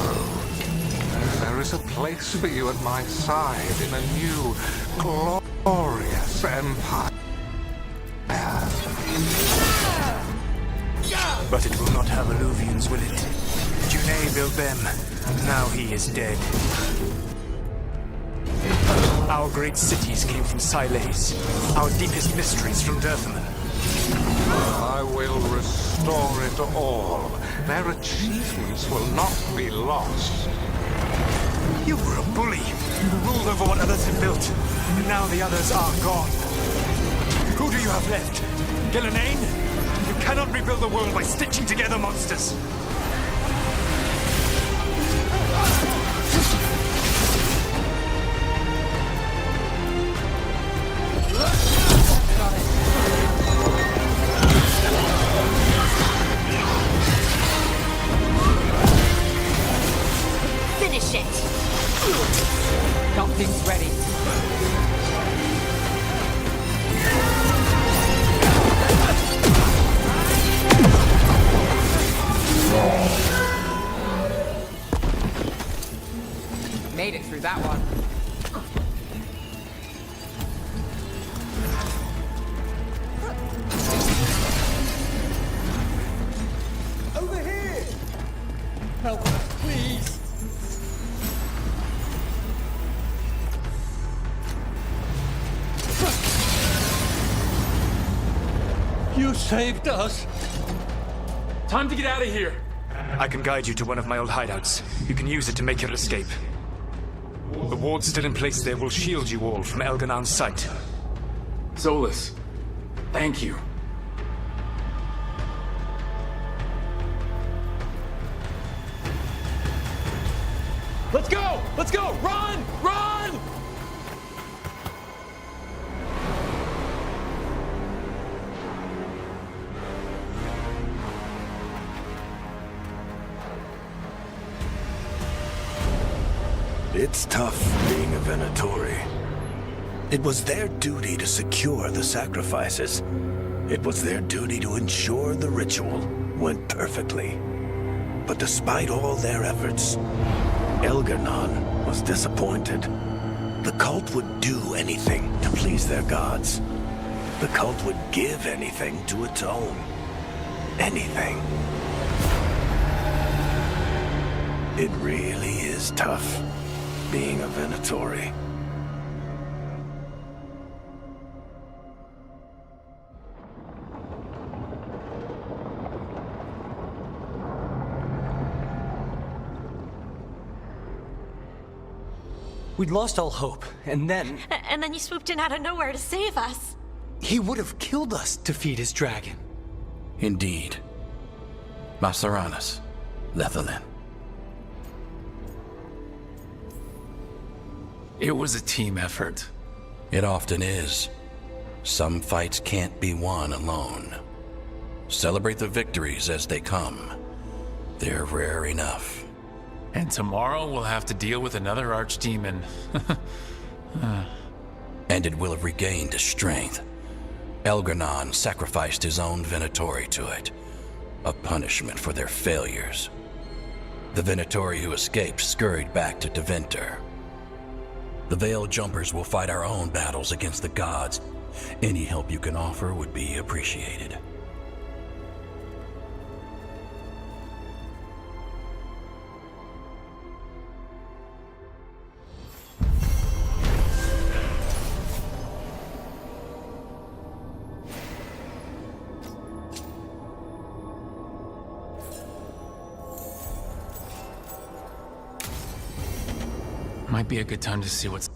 There is a place for you at my side in a new, glorious empire. But it will not have Alluvians, will it? Junei built them, and now he is dead. Our great cities came from Sileys, our deepest mysteries from Dirthaman. I will restore it all. Their achievements will not be lost. You were a bully. You ruled over what others had built, and now the others are gone. Who do you have left? Gillenane? You cannot rebuild the world by stitching together monsters. Finish it! Got things ready. Made it through that one. Over here! Help, please! You saved us! Time to get out of here! I can guide you to one of my old hideouts. You can use it to make your escape. The wards still in place there will shield you all from Elganon's sight. Solus, thank you. Let's go! Let's go! Run! Run! It's tough being a Venatori. It was their duty to secure the sacrifices. It was their duty to ensure the ritual went perfectly. But despite all their efforts, Elganon was disappointed. The cult would do anything to please their gods. The cult would give anything to atone. Anything. It really is tough being a Venatori. We'd lost all hope, and then... And then you swooped in out of nowhere to save us. He would have killed us to feed his dragon. Indeed. Masaranas, Lethalin. It was a team effort. It often is. Some fights can't be won alone. Celebrate the victories as they come. They're rare enough. And tomorrow we'll have to deal with another archdemon. And it will have regained its strength. Elganon sacrificed his own Venatori to it. A punishment for their failures. The Venatori who escaped scurried back to Deventer. The Veil Jumpers will fight our own battles against the gods. Any help you can offer would be appreciated. Might be a good time to see what's...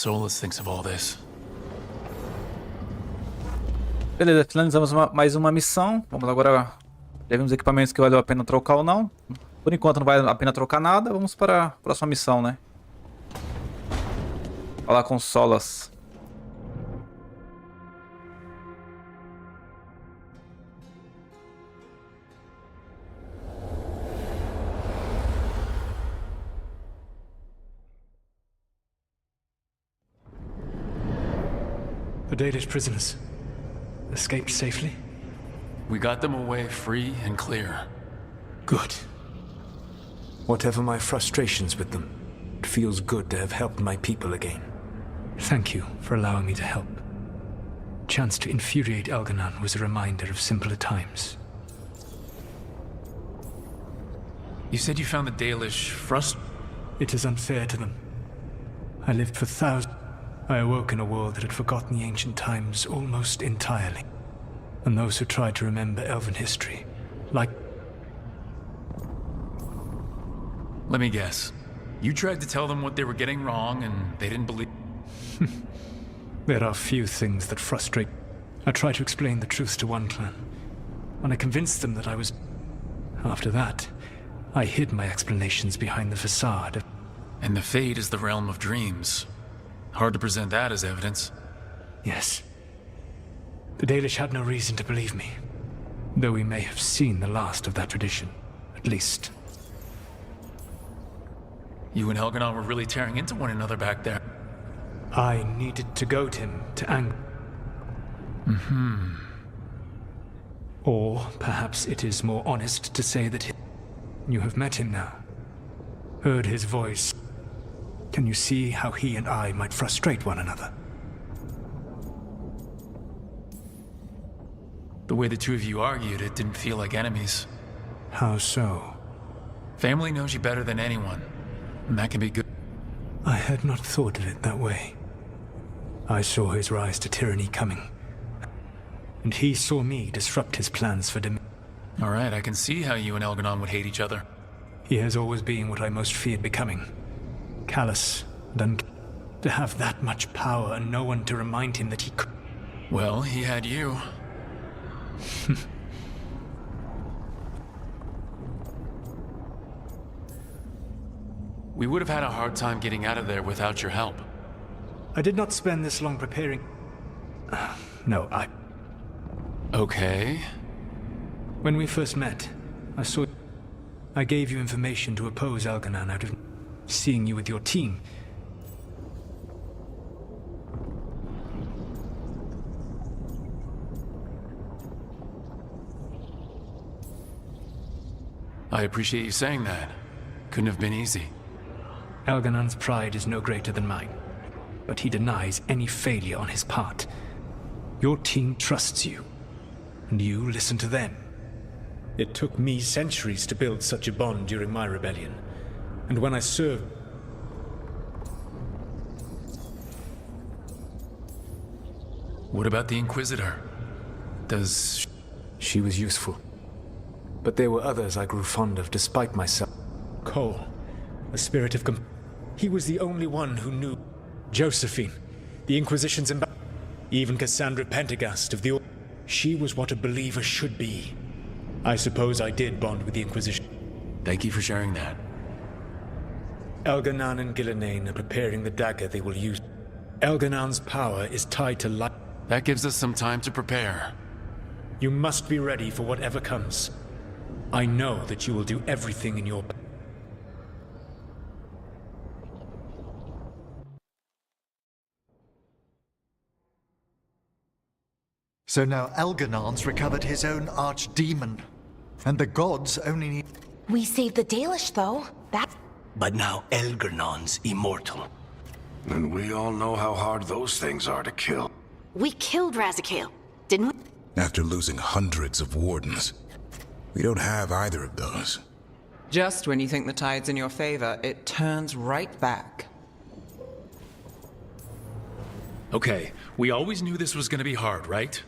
Solus thinks of all this. Beleza, finalizamos mais uma missão. Vamos agora ver os equipamentos que valeu a pena trocar ou não. Por enquanto não vale a pena trocar nada. Vamos para a próxima missão, né? Falar com Solas. The Dalish prisoners escaped safely? We got them away free and clear. Good. Whatever my frustrations with them, it feels good to have helped my people again. Thank you for allowing me to help. Chance to infuriate Elganon was a reminder of simpler times. You said you found the Dalish It is unfair to them. I lived for thousands. I awoke in a world that had forgotten the ancient times almost entirely. And those who tried to remember Elven history, like... Let me guess. You tried to tell them what they were getting wrong and they didn't believe... There are few things that frustrate. I tried to explain the truth to one clan. When I convinced them that I was... After that, I hid my explanations behind the facade of... And the Fate is the realm of dreams. Hard to present that as evidence. Yes. The Dalish had no reason to believe me. Though we may have seen the last of that tradition, at least. You and Elganon were really tearing into one another back there. I needed to goad him to anger. Or perhaps it is more honest to say that you have met him now. Heard his voice. Can you see how he and I might frustrate one another? The way the two of you argued, it didn't feel like enemies. How so? Family knows you better than anyone, and that can be good. I had not thought of it that way. I saw his rise to tyranny coming, and he saw me disrupt his plans for dominion. All right, I can see how you and Elganon would hate each other. He has always been what I most feared becoming. Callous and to have that much power and no one to remind him that he could... Well, he had you. We would have had a hard time getting out of there without your help. I did not spend this long preparing... No, Okay. When we first met, I gave you information to oppose Elganon out of seeing you with your team. I appreciate you saying that. Couldn't have been easy. Elganon's pride is no greater than mine, but he denies any failure on his part. Your team trusts you, and you listen to them. It took me centuries to build such a bond during my rebellion, and when I served... What about the Inquisitor? Does... She was useful, but there were others I grew fond of despite myself. Cole, a spirit of he was the only one who knew. Josephine, the Inquisition's even Cassandra Pendergast of the... She was what a believer should be. I suppose I did bond with the Inquisition. Thank you for sharing that. Elganon and Gillenane are preparing the dagger they will use. Elganon's power is tied to light. That gives us some time to prepare. You must be ready for whatever comes. I know that you will do everything in your... So now Elganon's recovered his own archdemon, and the gods only need... We saved the Dalish, though. But now Elganon's immortal. And we all know how hard those things are to kill. We killed Razikale, didn't we? After losing hundreds of wardens. We don't have either of those. Just when you think the tide's in your favor, it turns right back. Okay, we always knew this was gonna be hard, right?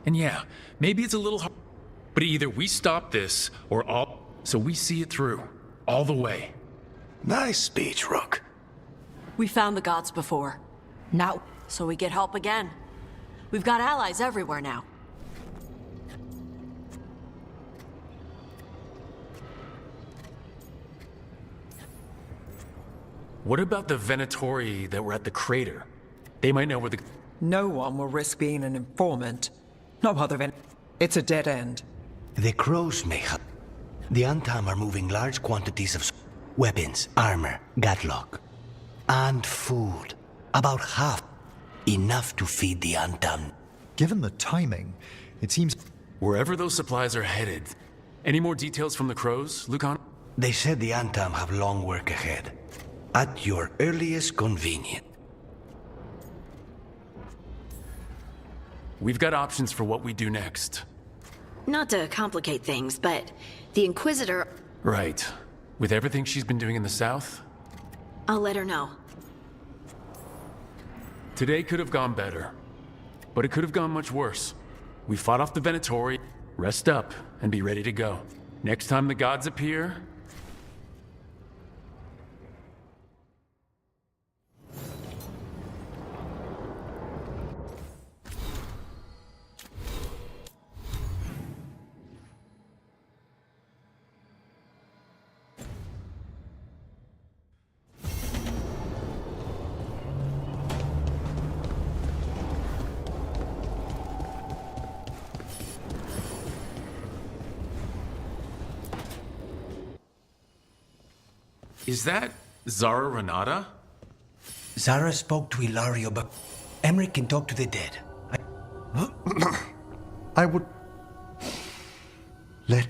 And yeah, maybe it's a little hard, but either we stop this, or so we see it through, all the way. Nice speech, Rook. We found the gods before. Now, so we get help again. We've got allies everywhere now. What about the Venatori that were at the crater? They might know where the... No one will risk being an informant. Not while they're It's a dead end. The crows may have. The Antam are moving large quantities of weapons, armor, gadlock, and food. About half. Enough to feed the Antam. Given the timing, it seems... Wherever those supplies are headed. Any more details from the crows, Lucan? They said the Antam have long work ahead. At your earliest convenience. We've got options for what we do next. Not to complicate things, but the Inquisitor... Right. With everything she's been doing in the south? I'll let her know. Today could have gone better. But it could have gone much worse. We fought off the Venatori, rest up, and be ready to go. Next time the gods appear... Is that Zara Renata? Zara spoke to Ilario, but Emmerich can talk to the dead. I would... Let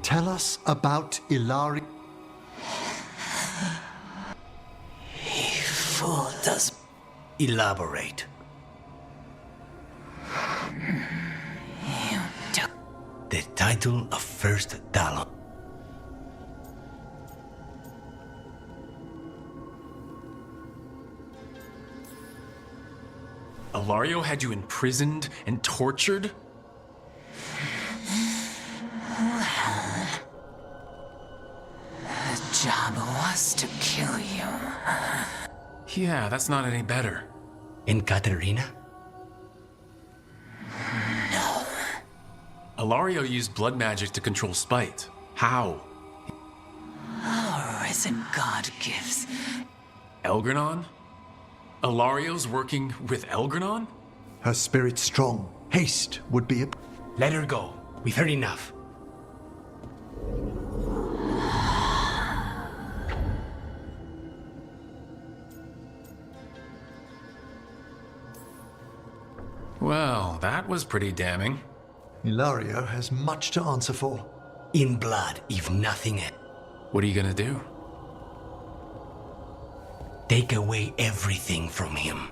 Tell us about Ilario. He fooled us. Elaborate. The title of First Talon. Ilario had you imprisoned and tortured? Well, the job was to kill you. Yeah, that's not any better. In Katerina? Ilario used blood magic to control spite. How? Our risen god gives. Elgranon? Ilario's working with Elgranon? Her spirit strong. Haste would be a... Let her go. We've heard enough. Well, that was pretty damning. Ilario has much to answer for. In blood, if nothing else. What are you gonna do? Take away everything from him.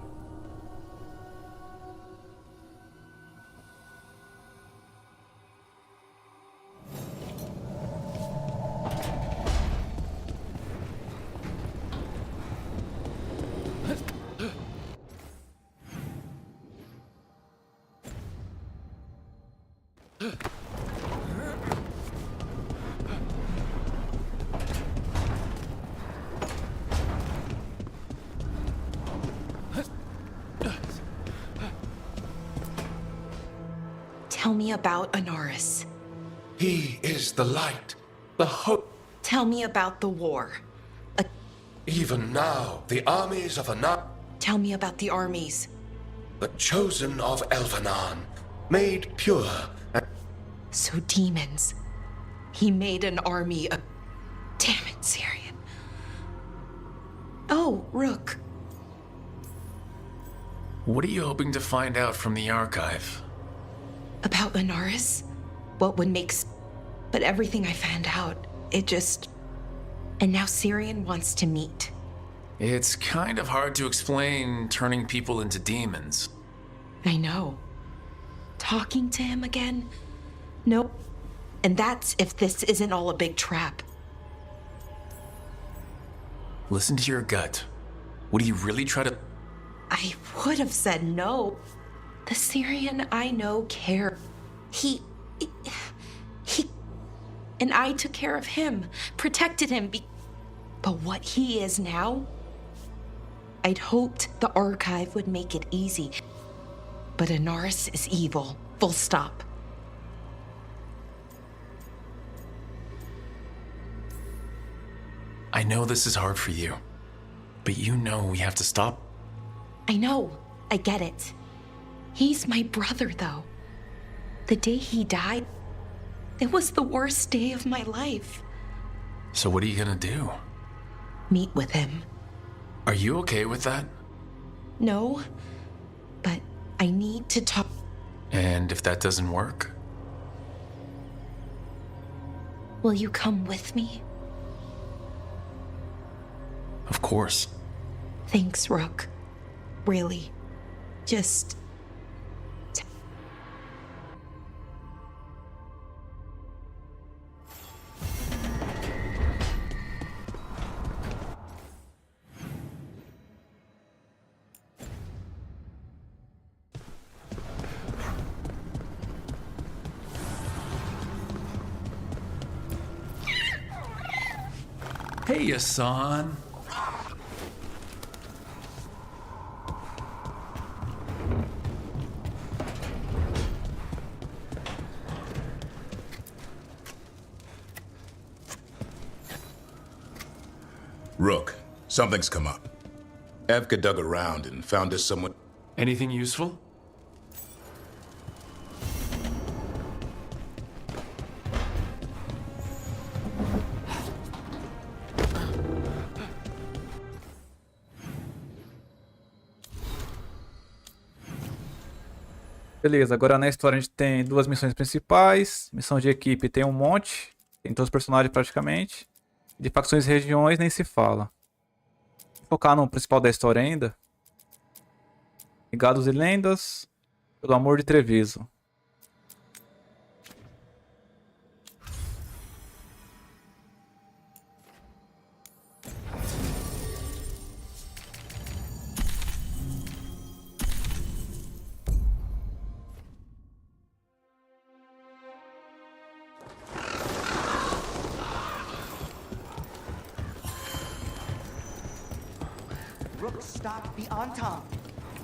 Tell me about Anaris. He is the light, the hope. Tell me about the war. Even now, the armies of Anan, Tell me about the armies. the chosen of Elvenon, made pure. So demons. He made an army of... Damn it, Syrian. Oh, Rook. What are you hoping to find out from the archive? About Anaris? What would make... But everything I found out, it just... And now Syrian wants to meet. It's kind of hard to explain turning people into demons. I know. Talking to him again? Nope. And that's if this isn't all a big trap. Listen to your gut. Would he really try to... I would have said no. The Syrian I know cares. He And I took care of him, protected him. But what he is now? I'd hoped the archive would make it easy. But Inaris is evil. Full stop. I know this is hard for you, but you know we have to stop. I know. I get it. He's my brother, though. The day he died, it was the worst day of my life. So what are you gonna do? Meet with him. Are you okay with that? No, but I need to talk. And if that doesn't work? Will you come with me? Of course. Thanks, Rook. Really. Just... Hey, Hassan. Rook, something's come up. Evka dug around and found us someone. Anything useful? Beleza, agora na história a gente tem duas missões principais. Missão de equipe tem um monte. Tem todos os personagens praticamente. De facções e regiões nem se fala. Vou focar no principal da história ainda. Legados e lendas. Pelo amor de Treviso. Rook stopped the Antam.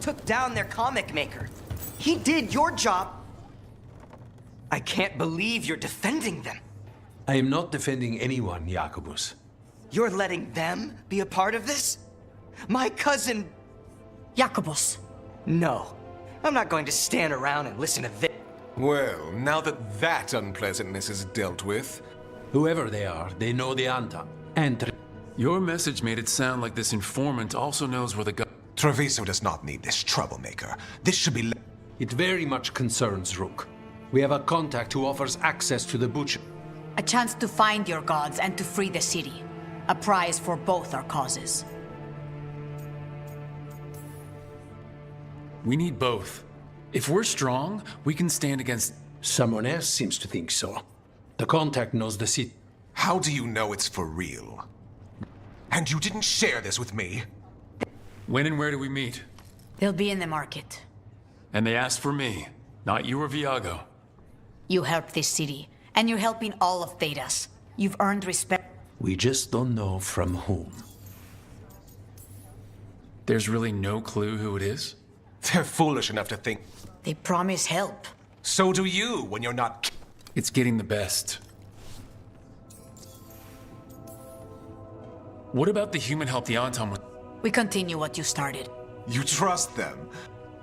Took down their comic maker. He did your job. I can't believe you're defending them. I am not defending anyone, Jacobus. You're letting them be a part of this? My cousin... Jacobus. No. I'm not going to stand around and listen to this. Well, now that unpleasantness is dealt with... Whoever they are, they know the Antam. And... Your message made it sound like this informant also knows where the Treviso does not need this troublemaker. This should be... It very much concerns Rook. We have a contact who offers access to the butcher. A chance to find your gods and to free the city. A prize for both our causes. We need both. If we're strong, we can stand against... Someone else seems to think so. The contact knows the city. How do you know it's for real? And you didn't share this with me? When and where do we meet? They'll be in the market. And they asked for me, not you or Viago. You helped this city, and you're helping all of Thedas. You've earned respect. We just don't know from whom. There's really no clue who it is? They're foolish enough to think... They promise help. So do you when you're not... It's getting the best. What about the human help the Antam... We continue what you started. You trust them?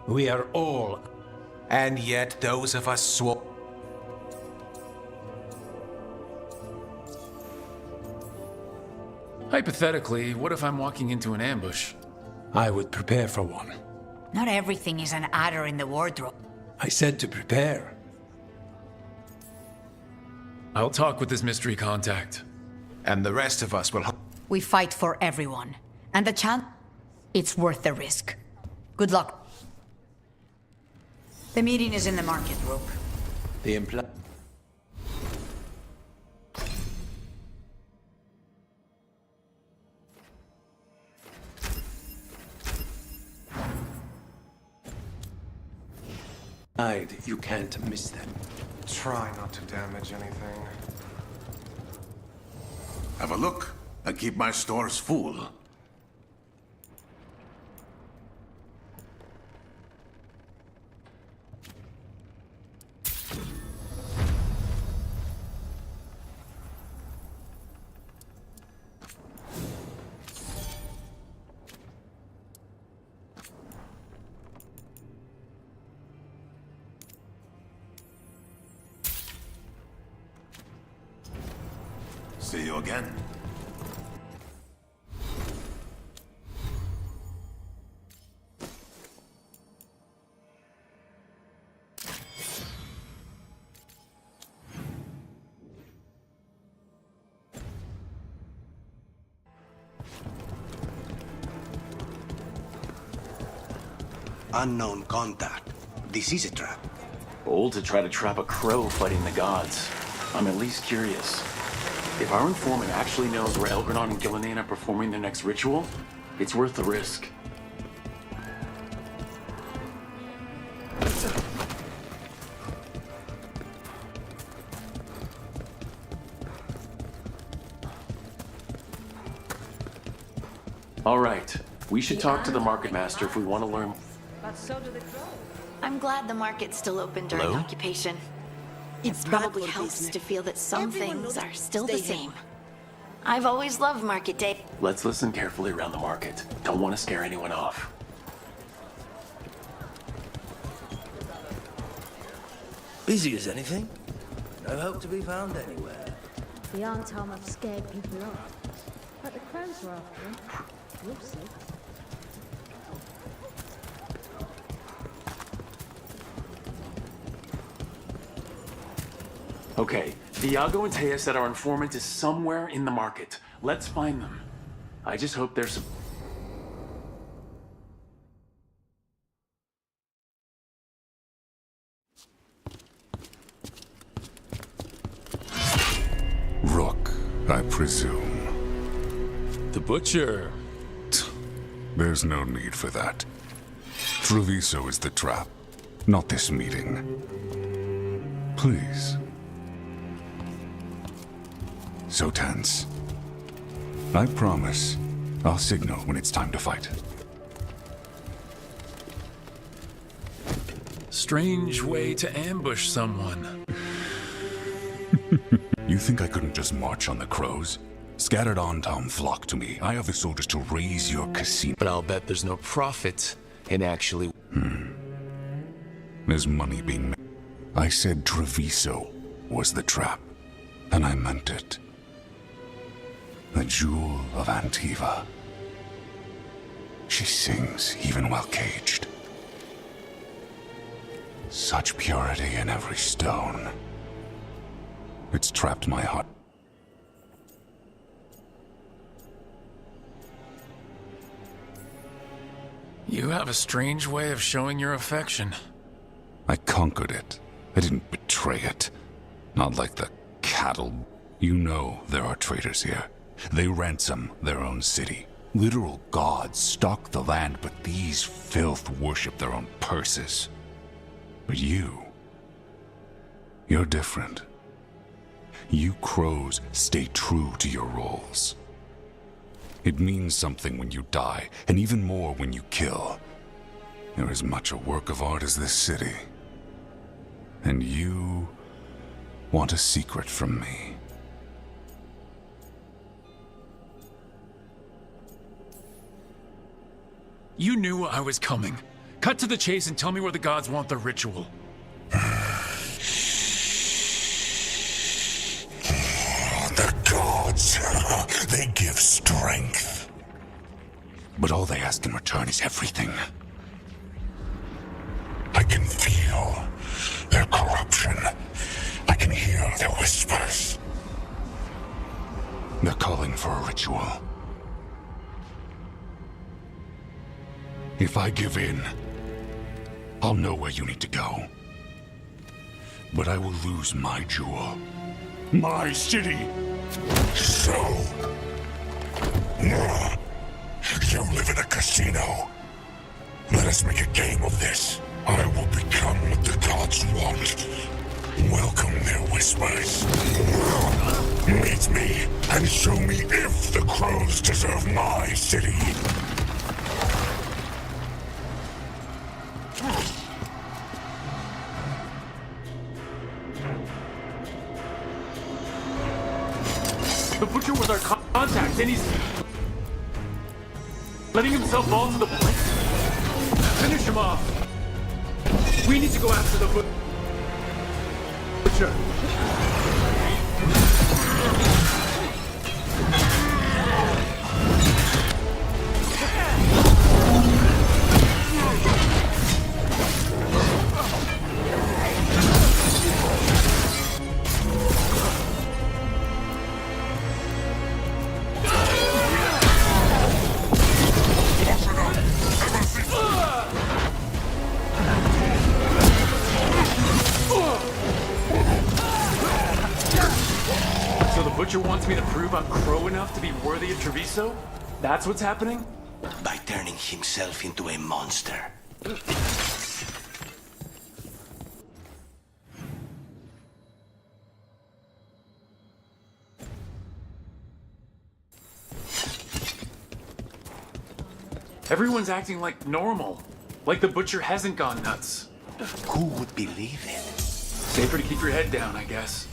We are all... And yet those of us swore... Hypothetically, what if I'm walking into an ambush? I would prepare for one. Not everything is an adder in the wardrobe. I said to prepare. I'll talk with this mystery contact. And the rest of us will... We fight for everyone. And the chance... It's worth the risk. Good luck. The meeting is in the market, Rook. The imply... You can't miss them. Try not to damage anything. Have a look. I keep my stores full. See you again. Unknown contact. This is a trap. Bold to try to trap a crow fighting the gods. I'm at least curious. If our informant actually knows where Elgranon and Gillenane are performing their next ritual, it's worth the risk. All right, we should talk to the market master if we want to learn. But so do the crows. I'm glad the market's still open during Hello? occupation. It probably helps to feel that some things are still the same. I've always loved market day. Let's listen carefully around the market. Don't want to scare anyone off. Busy as anything? No hope to be found anywhere. The Arntam have scared people off. But the crows were after them. You'll see. Okay, Viago and Taya said our informant is somewhere in the market. Let's find them. I just hope there's some... Rook, I presume. The butcher. There's no need for that. Treviso is the trap, not this meeting. Please. So tense. I promise I'll signal when it's time to fight. Strange way to ambush someone. You think I couldn't just march on the crows? Scattered Arntam flock to me. I have the soldiers to raise your casino. But I'll bet there's no profit in actually... There's money being made. I said Treviso was the trap, and I meant it. The jewel of Antiva. She sings even while caged. Such purity in every stone. It's trapped my heart. You have a strange way of showing your affection. I conquered it. I didn't betray it. Not like the cattle. You know there are traitors here. They ransom their own city. Literal gods stalk the land, but these filth worship their own purses. But you're different. You crows stay true to your roles. It means something when you die, and even more when you kill. You're as much a work of art as this city. And you want a secret from me. You knew I was coming. Cut to the chase and tell me where the gods want the ritual. The gods, they give strength. But all they ask in return is everything. I can feel their corruption. I can hear their whispers. They're calling for a ritual. If I give in, I'll know where you need to go. But I will lose my jewel. My city! So... you live in a casino. Let us make a game of this. I will become what the gods want. Welcome their whispers. Meet with me and show me if the crows deserve my city. The butcher was our contact, and he's letting himself fall to the point. Finish him off. We need to go after the butcher. Butcher wants me to prove I'm crow enough to be worthy of Treviso? That's what's happening? By turning himself into a monster. Everyone's acting like normal. Like the butcher hasn't gone nuts. Who would believe it? Safer to keep your head down, I guess.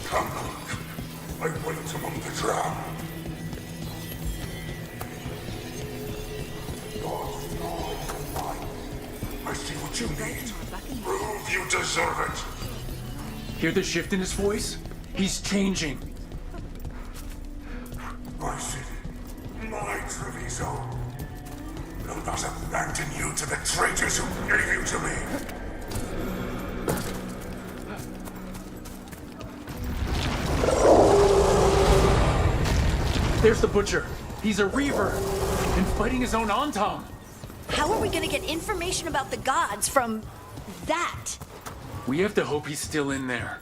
Come, I wait among the drowned. I see what you need. Prove you deserve it. Hear the shift in his voice? He's changing. My city, my Treviso. Will not abandon you to the traitors who gave you to me. There's the butcher. He's a reaver and fighting his own Antam. How are we gonna get information about the gods from that? We have to hope he's still in there.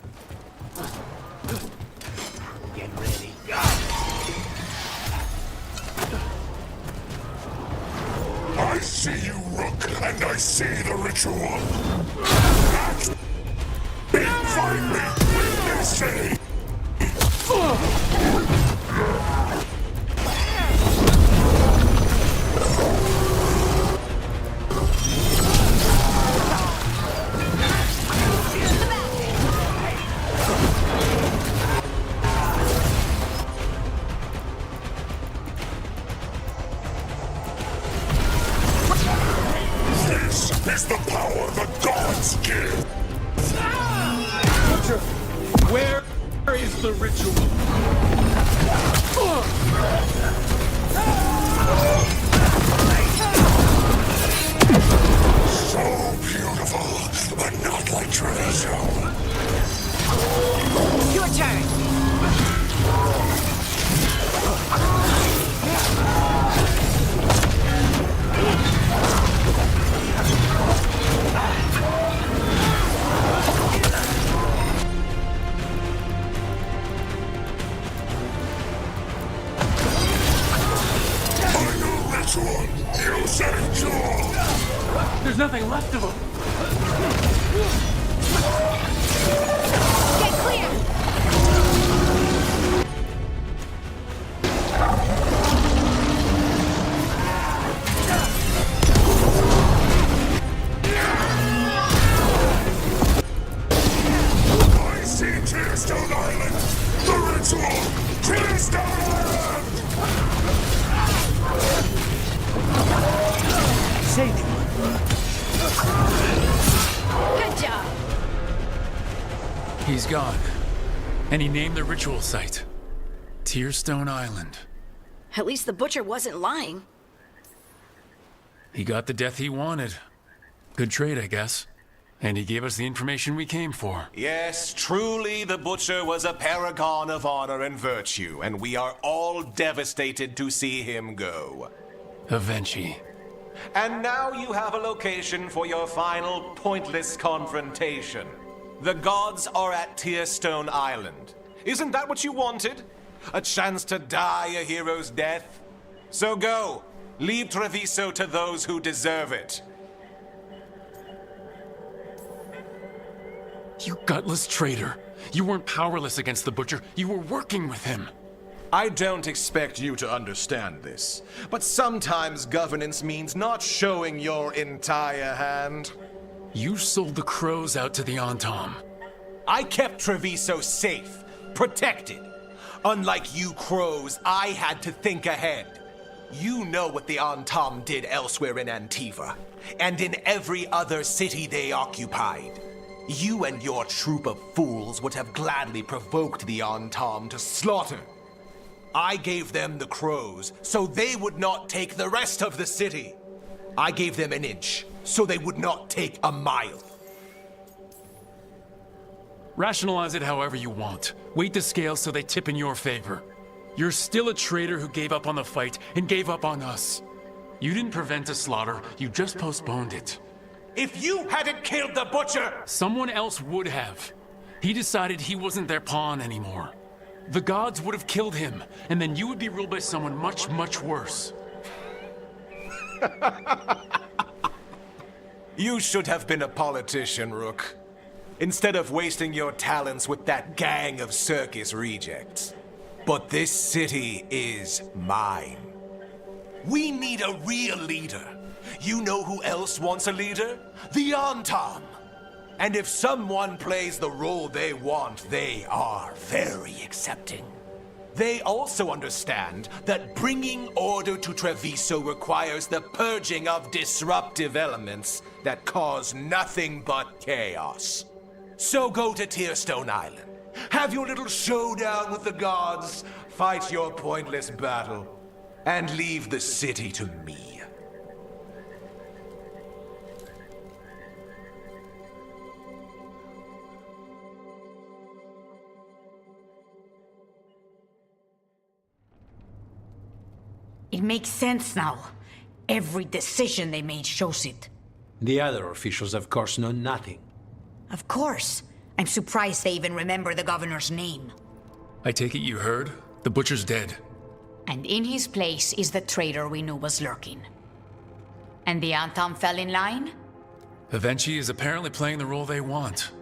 Get ready. I see you, Rook, and I see the ritual. Find me, they say. This is the power the gods give. Butcher, where is the ritual? So beautiful, but not like Treviso. Your turn. You saved Joel! There's nothing left of him! Get clear! I see Tearstone Island! The ritual! Tearstone Island! Saved him. Good job. He's gone. And he named the ritual site Tearstone Island. At least the butcher wasn't lying. He got the death he wanted. Good trade, I guess. And he gave us the information we came for. Yes, truly the Butcher was a paragon of honor and virtue, and we are all devastated to see him go. Avenchi. And now you have a location for your final pointless confrontation. The gods are at Tearstone Island. Isn't that what you wanted? A chance to die a hero's death? So go. Leave Treviso to those who deserve it. You gutless traitor. You weren't powerless against the Butcher. You were working with him. I don't expect you to understand this, but sometimes governance means not showing your entire hand. You sold the crows out to the Antam. I kept Treviso safe, protected. Unlike you crows, I had to think ahead. You know what the Antam did elsewhere in Antiva, and in every other city they occupied. You and your troop of fools would have gladly provoked the Antam to slaughter. I gave them the crows, so they would not take the rest of the city. I gave them an inch, so they would not take a mile. Rationalize it however you want. Weight the scales so they tip in your favor. You're still a traitor who gave up on the fight and gave up on us. You didn't prevent a slaughter, you just postponed it. If you hadn't killed the Butcher! Someone else would have. He decided he wasn't their pawn anymore. The gods would have killed him, and then you would be ruled by someone much, much worse. You should have been a politician, Rook. Instead of wasting your talents with that gang of circus rejects. But this city is mine. We need a real leader. You know who else wants a leader? The Antam. And if someone plays the role they want, they are very accepting. They also understand that bringing order to Treviso requires the purging of disruptive elements that cause nothing but chaos. So go to Tearstone Island, have your little showdown with the gods, fight your pointless battle, and leave the city to me. It makes sense now. Every decision they made shows it. The other officials, of course, know nothing. Of course. I'm surprised they even remember the governor's name. I take it you heard? The Butcher's dead. And in his place is the traitor we knew was lurking. And the Antam fell in line? Avenchi is apparently playing the role they want.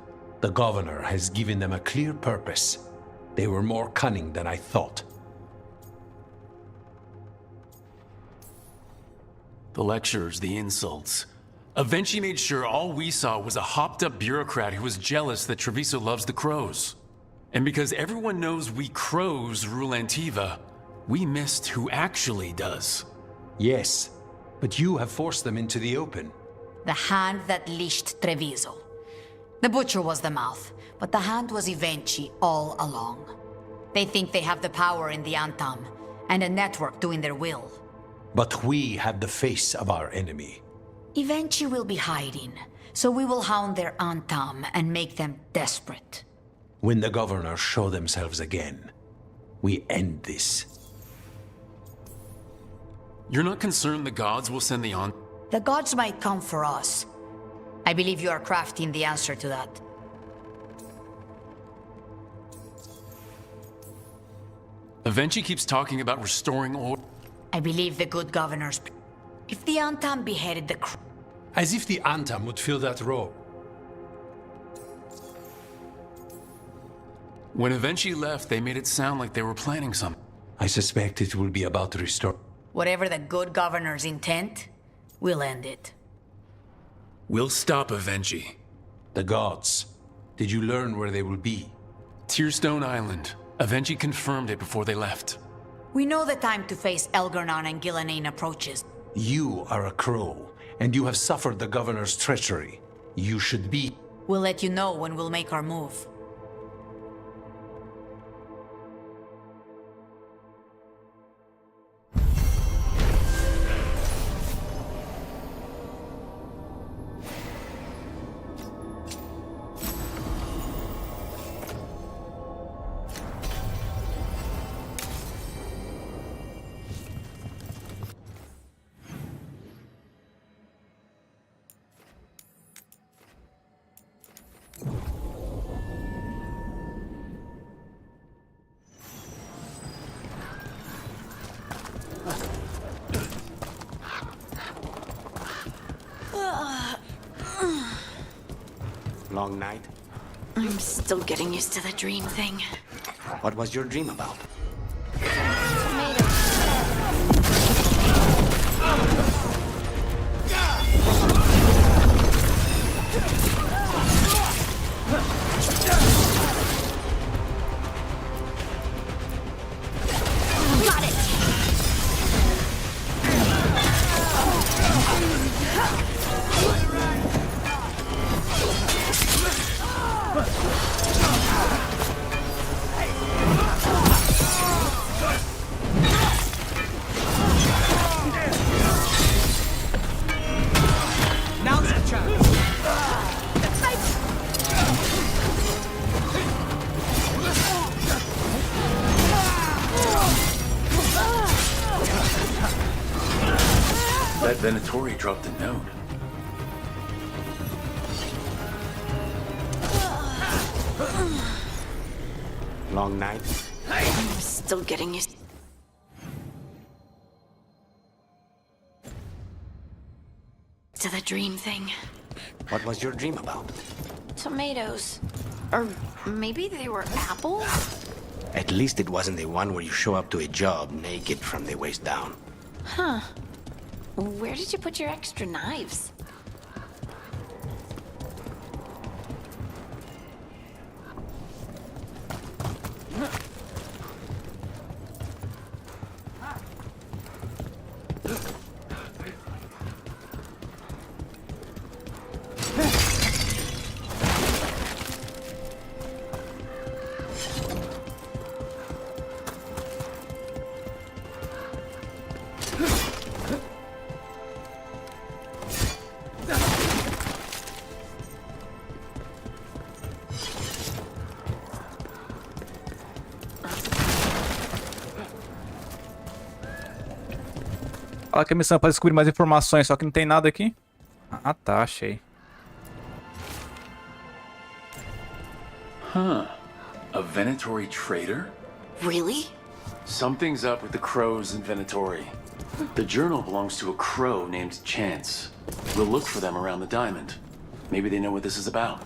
The governor has given them a clear purpose. They were more cunning than I thought. The lectures, the insults. Avenchi made sure all we saw was a hopped-up bureaucrat who was jealous that Treviso loves the crows. And because everyone knows we crows rule Antiva, we missed who actually does. Yes, but you have forced them into the open. The hand that leashed Treviso. The Butcher was the mouth, but the hand was Avenchi all along. They think they have the power in the Antam, and a network doing their will. But we have the face of our enemy. Avenchi will be hiding, so we will hound their Antam and make them desperate. When the governors show themselves again, we end this. You're not concerned the gods will send the The gods might come for us. I believe you are crafting the answer to that. Avenchi keeps talking about restoring order. I believe the good governors... If the Antam beheaded the... As if the Antam would fill that role. When Avenchi left, they made it sound like they were planning something. I suspect it will be about to restore... Whatever the good governor's intent, we'll end it. We'll stop Avenchi. The gods. Did you learn where they will be? Tearstone Island. Avenchi confirmed it before they left. We know the time to face Elgarnon and Gillenane approaches. You are a crow, and you have suffered the governor's treachery. You should be... We'll let you know when we'll make our move. Long night? I'm still getting used to the dream thing. What was your dream about? Got it! Now's the chance. That Venatori dropped a note. Long night? I'm still getting used to the dream thing. What was your dream about? Tomatoes. Or maybe they were apples? At least it wasn't the one where you show up to a job naked from the waist down. Huh. Where did you put your extra knives? Fala que a missão é para descobrir mais informações, só que não tem nada aqui. Ah, tá, achei. Huh. A Venatori traitor? Really? Something's up with the crows in Venatori. The journal belongs to a crow named Chance. We'll look for them around the diamond. Maybe they know what this is about.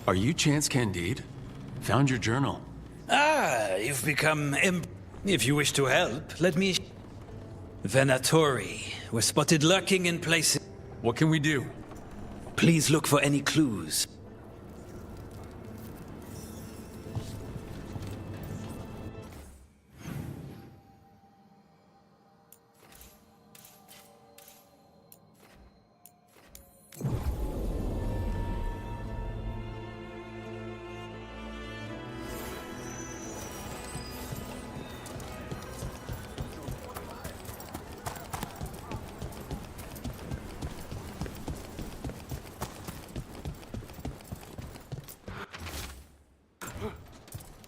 Are you Chance Candide? Found your journal. Ah, you've become If you wish to help, let me... Venatori were spotted lurking in places... What can we do? Please look for any clues.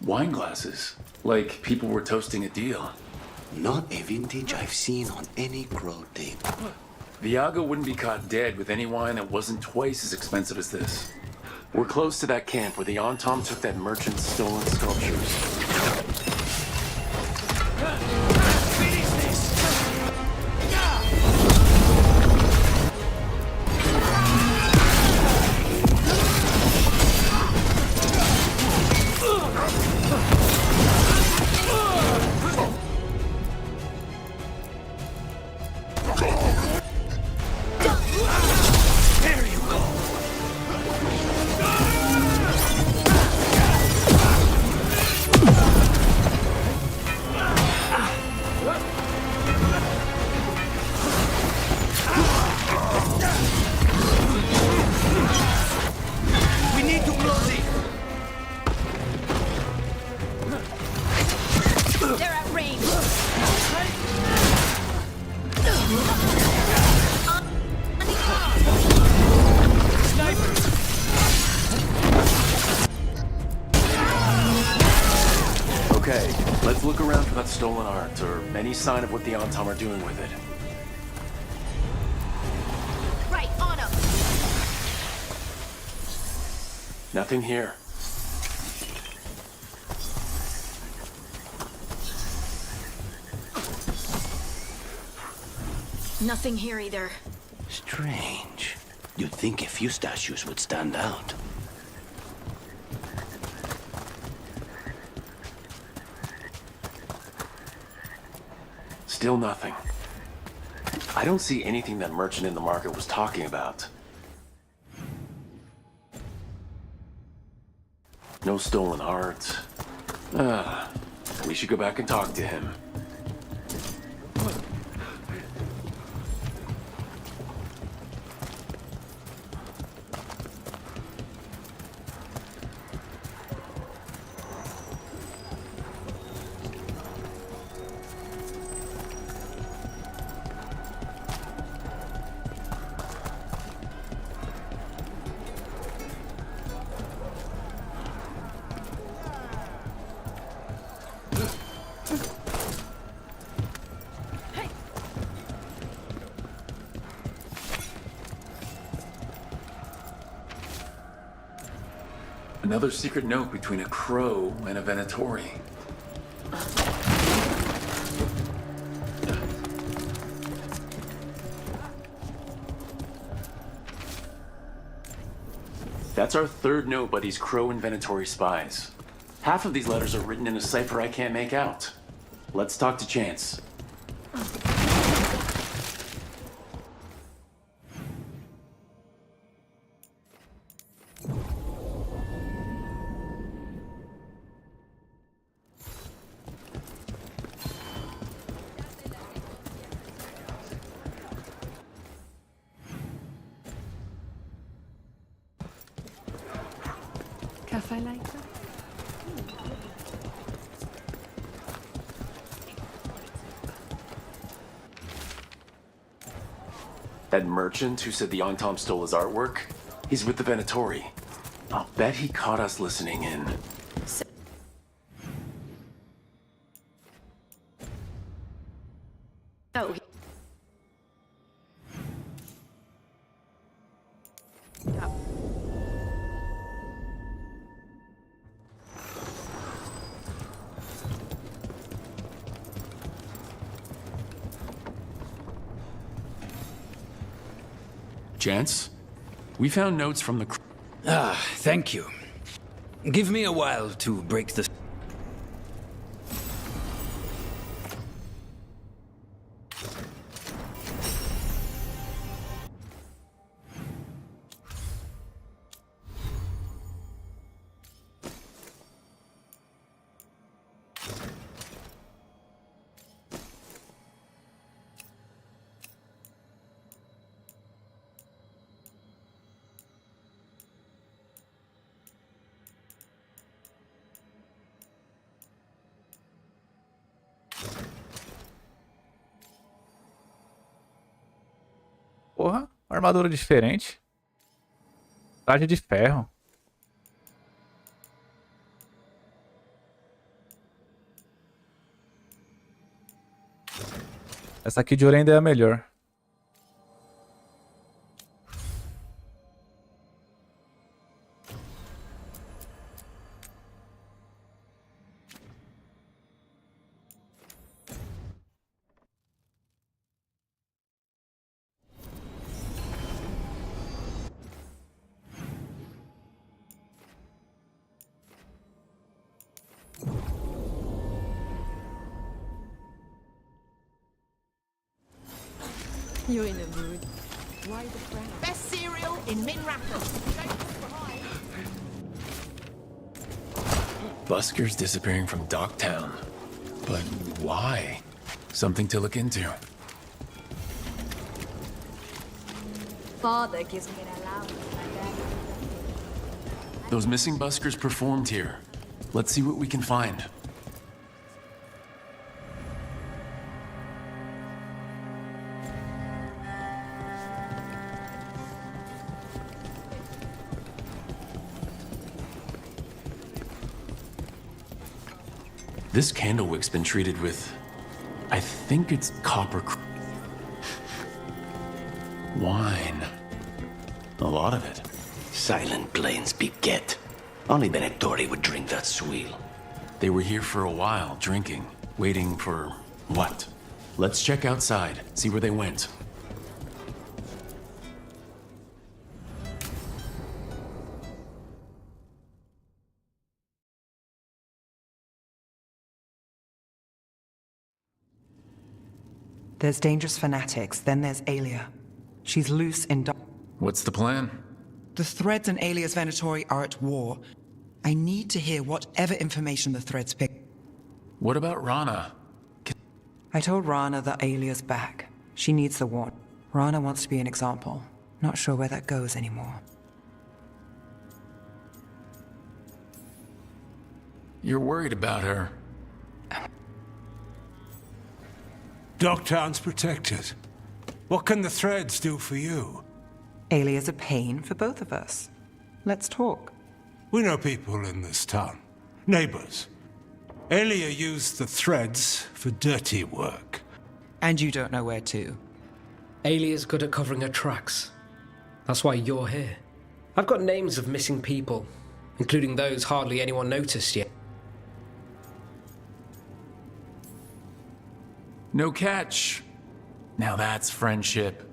Wine glasses. Like people were toasting a deal. Not a vintage I've seen on any crow tape. Viago wouldn't be caught dead with any wine that wasn't twice as expensive as this. We're close to that camp where the Antom took that merchant's stolen sculptures. Okay, let's look around for that stolen art, or any sign of what the Antam are doing with it. Right, on him! Nothing here. Nothing here either. Strange. You'd think a few statues would stand out. Still nothing. I don't see anything that merchant in the market was talking about. No stolen art. We should go back and talk to him. Another secret note between a crow and a Venatori. That's our third note by these crow and Venatori spies. Half of these letters are written in a cipher I can't make out. Let's talk to Chance. Cafe later? That merchant who said the Antam stole his artwork? He's with the Venatori. I'll bet he caught us listening in. Oh. Chance? We found notes from the... Thank you. Give me a while to break the... Porra, armadura diferente. Traje de ferro. Essa aqui de ouro ainda é a melhor. You're in a mood. Why the frown? Best cereal in Min Rapids. Buskers disappearing from Docktown. But why? Something to look into. Father gives me an allowance, my dad. Those missing buskers performed here. Let's see what we can find. This candlewick's been treated with, I think it's wine. A lot of it. Silent plains beget. Only Benettori would drink that swill. They were here for a while, drinking, waiting for what? Let's check outside, see where they went. There's dangerous fanatics, then there's Aelia. She's loose in What's the plan? The Threads and Aelia's Venatori are at war. I need to hear whatever information the Threads pick. What about Rana? I told Rana that Aelia's back. She needs the warrant. Rana wants to be an example. Not sure where that goes anymore. You're worried about her. Dogtown's protected. What can the Threads do for you? Aelia's a pain for both of us. Let's talk. We know people in this town. Neighbors. Aelia used the Threads for dirty work. And you don't know where to. Aelia's good at covering her tracks. That's why you're here. I've got names of missing people, including those hardly anyone noticed yet. No catch. Now that's friendship.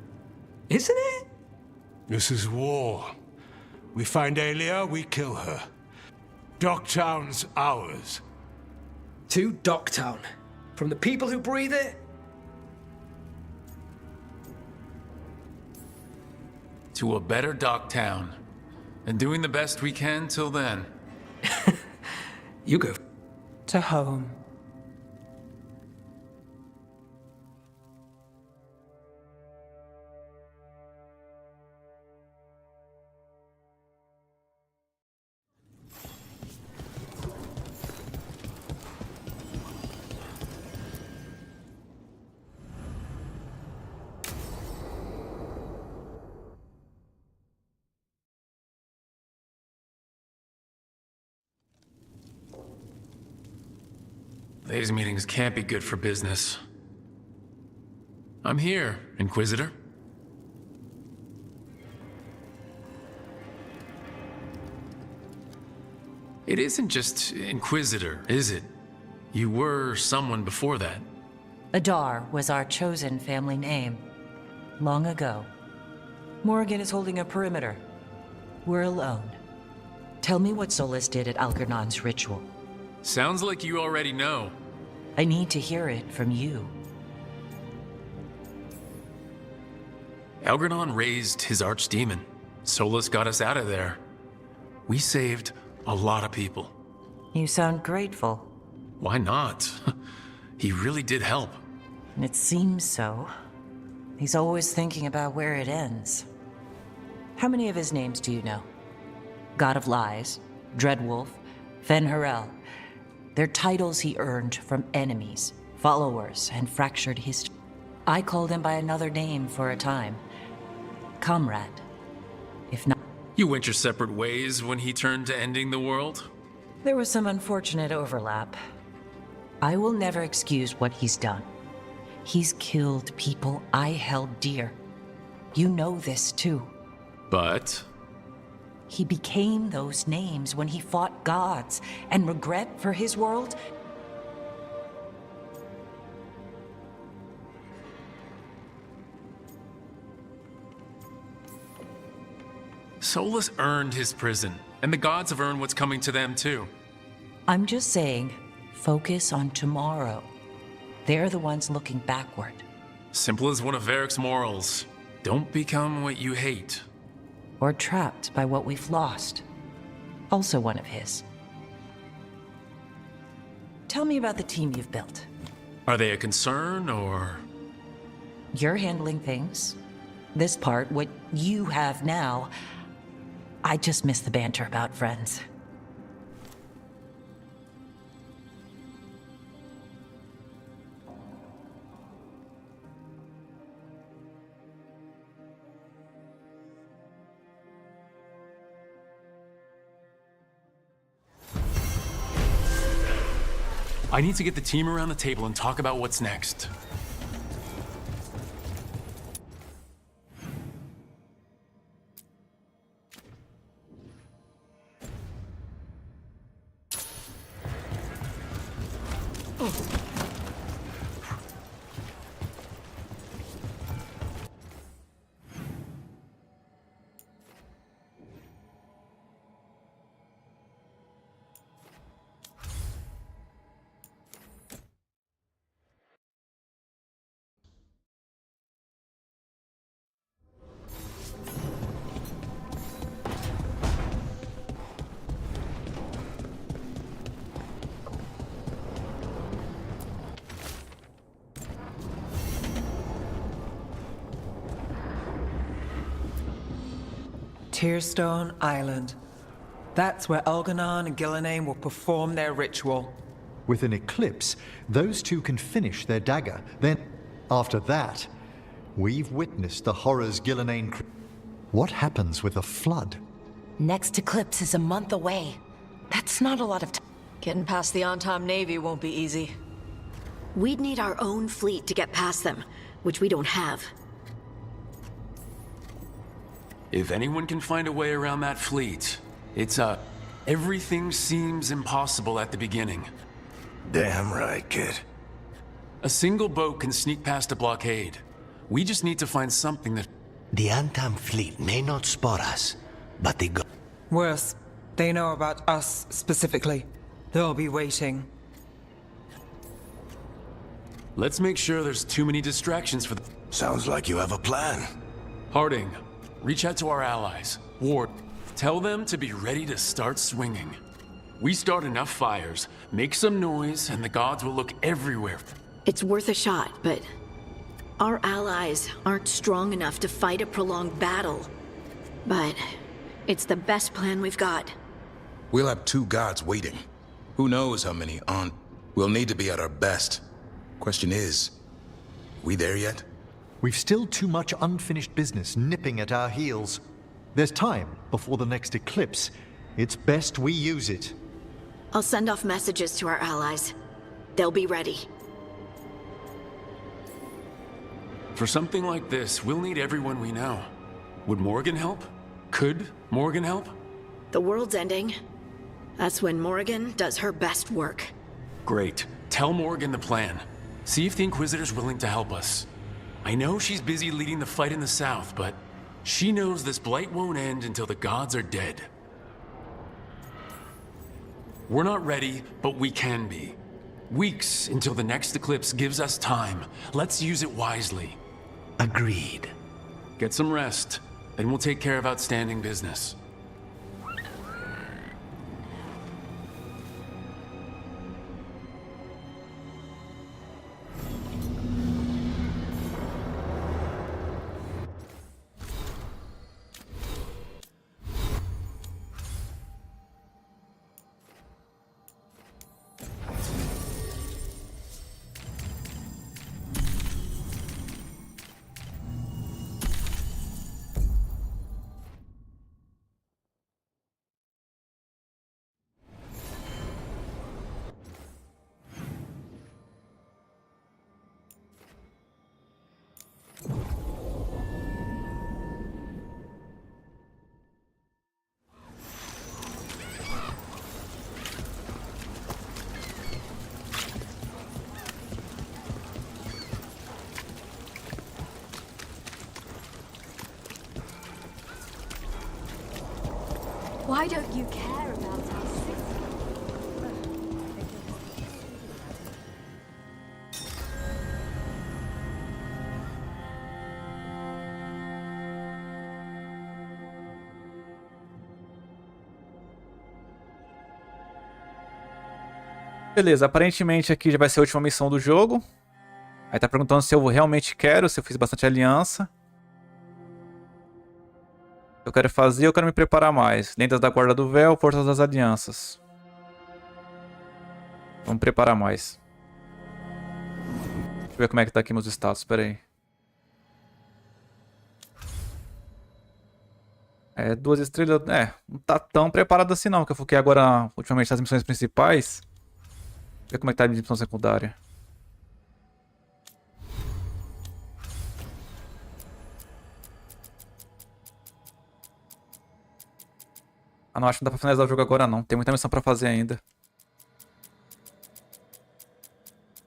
Isn't it? This is war. We find Aelia, we kill her. Dogtown's ours. To Dogtown. From the people who breathe it? To a better Dogtown. And doing the best we can till then. You go. To home. These meetings can't be good for business. I'm here, Inquisitor. It isn't just Inquisitor, is it? You were someone before that. Adar was our chosen family name. Long ago. Morrigan is holding a perimeter. We're alone. Tell me what Solus did at Algernon's ritual. Sounds like you already know. I need to hear it from you. Algernon raised his archdemon. Solus got us out of there. We saved a lot of people. You sound grateful. Why not? He really did help. It seems so. He's always thinking about where it ends. How many of his names do you know? God of Lies, Dreadwolf, Fen'Harel. They're titles he earned from enemies, followers, and fractured history. I called him by another name for a time. Comrade. If not... You went your separate ways when he turned to ending the world? There was some unfortunate overlap. I will never excuse what he's done. He's killed people I held dear. You know this too. But... He became those names when he fought gods, and regret for his world? Solus earned his prison, and the gods have earned what's coming to them too. I'm just saying, focus on tomorrow. They're the ones looking backward. Simple as one of Varric's morals. Don't become what you hate. Or trapped by what we've lost. Also one of his. Tell me about the team you've built. Are they a concern, or...? You're handling things. This part, what you have now, I just miss the banter about friends. I need to get the team around the table and talk about what's next. Tearstone Island. That's where Elganon and Gillenane will perform their ritual. With an eclipse, those two can finish their dagger. Then, after that, we've witnessed the horrors Gillenane... What happens with a flood? Next eclipse is a month away. That's not a lot of time. Getting past the Antom Navy won't be easy. We'd need our own fleet to get past them, which we don't have. If anyone can find a way around that fleet, it's everything seems impossible at the beginning. Damn right, kid. A single boat can sneak past a blockade. We just need to find something that... The Antam fleet may not spot us, but they go... Worse, they know about us specifically. They'll be waiting. Let's make sure there's too many distractions for the... Sounds like you have a plan. Harding, reach out to our allies. Ward, tell them to be ready to start swinging. We start enough fires, make some noise, and the gods will look everywhere. It's worth a shot, but our allies aren't strong enough to fight a prolonged battle. But it's the best plan we've got. We'll have two gods waiting. Who knows how many on... We'll need to be at our best. Question is, we there yet? We've still too much unfinished business nipping at our heels. There's time before the next eclipse. It's best we use it. I'll send off messages to our allies. They'll be ready. For something like this, we'll need everyone we know. Would Morgan help? Could Morgan help? The world's ending. That's when Morgan does her best work. Great. Tell Morgan the plan. See if the Inquisitor's willing to help us. I know she's busy leading the fight in the south, but she knows this blight won't end until the gods are dead. We're not ready, but we can be. Weeks until the next eclipse gives us time. Let's use it wisely. Agreed. Get some rest, then we'll take care of outstanding business. Why don't you care about our sister? Beleza, aparentemente aqui já vai ser a última missão do jogo. Aí tá perguntando se eu realmente quero, se eu fiz bastante aliança. Eu quero fazer, eu quero me preparar mais. Lendas da Guarda do Véu, Forças das Alianças. Vamos preparar mais. Deixa eu ver como é que tá aqui meus status, espera aí. É, 2 estrelas, não tá tão preparado assim não, que eu foquei agora ultimamente nas missões principais. Ver como é que tá a missão secundária. Ah, não, acho que não dá pra finalizar o jogo agora não. Tem muita missão pra fazer ainda.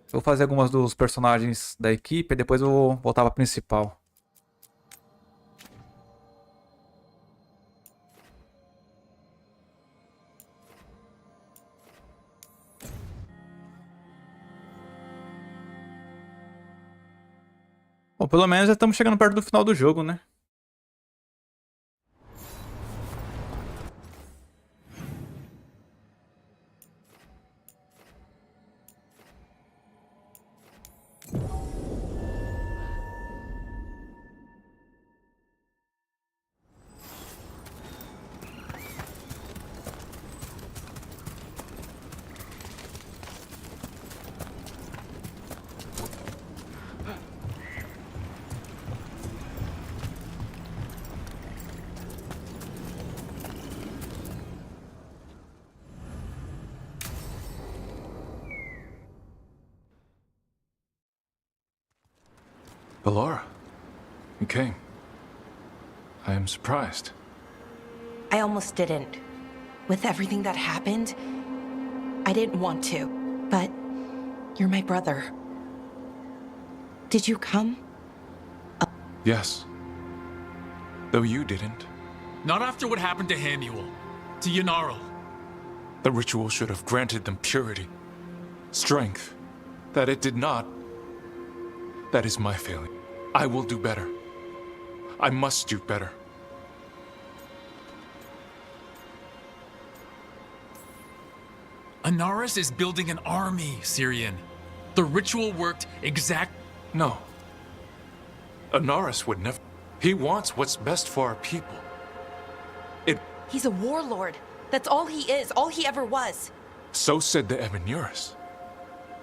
Eu vou fazer algumas dos personagens da equipe e depois eu vou voltar pra principal. Bom, pelo menos já estamos chegando perto do final do jogo, né? Valora, you came. I am surprised. I almost didn't. With everything that happened, I didn't want to. But you're my brother. Did you come? Yes. Though you didn't. Not after what happened to Hamuel, to Yanarl. The ritual should have granted them purity, strength. That it did not. That is my failing. I will do better. I must do better. Anaris is building an army, Syrian. The ritual worked exact... No. Anaris would never... He wants what's best for our people. He's a warlord. That's all he is, all he ever was. So said the Evanuris.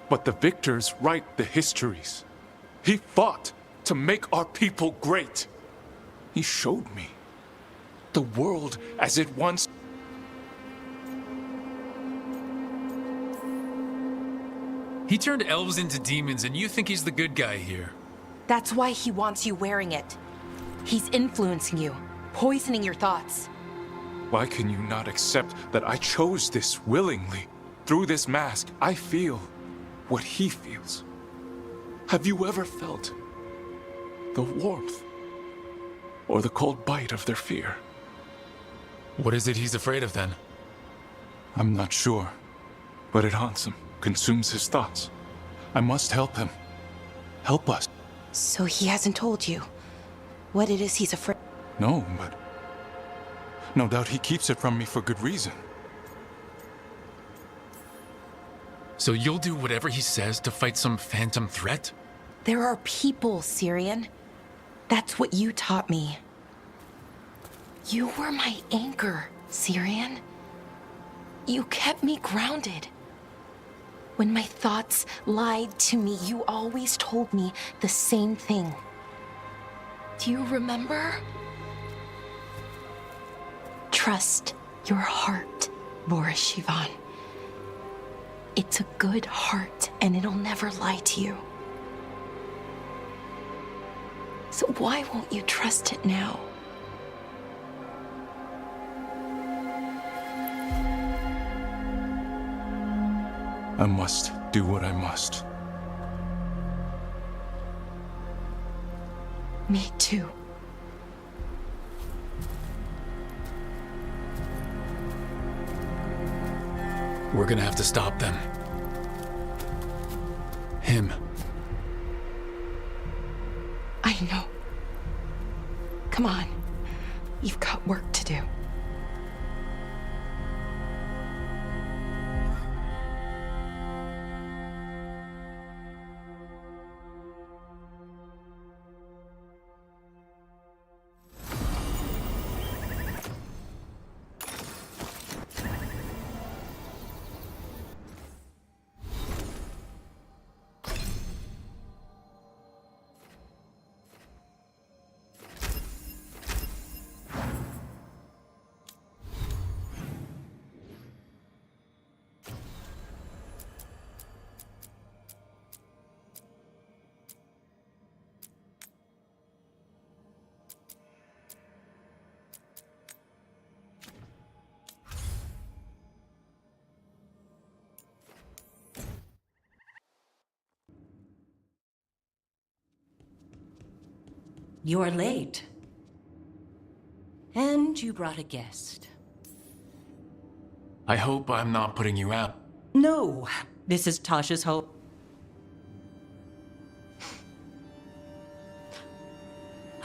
But the victors write the histories. He fought to make our people great. He showed me the world as it once... He turned elves into demons, and you think he's the good guy here. That's why he wants you wearing it. He's influencing you, poisoning your thoughts. Why can you not accept that I chose this willingly? Through this mask, I feel what he feels. Have you ever felt the warmth or the cold bite of their fear? What is it he's afraid of, then? I'm not sure, but it haunts him, consumes his thoughts. I must help him. Help us. So he hasn't told you what it is he's afraid... No, but no doubt he keeps it from me for good reason. So you'll do whatever he says to fight some phantom threat? There are people, Syrian. That's what you taught me. You were my anchor, Syrian. You kept me grounded. When my thoughts lied to me, you always told me the same thing. Do you remember? Trust your heart, Boris Shivan. It's a good heart, and it'll never lie to you. So why won't you trust it now? I must do what I must. Me too. We're gonna have to stop them. Him. I know. Come on. You've got work to do. You're late. And you brought a guest. I hope I'm not putting you out. No, this is Tasha's hope.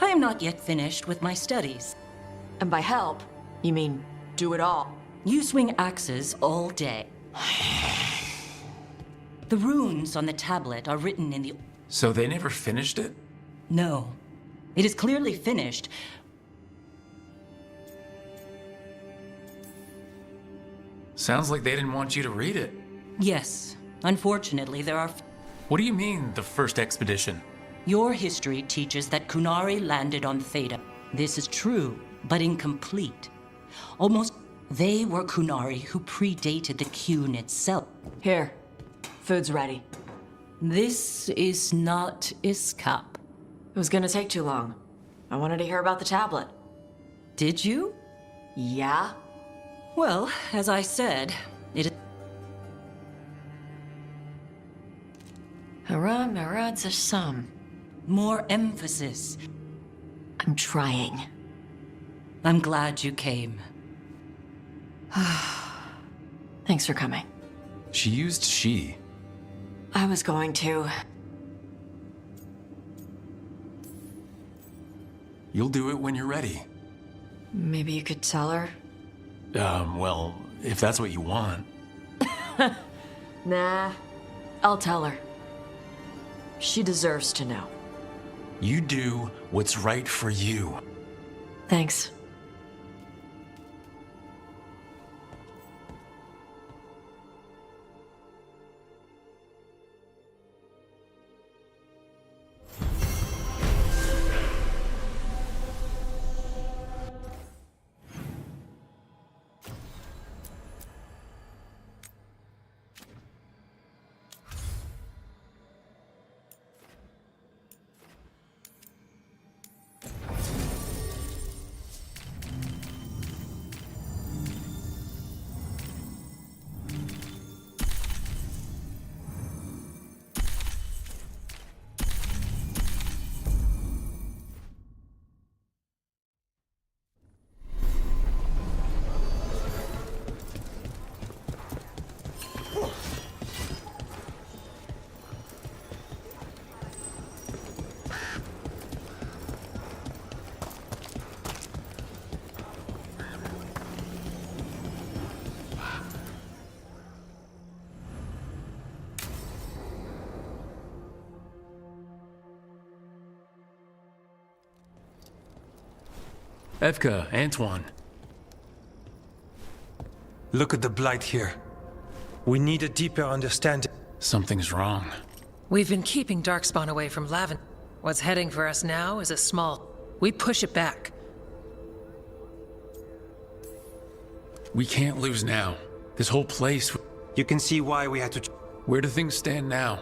I am not yet finished with my studies. And by help, you mean do it all? You swing axes all day. The runes on the tablet are written in the... So they never finished it? No. It is clearly finished. Sounds like they didn't want you to read it. Yes. Unfortunately, there are... What do you mean, the first expedition? Your history teaches that Kunari landed on Theta. This is true, but incomplete. Almost... They were Kunari who predated the Qun itself. Here. Food's ready. This is not Iskap. It was gonna take too long. I wanted to hear about the tablet. Did you? Yeah. Well, as I said, it is... Hara Marad Zasham. More emphasis. I'm trying. I'm glad you came. Thanks for coming. She used she. I was going to. You'll do it when you're ready. Maybe you could tell her? Well, if that's what you want. Nah. I'll tell her. She deserves to know. You do what's right for you. Thanks. Evka, Antoine. Look at the blight here. We need a deeper understanding. Something's wrong. We've been keeping Darkspawn away from Lavender. What's heading for us now is a small... We push it back. We can't lose now. This whole place... You can see why we had to... Where do things stand now?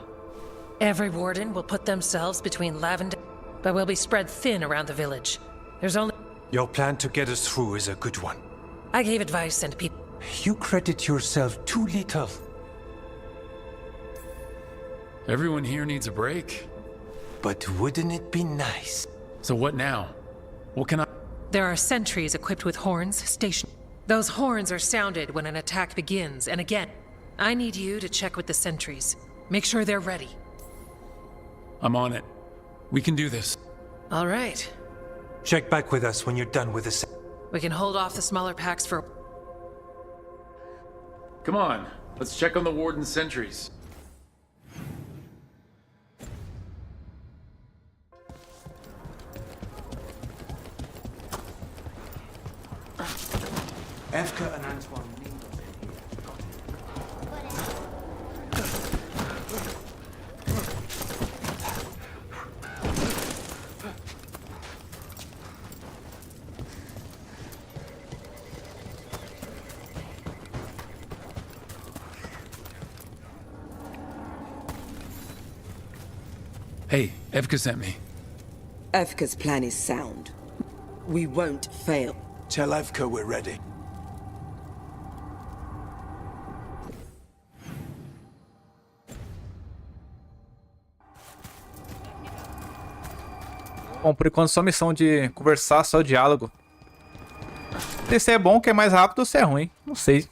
Every warden will put themselves between Lavender, but we'll be spread thin around the village. There's only... Your plan to get us through is a good one. I gave advice and people... You credit yourself too little. Everyone here needs a break. But wouldn't it be nice? So what now? What can I... There are sentries equipped with horns stationed. Those horns are sounded when an attack begins, and again, I need you to check with the sentries. Make sure they're ready. I'm on it. We can do this. All right. Check back with us when you're done with this. We can hold off the smaller packs for... Come on, let's check on the warden's sentries. Evka and Antoine. Hey, Evka sent me. Evka's plan is sound. We won't fail. Tell Evka we're ready. Bom, por enquanto só missão de conversar, só diálogo. Não sei se é bom, que é mais rápido ou se é ruim. Não sei.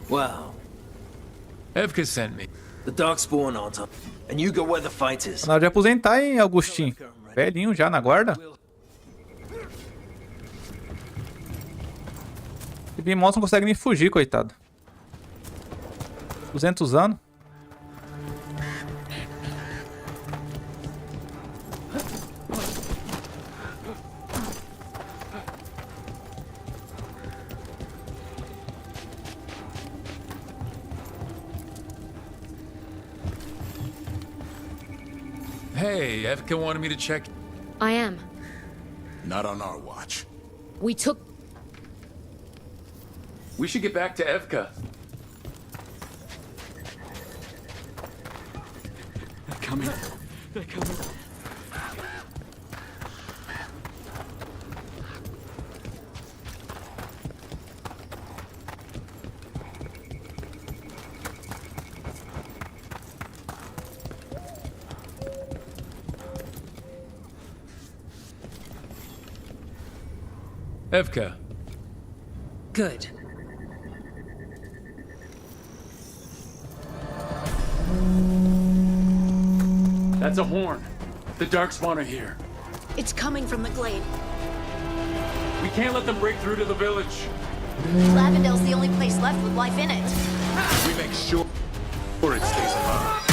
Wow. Evka sent me. The Darkspawn aren't up, and you go where the fight is. Tá na hora de aposentar, hein, Augustinho? Velhinho já na guarda. E bem, monstro não consegue nem fugir, coitado. 200 anos. Hey, Evka wanted me to check. I am. Not on our watch. We took... We should get back to Evka. They're coming. They're coming. Evka. Good. That's a horn. The Darkspawn are here. It's coming from the glade. We can't let them break through to the village. Lavendale's the only place left with life in it. We make sure it stays alive.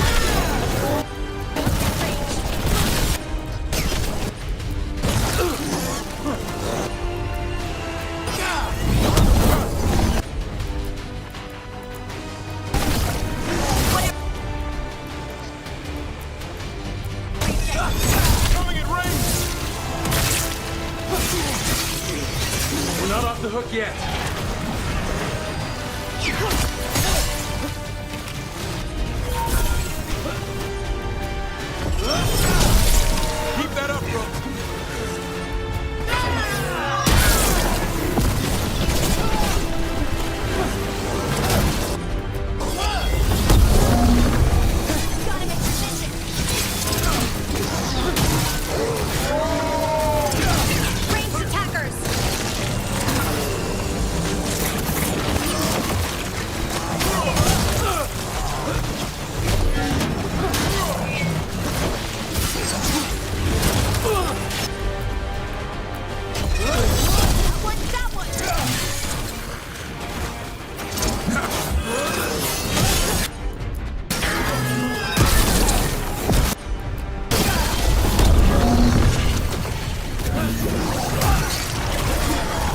We're not off the hook yet. Keep that up, bro. Ranged attackers!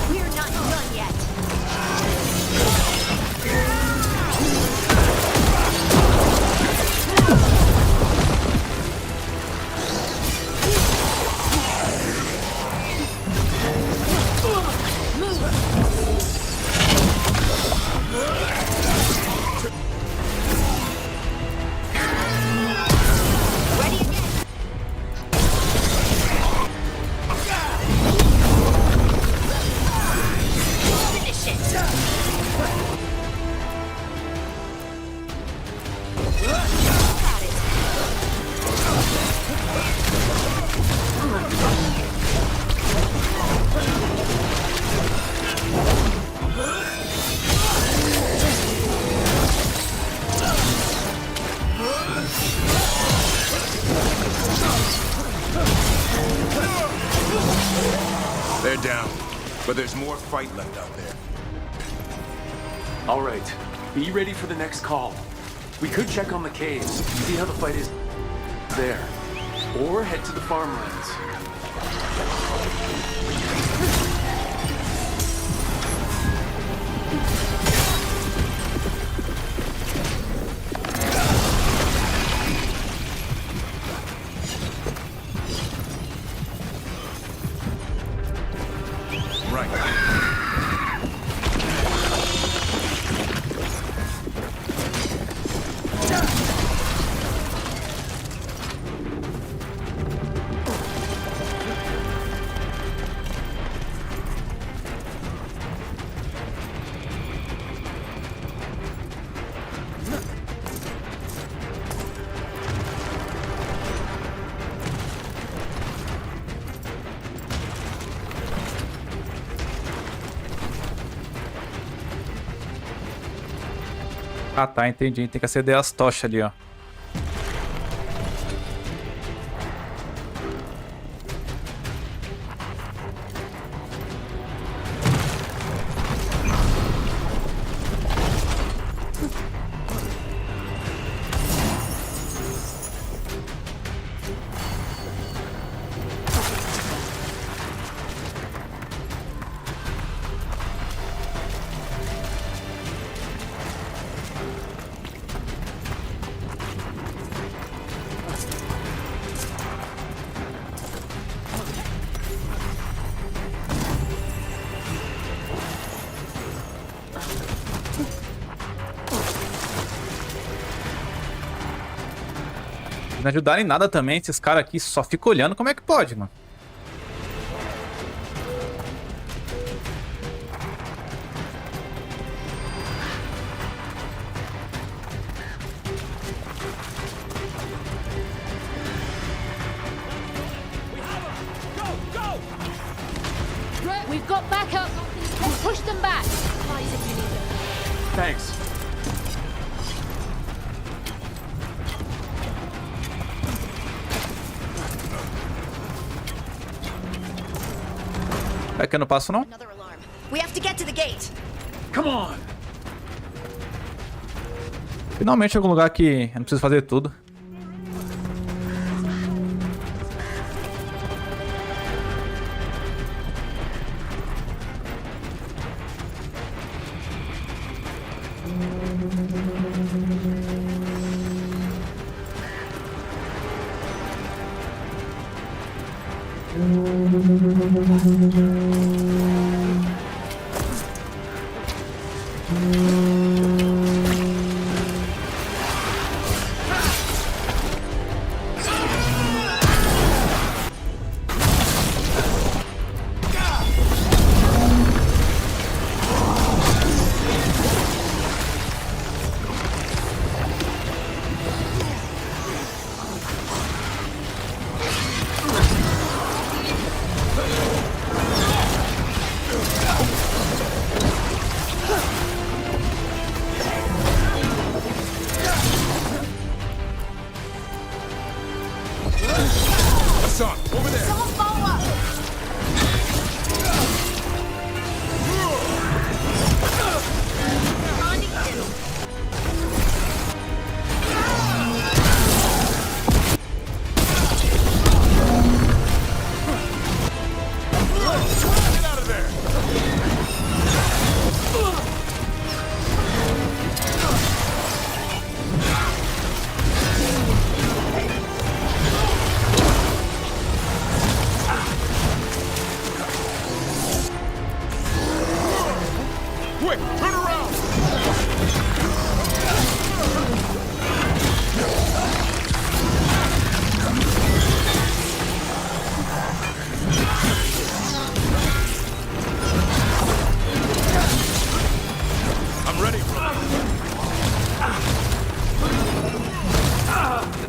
We're not done yet. Ready again. Finish it. Got it. They're down, but there's more fight left out there. All right, be ready for the next call. We could check on the caves, see how the fight is there, or head to the farmlands. Right. Ah, tá, entendi. Tem que acender as tochas ali, ó. Não ajudaram em nada também, esses caras aqui só ficam olhando, como é que pode, mano? We've got backup. Let's push them back. Supplies if you need them. Thanks. É que eu não passo, não? We have to get to the gate. Come on. Finalmente algum lugar que eu não preciso fazer tudo.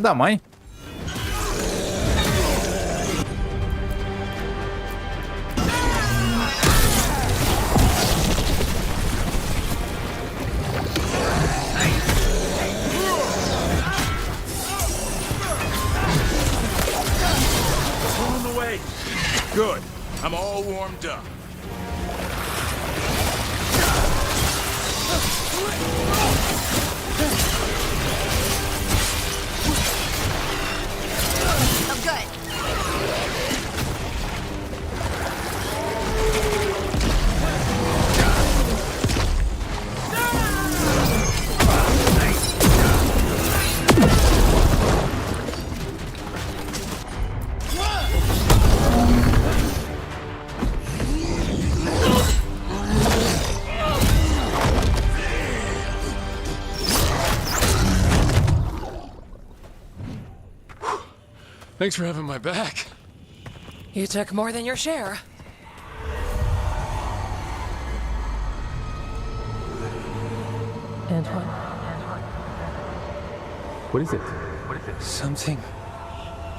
Da mãe. On the way. Good. I'm all warmed up. Oh, good. Thanks for having my back. You took more than your share. Antoine. What is it? Something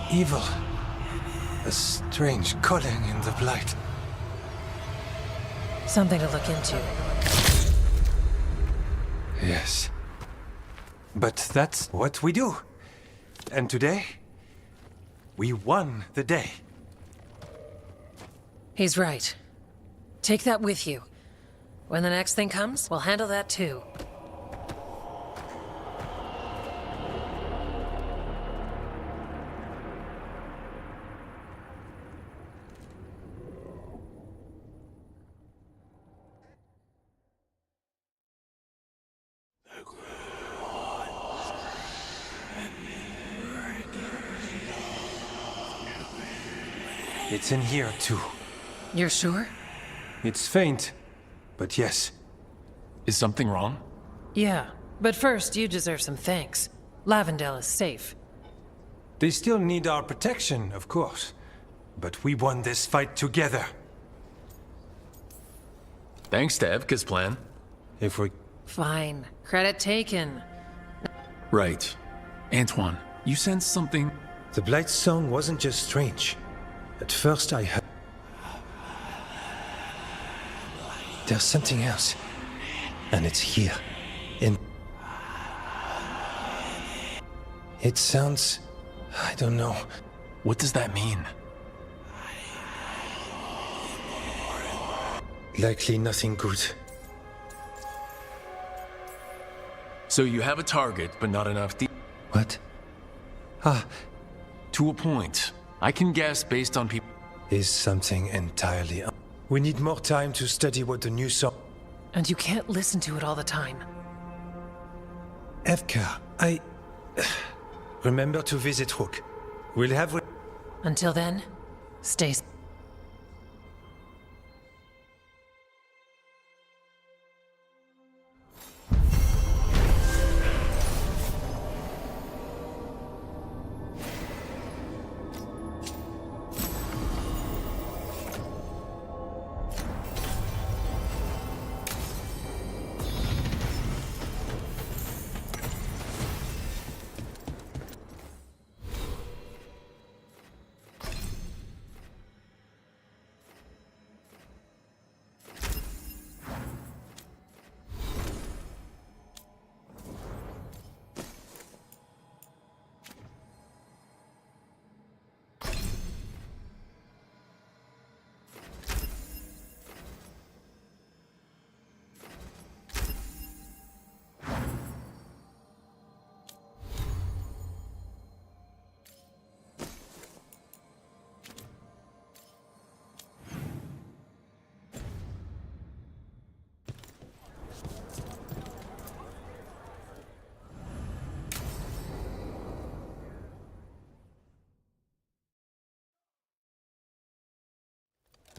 evil. A strange calling in the blight. Something to look into. Yes. But that's what we do. And today, we won the day. He's right. Take that with you. When the next thing comes, we'll handle that too. It's in here, too. You're sure? It's faint, but yes. Is something wrong? Yeah, but first you deserve some thanks. Lavendale is safe. They still need our protection, of course. But we won this fight together. Thanks to Evka's plan. If we... Fine. Credit taken. Right. Antoine, you sensed something? The Blight song wasn't just strange. At first I heard... There's something else. And it's here. It sounds... I don't know. What does that mean? Likely nothing good. So you have a target, but not enough What? Ah. To a point. I can guess based on people... Is something entirely... We need more time to study what the new song... And you can't listen to it all the time. Evka, I... Remember to visit Rook. We'll have... Until then, stay...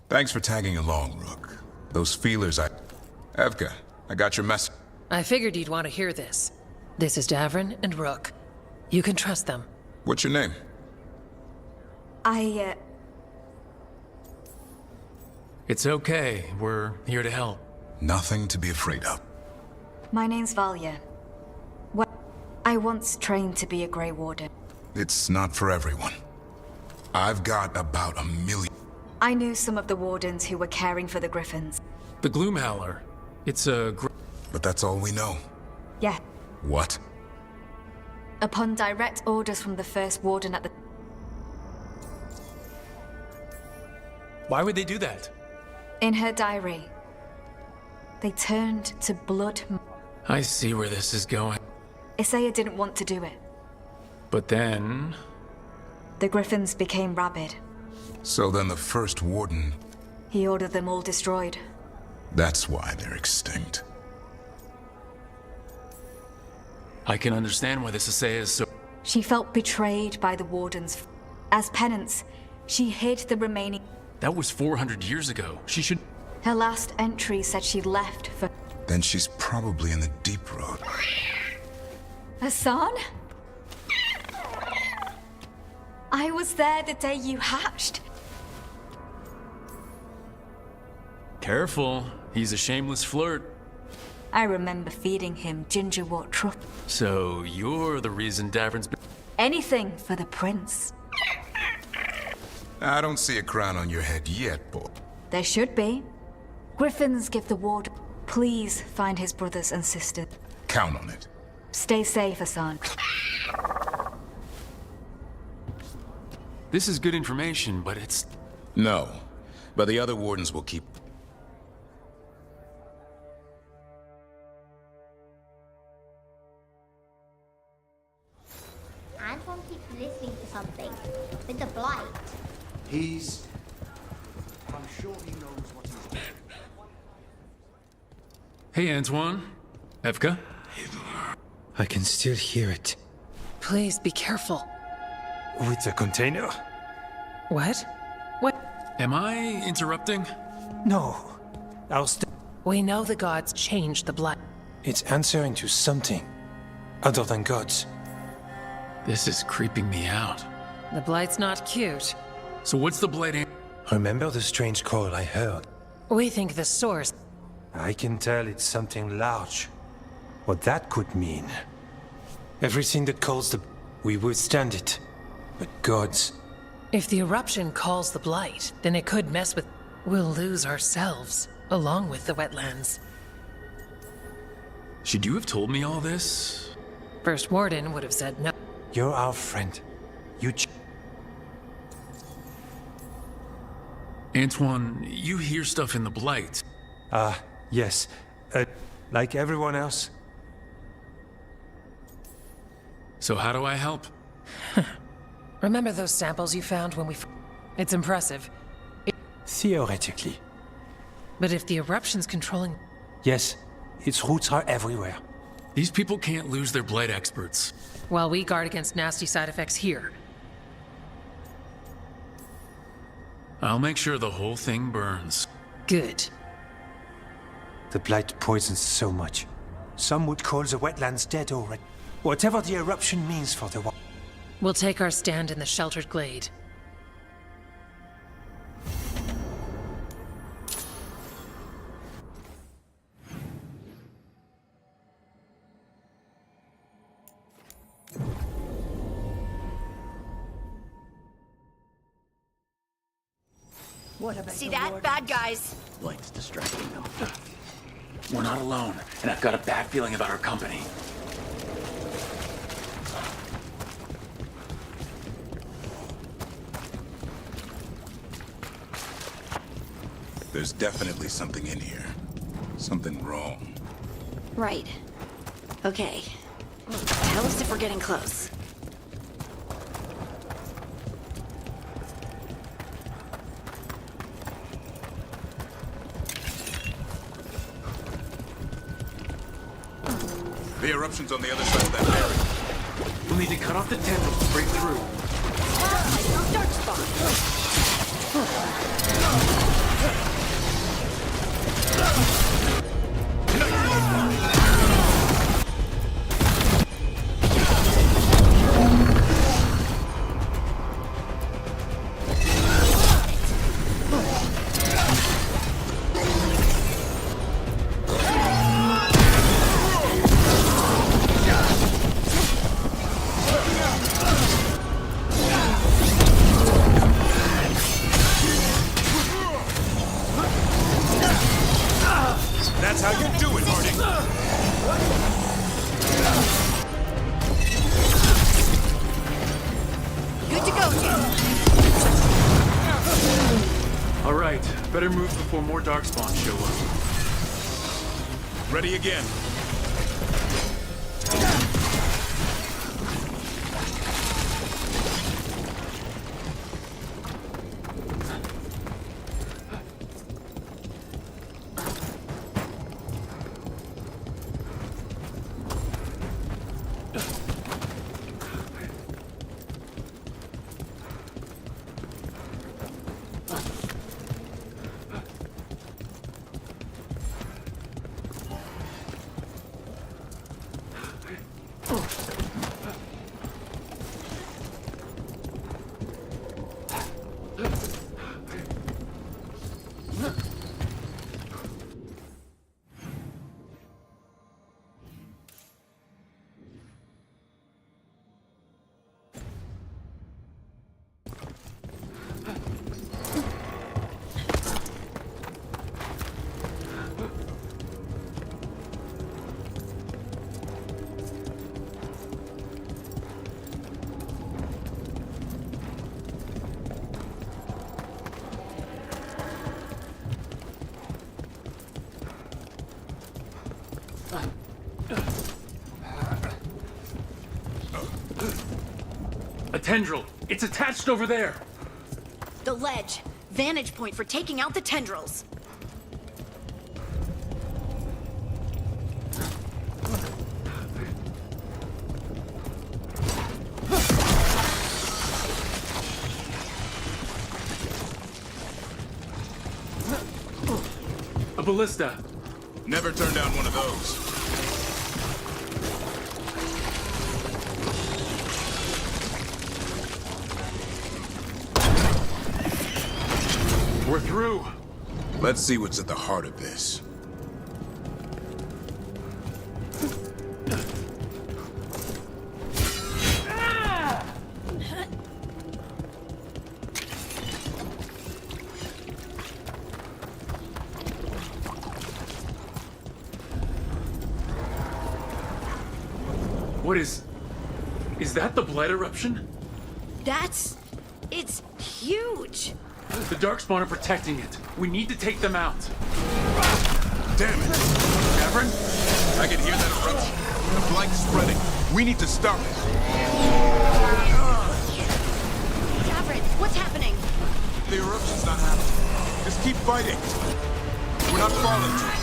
Thanks for tagging along, Rook. Those feelers Evka, I got your message. I figured you'd want to hear this. This is Davrin and Rook. You can trust them. What's your name? It's okay. We're here to help. Nothing to be afraid of. My name's Valya. I once trained to be a Grey Warden. It's not for everyone. I've got about 1 million... I knew some of the Wardens who were caring for the Griffins. The Gloomhowler. It's a... But that's all we know. Yeah. What? Upon direct orders from the first Warden at the... Why would they do that? In her diary, they turned to blood. I see where this is going. Isaiah didn't want to do it. But then... The Griffins became rabid. So then the first Warden... He ordered them all destroyed. That's why they're extinct. I can understand why this Isaiah is so... She felt betrayed by the Wardens. As penance, she hid the remaining... That was 400 years ago. She should... Her last entry said she left for... Then she's probably in the Deep Road. Hassan? I was there the day you hatched. Careful. He's a shameless flirt. I remember feeding him gingerwort truffle. So you're the reason Davrin's been... Anything for the prince. I don't see a crown on your head yet, boy. There should be. Griffins give the ward. Please find his brothers and sisters. Count on it. Stay safe, Hassan. This is good information, but it's... No, but the other wardens will keep... Anton keeps listening to something. With the blight. I'm sure he knows what he's doing. Hey, Antoine. Evka? I can still hear it. Please be careful. With the container? What? What? Am I interrupting? No. We know the gods changed the blood. It's answering to something other than gods. This is creeping me out. The blight's not cute. So what's the blight? Remember the strange call I heard? We think the source... I can tell it's something large. What that could mean. Everything that calls the... We withstand it. But gods... If the eruption calls the blight, then it could mess with... We'll lose ourselves, along with the wetlands. Should you have told me all this? First Warden would have said no. You're our friend. Antoine, you hear stuff in the blight. Yes. Like everyone else. So how do I help? Remember those samples you found when we... It's impressive. Theoretically. But if the eruption's controlling... Yes, its roots are everywhere. These people can't lose their blight experts. While we guard against nasty side effects here. I'll make sure the whole thing burns. Good. The blight poisons so much. Some would call the wetlands dead already. Whatever the eruption means for the... We'll take our stand in the sheltered glade. See that? Bad guys. Blight's distracting them. We're not alone, and I've got a bad feeling about our company. There's definitely something in here. Something wrong. Right. Okay. Tell us if we're getting close. The eruption's on the other side of that area. We'll need to cut off the tendrils to break through. Dark spot. That's how you do it, Harding. Good to go, Jim. All right, better move before more darkspawn show up. Ready again. A tendril. It's attached over there. The ledge. Vantage point for taking out the tendrils. A ballista. Never turn down one of those. We're through. Let's see what's at the heart of this. What is that the blood eruption? It's huge. The Darkspawn are protecting it. We need to take them out. Damn it! Gavin? I can hear that eruption. The blight's spreading. We need to stop it. Gavin, what's happening? The eruption's not happening. Just keep fighting. We're not falling.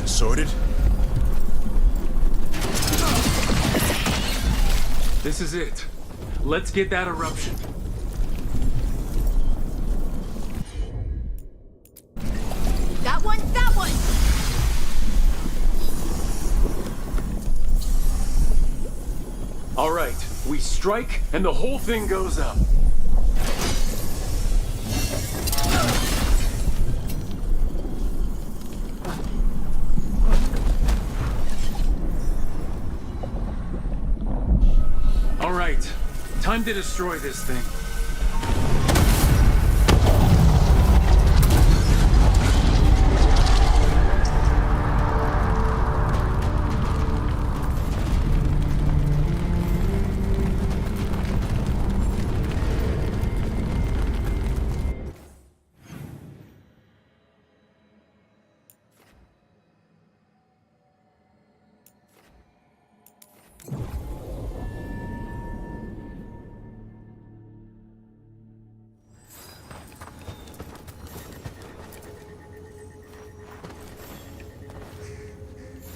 Sorted? This is it. Let's get that eruption. That one, that one! All right, we strike and the whole thing goes up. All right, time to destroy this thing.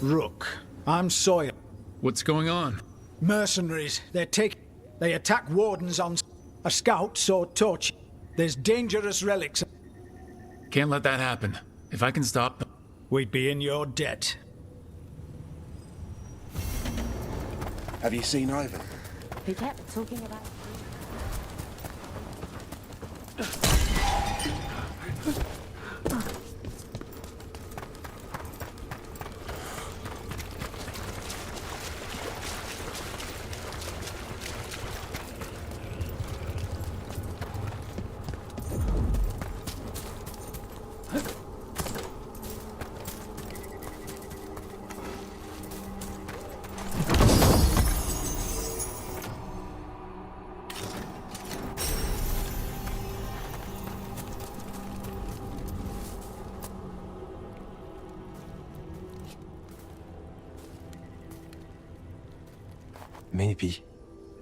Rook, I'm Sawyer. What's going on? Mercenaries. They attack wardens on... A scout saw torch. There's dangerous relics. Can't let that happen. If I can stop them... We'd be in your debt. Have you seen Ivan? He kept talking about... Maybe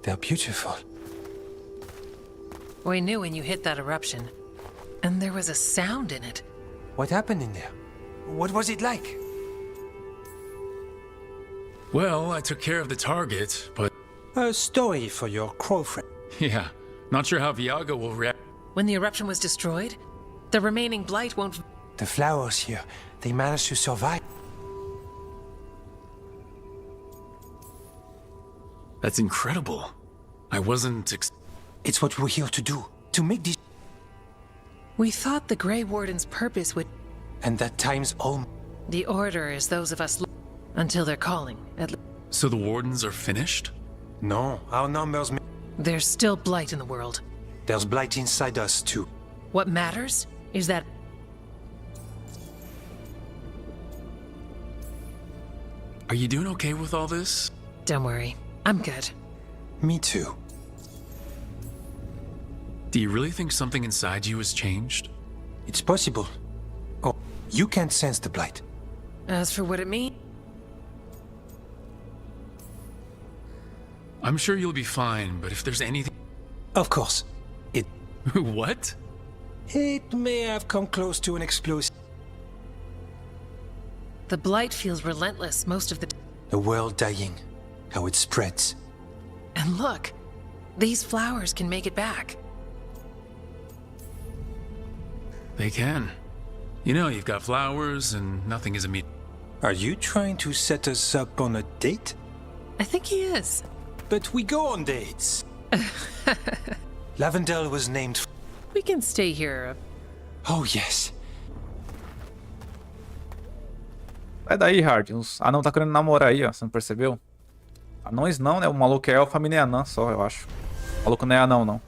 they're beautiful. We knew when you hit that eruption. And there was a sound in it. What happened in there? What was it like? Well, I took care of the target, but... A story for your crow friend. Yeah, not sure how Viaga will react. When the eruption was destroyed, the remaining blight won't... The flowers here, they managed to survive. That's incredible. I wasn't It's what we're here to do. To make these... We thought the Grey Warden's purpose would... And that time's all... The Order is those of us... Until they're calling, at least. So the Wardens are finished? No, our numbers... There's still blight in the world. There's blight inside us, too. What matters is that... Are you doing okay with all this? Don't worry. I'm good. Me too. Do you really think something inside you has changed? It's possible. Oh, you can't sense the blight. As for what it means... I'm sure you'll be fine, but if there's anything... Of course. It... What? It may have come close to an explosion. The blight feels relentless most of the... A world dying. How it spreads. And look, these flowers can make it back. They can. You know, you've got flowers and nothing is immediate. Are you trying to set us up on a date? I think he is. But we go on dates. Lavendel was named... We can stay here. Oh, yes. Sai daí, Hard. Os anão tá querendo namorar aí, ó. Você não percebeu? Anões não, né? O maluco é elfa, a mina é anã só, eu acho. O maluco não é anão, não.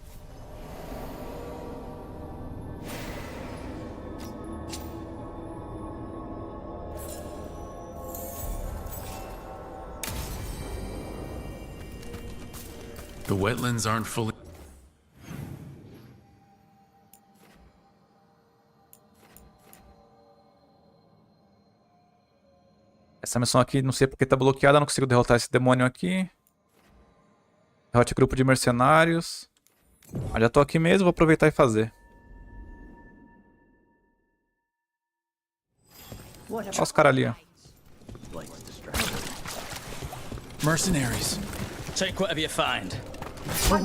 The wetlands aren't fully... Essa missão aqui, não sei porque tá bloqueada, não consigo derrotar esse demônio aqui. Derrote grupo de mercenários. Mas já tô aqui mesmo, vou aproveitar e fazer. Olha os caras ali, ó. Mercenaries. Take whatever you find. Take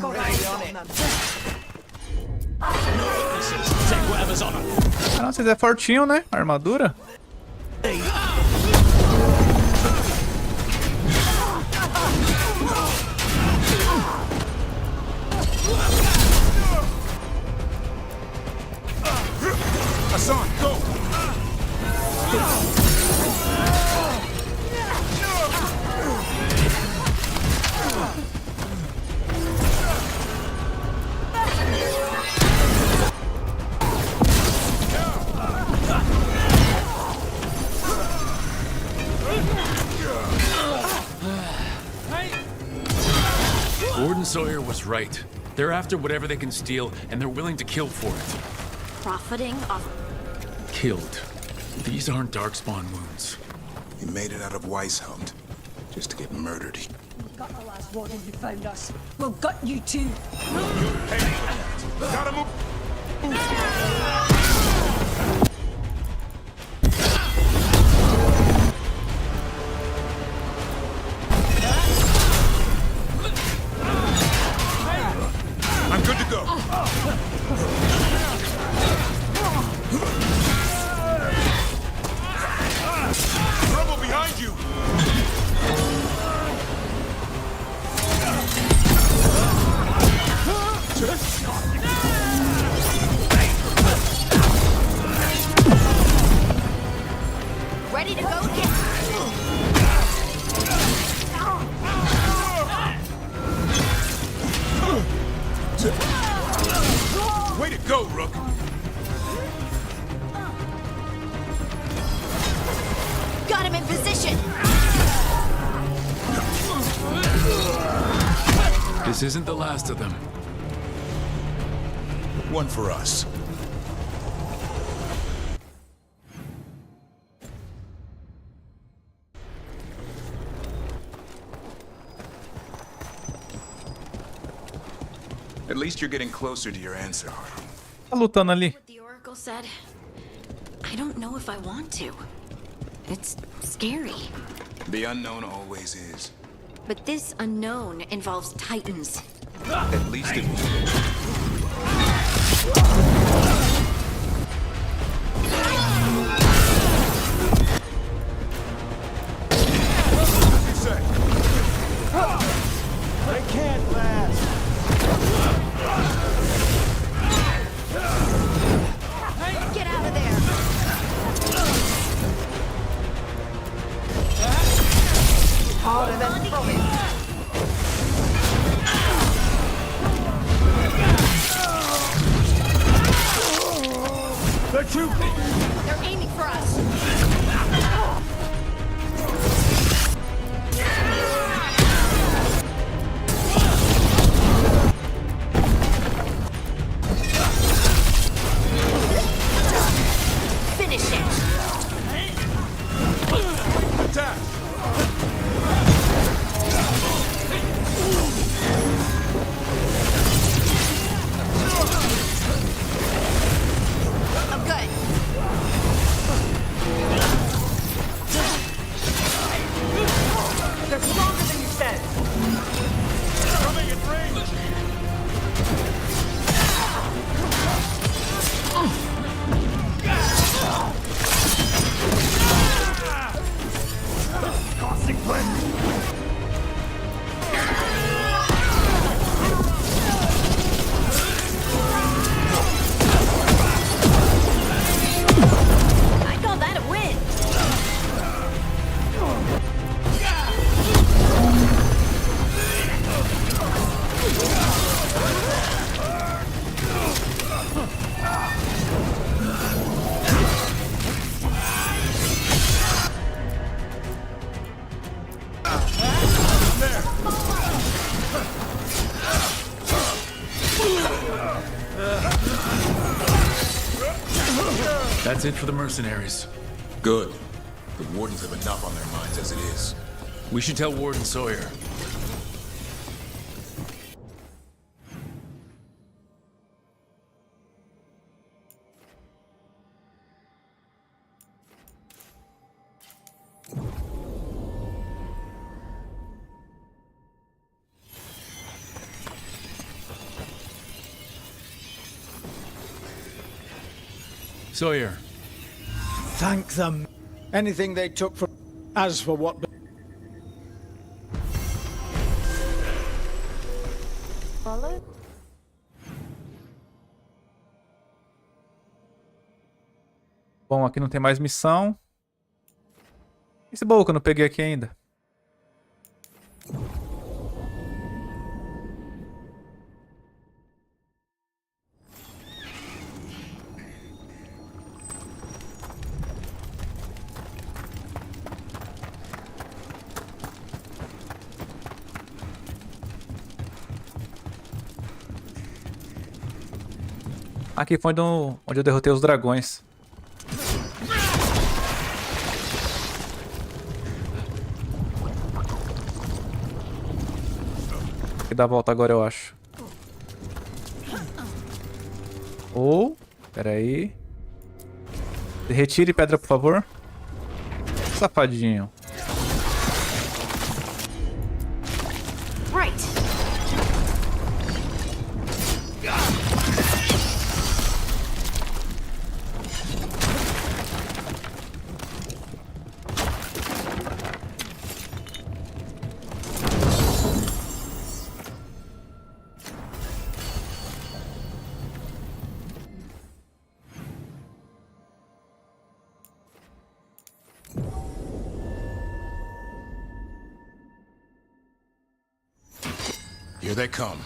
whatever's on them. Caramba, vocês é fortinho, né? A armadura. Hassan, go! Warden Sawyer was right. They're after whatever they can steal, and they're willing to kill for it. Profiting off... Killed. These aren't Darkspawn wounds. He made it out of Weishaupt, just to get murdered. We got the last warden who found us. We'll gut you too. Gotta move. position! This isn't the last of them. One for us. At least you're getting closer to your answer. Tá lutando ali. What the Oracle said. I don't know if I want to. It's scary. The unknown always is. But this unknown involves titans. At least it They can't last. Get out of there! Harder than promised. They're trooping. They're aiming for us. Finish it. Attack. I'm good. They're stronger than you said. Coming in range. Consequence. I call that a win. That's it for the mercenaries. good. The Wardens have enough on their minds as it is. We should tell Warden Sawyer. Sawyer. Thank them. Anything they took from... As for what... Follow? Bom, aqui não tem mais missão. Esse baú que eu não peguei aqui ainda. Aqui foi onde eu derrotei os dragões. Tem que dar a volta agora, eu acho. Ou... Pera aí. Retire pedra, por favor. Safadinho. Right. Here they come.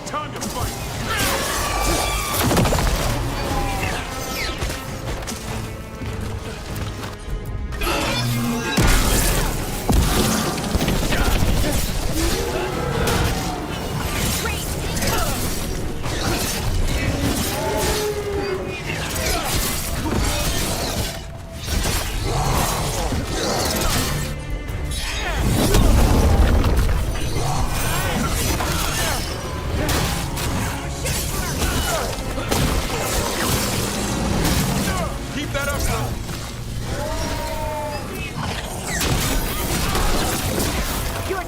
Time to fight.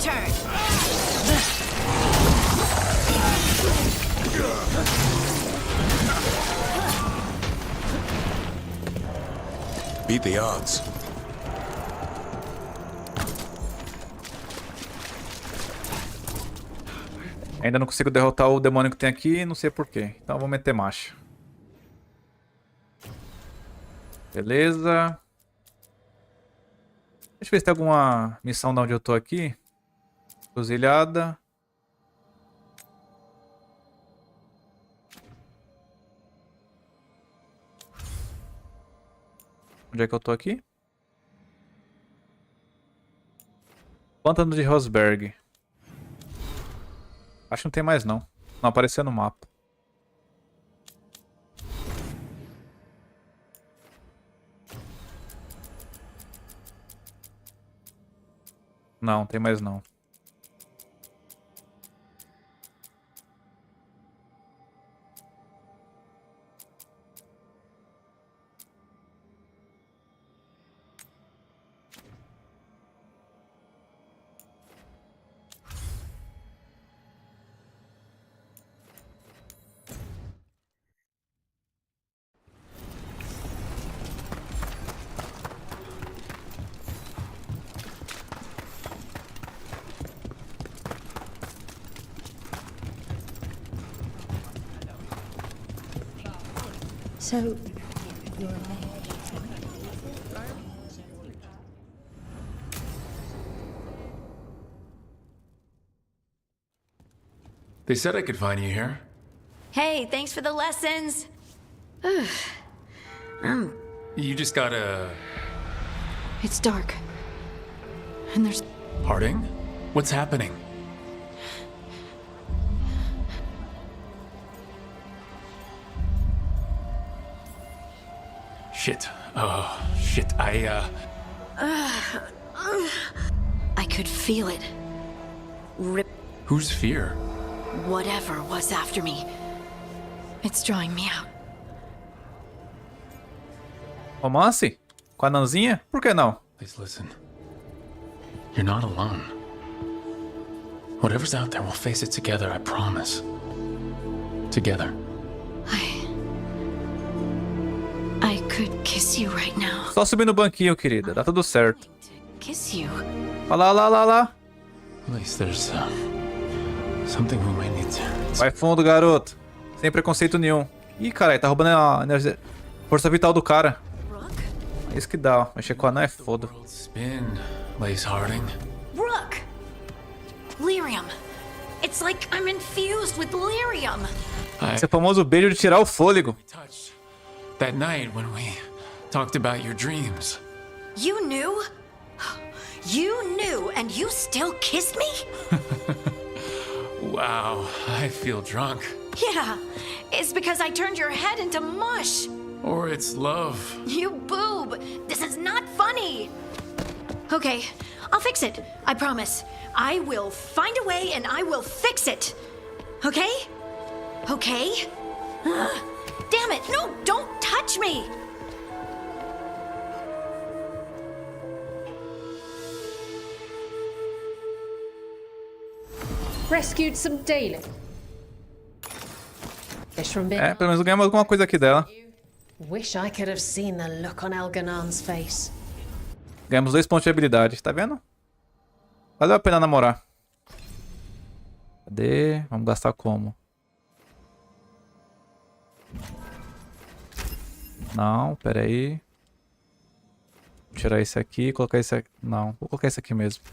turn. Beat the odds. Ainda não consigo derrotar o demônio que tem aqui, não sei porquê. Então eu vou meter marcha. Beleza. Deixa eu ver se tem alguma missão de onde eu tô aqui. Cruzilhada. Onde é que eu tô aqui? Pântano de Rosberg. Acho que não tem mais não. Não apareceu no mapa. Não, tem mais não. So, you're a They said I could find you here. Hey, thanks for the lessons. You just gotta... It's dark. And there's... Harding? What's happening? Shit. Oh, shit. I could feel it. Rip. Whose fear? Whatever was after me. It's drawing me out. Romance? Com a Nanzinha? Por que não? Please listen. You're not alone. Whatever's out there, we'll face it together, I promise. Together. I could kiss you right now. Só subir no banquinho, querida. Dá tudo certo. Kiss you. Olha lá. At least there's something we might need to... Vai fundo, garoto. Sem preconceito nenhum. Ih, caralho, tá roubando a energia... força vital do cara. É isso que dá, ó. Mexer com a anã é foda. Spin, Lace Harding. Rook! Lyrium. It's like I'm infused with lyrium. Esse é o famoso beijo de tirar o fôlego. That night when we talked about your dreams. You knew? You knew and you still kissed me? Wow, I feel drunk. Yeah, it's because I turned your head into mush. Or it's love. You boob! This is not funny! Okay, I'll fix it. I promise. I will find a way and I will fix it. Okay? Okay? Damn it! No, don't touch me! rescued some Daily. Fish from É, pelo menos ganhamos alguma coisa aqui dela. Wish I could have seen the look on Elganon's face. Ganhamos 2 pontos de habilidade, tá vendo? Valeu a pena namorar. Cadê? Vamos gastar como? Não, pera aí. Vou tirar esse aqui e colocar esse aqui. Não, vou colocar esse aqui mesmo.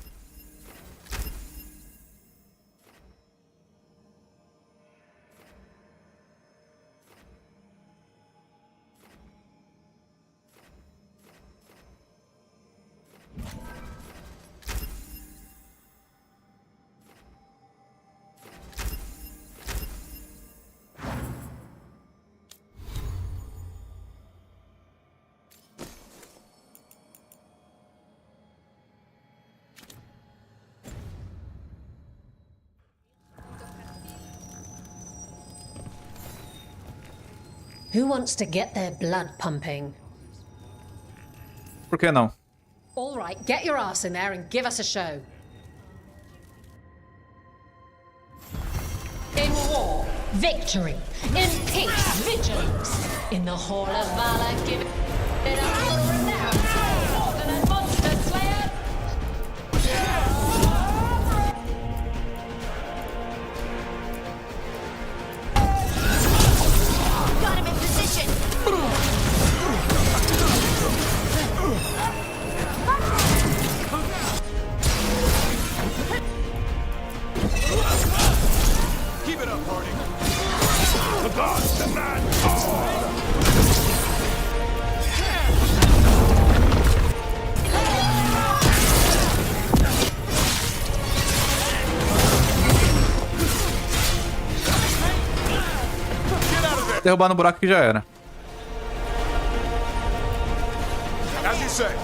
Who wants to get their blood pumping? Por que não? All right, get your ass in there and give us a show. victory, in peace, vigilance. In the hall of valor, give it up for renown. More than a monster slayer. Got him in position. Keep it up, Harding. The gods demand Derrubar no buraco que já era. As you say.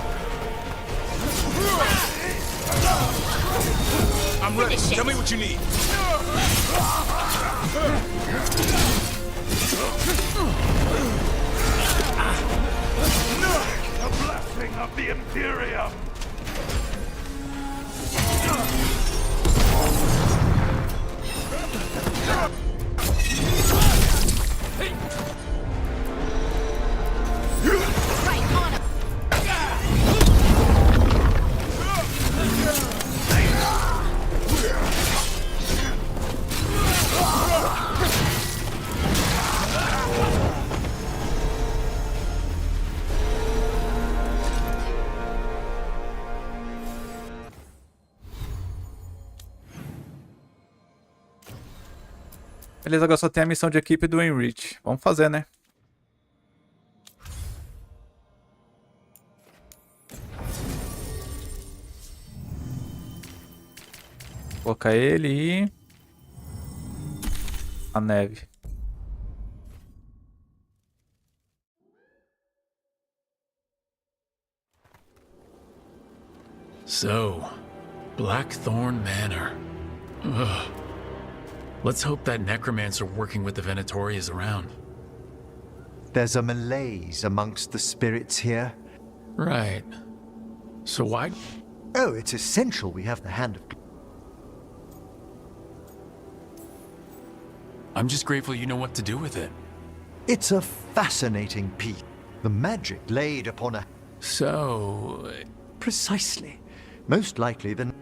I'm ready. Tell me what you need. The blessing of the Imperium. Right on him. Beleza, agora só tem a missão de equipe do Enrich. Vamos fazer, né? Colocar ele e... a neve. So, Blackthorn Manor. Ugh. Let's hope that necromancer working with the Venatori is around. There's a malaise amongst the spirits here. Right. So why? Oh, it's essential we have the hand of... I'm just grateful you know what to do with it. It's a fascinating piece. The magic laid upon a... So... Precisely. Most likely then...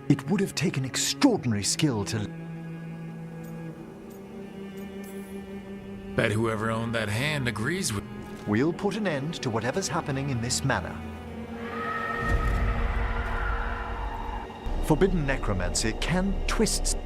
It would have taken extraordinary skill to... Bet whoever owned that hand agrees with... We'll put an end to whatever's happening in this manor. Forbidden necromancy can twist...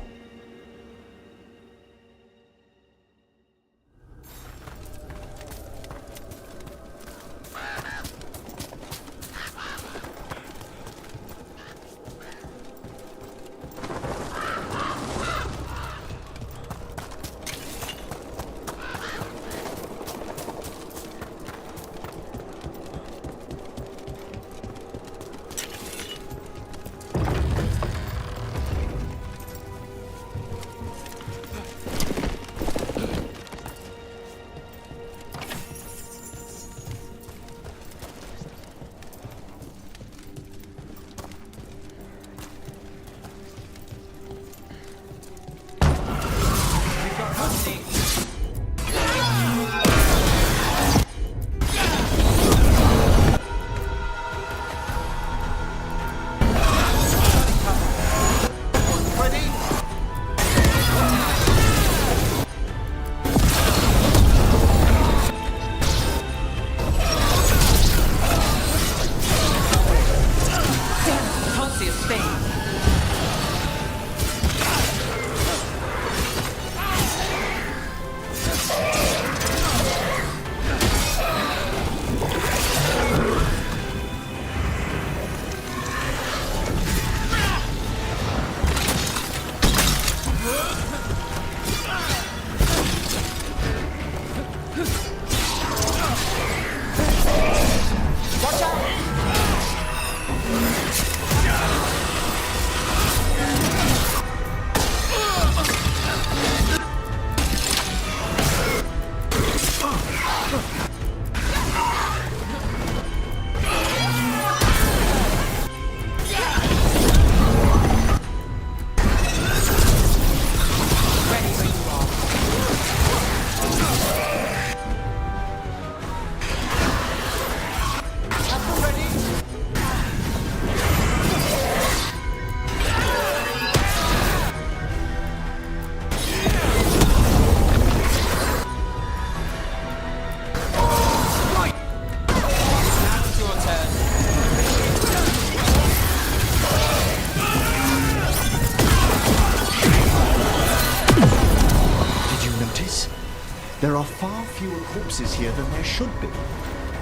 There are far fewer corpses here than there should be.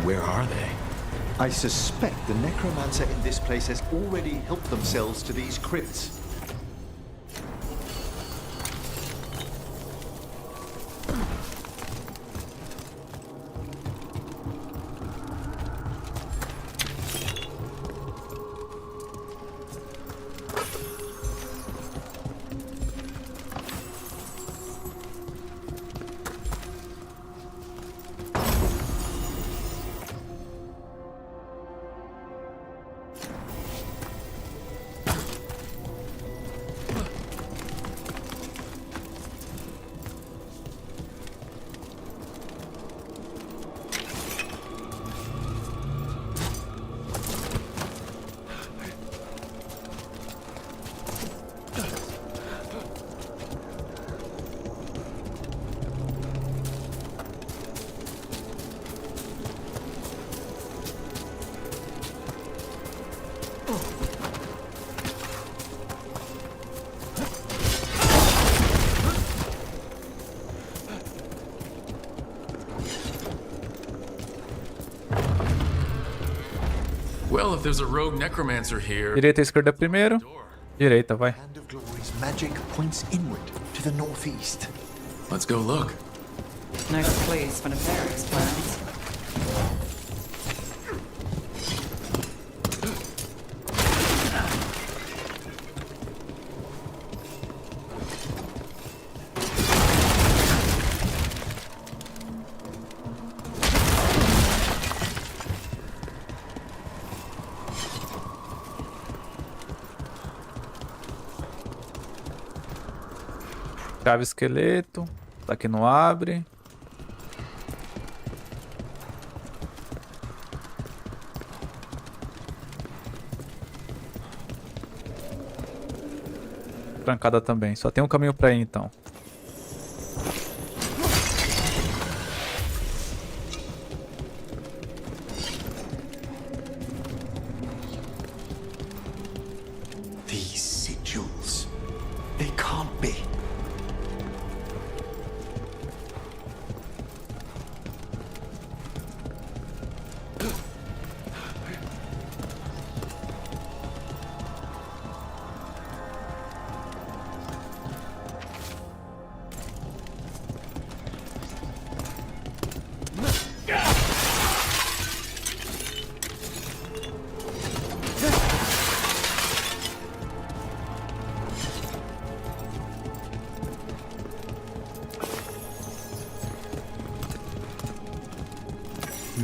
Where are they? I suspect the necromancer in this place has already helped themselves to these crypts. Well, if there's a rogue necromancer here... Direita e esquerda primeiro. Direita, vai. Hand of Glory's magic points inward to the northeast. Let's go look. Nice place for nefarious plans. Chave esqueleto. Daqui não abre. Trancada também. Só tem um caminho pra ir então. These sigils. They can't be.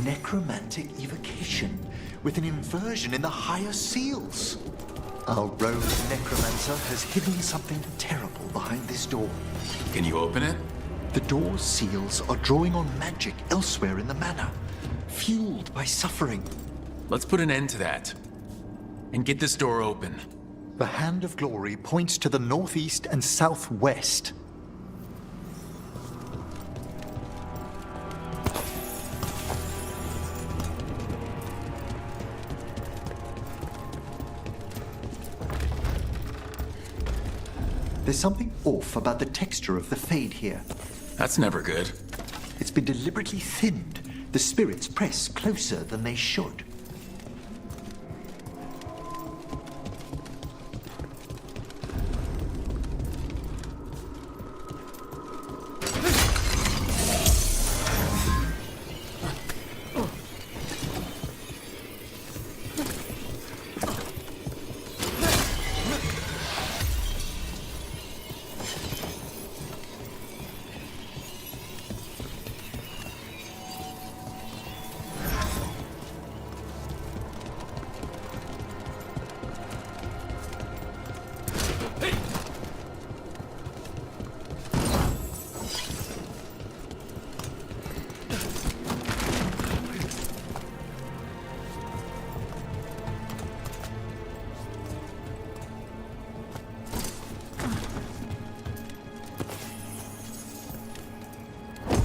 Necromantic evocation with an inversion in the higher seals. Our rogue necromancer has hidden something terrible behind this door. Can you open it? The door's seals are drawing on magic elsewhere in the manor, fueled by suffering. Let's put an end to that. And get this door open. The Hand of Glory points to the northeast and southwest. There's something off about the texture of the fade here. That's never good. It's been deliberately thinned. The spirits press closer than they should.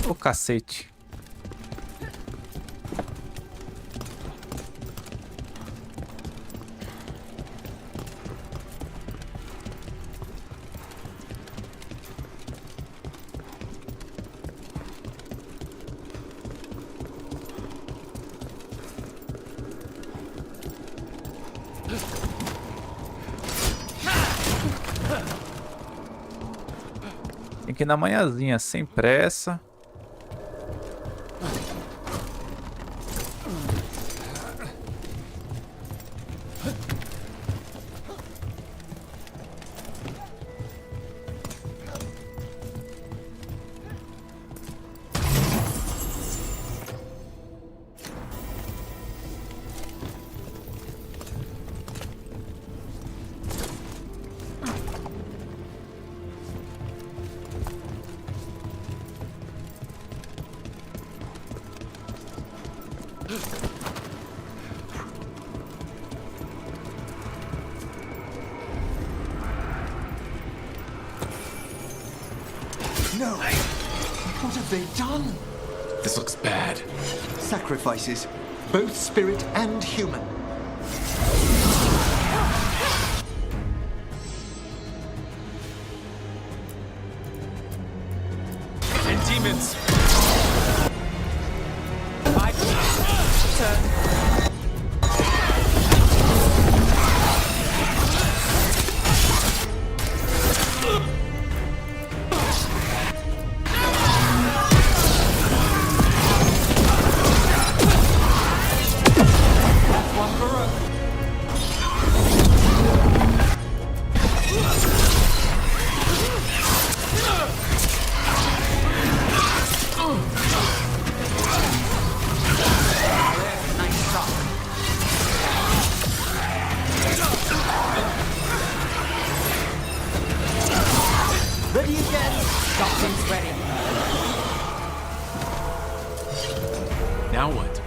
Ô cacete. Tem que ir na manhãzinha, sem pressa. No! What have they done? This looks bad. Sacrifices, both spirit and human. And demons! Ready again! Something's ready. Now what?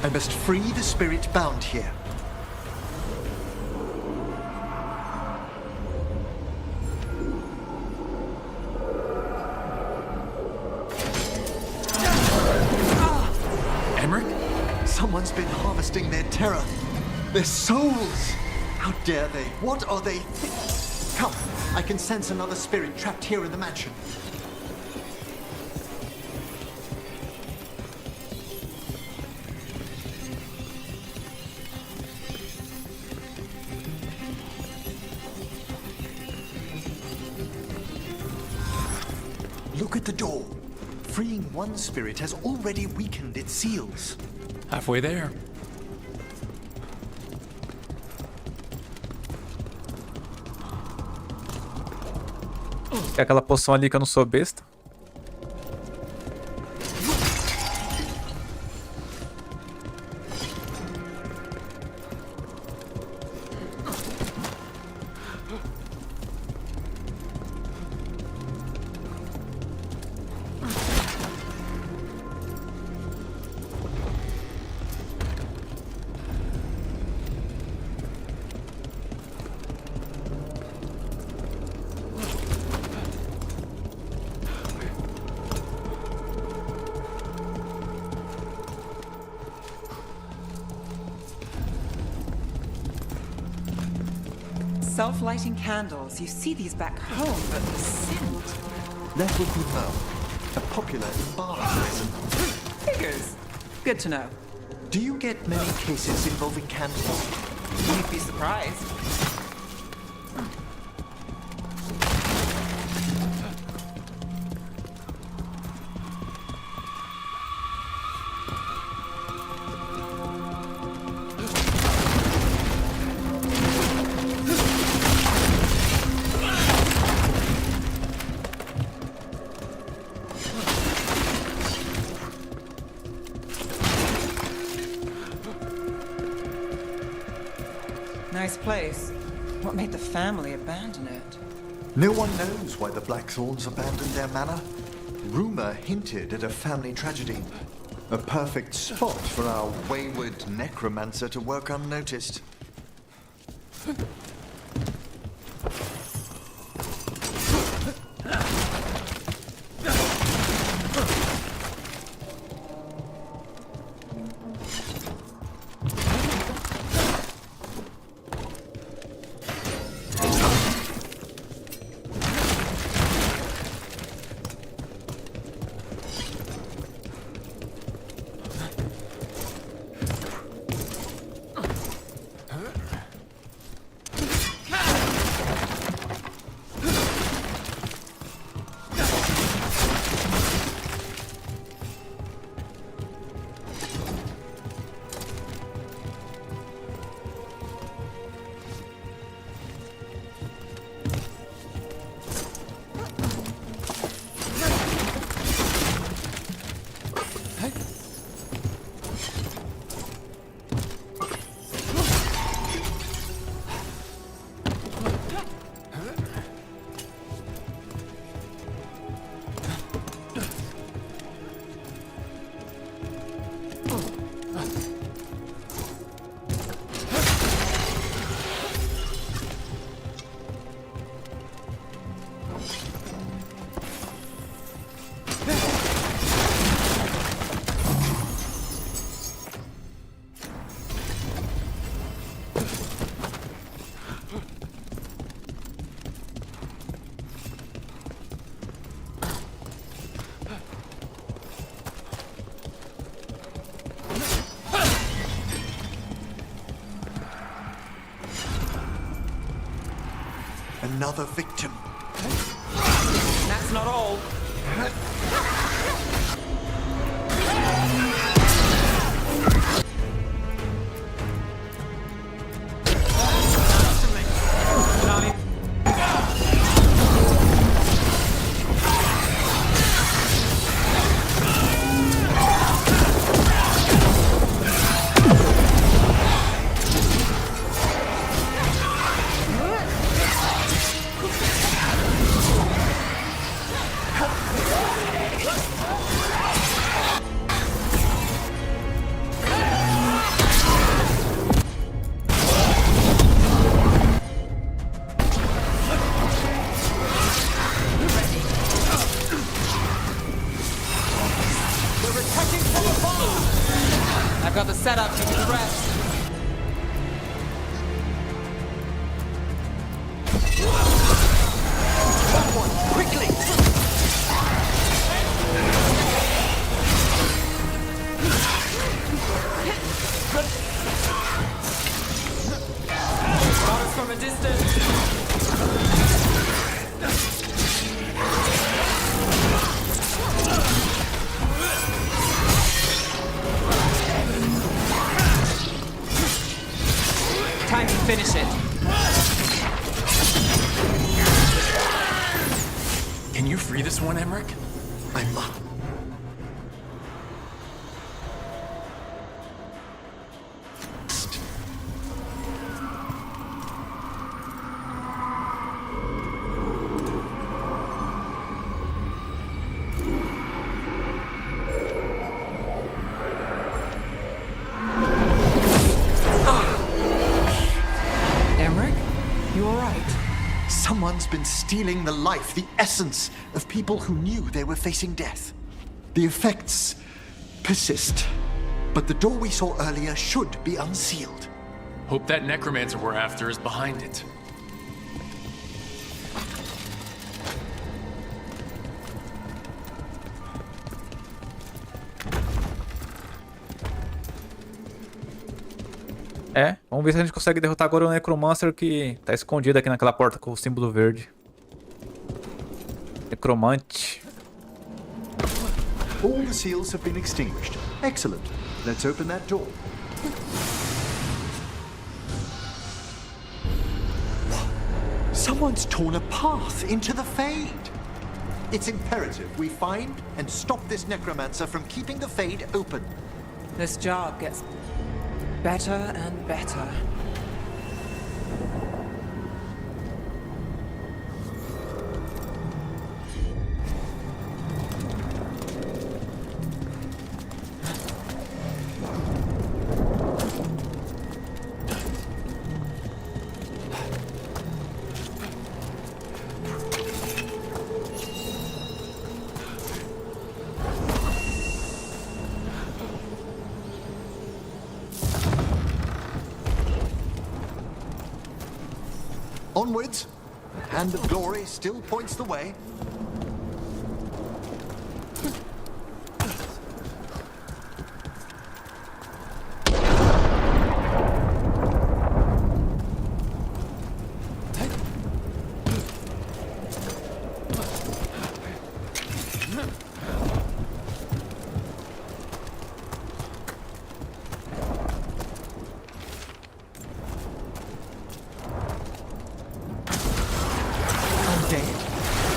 I must free the spirit bound here. Emmerich? Someone's been harvesting their terror. Their souls! How dare they? What are they Come, I can sense another spirit trapped here in the mansion. Look at the door. Freeing one spirit has already weakened its seals. Halfway there. É aquela poção ali que eu não sou besta. Self-lighting candles. You see these back home, but the scent... That would be Mo, a popular embalming resin. Figures. Good to know. Do you get many cases involving candles? You'd be surprised. Nice place. What made the family abandon it? No one knows why the Blackthorns abandoned their manor. Rumor hinted at a family tragedy. A perfect spot for our wayward necromancer to work unnoticed. Another victim. That's not all. I've got the setup to do the rest. Someone, quickly! Got us from a distance. Time to finish it. Can you free this one, Emmerich? I'm... Emmerich, you all right? Someone's been stealing the life, the essence of people who knew they were facing death. The effects persist, but the door we saw earlier should be unsealed. Hope that necromancer we're after is behind it. É, vamos ver se a gente consegue derrotar agora o Necromancer que tá escondido aqui naquela porta com o símbolo verde. Necromante. All the seals have been extinguished. Excellent. Let's open that door. Someone's torn a path into the Fade. It's imperative we find and stop this necromancer from keeping the Fade open. This job gets better and better. Onwards. The hand of glory still points the way.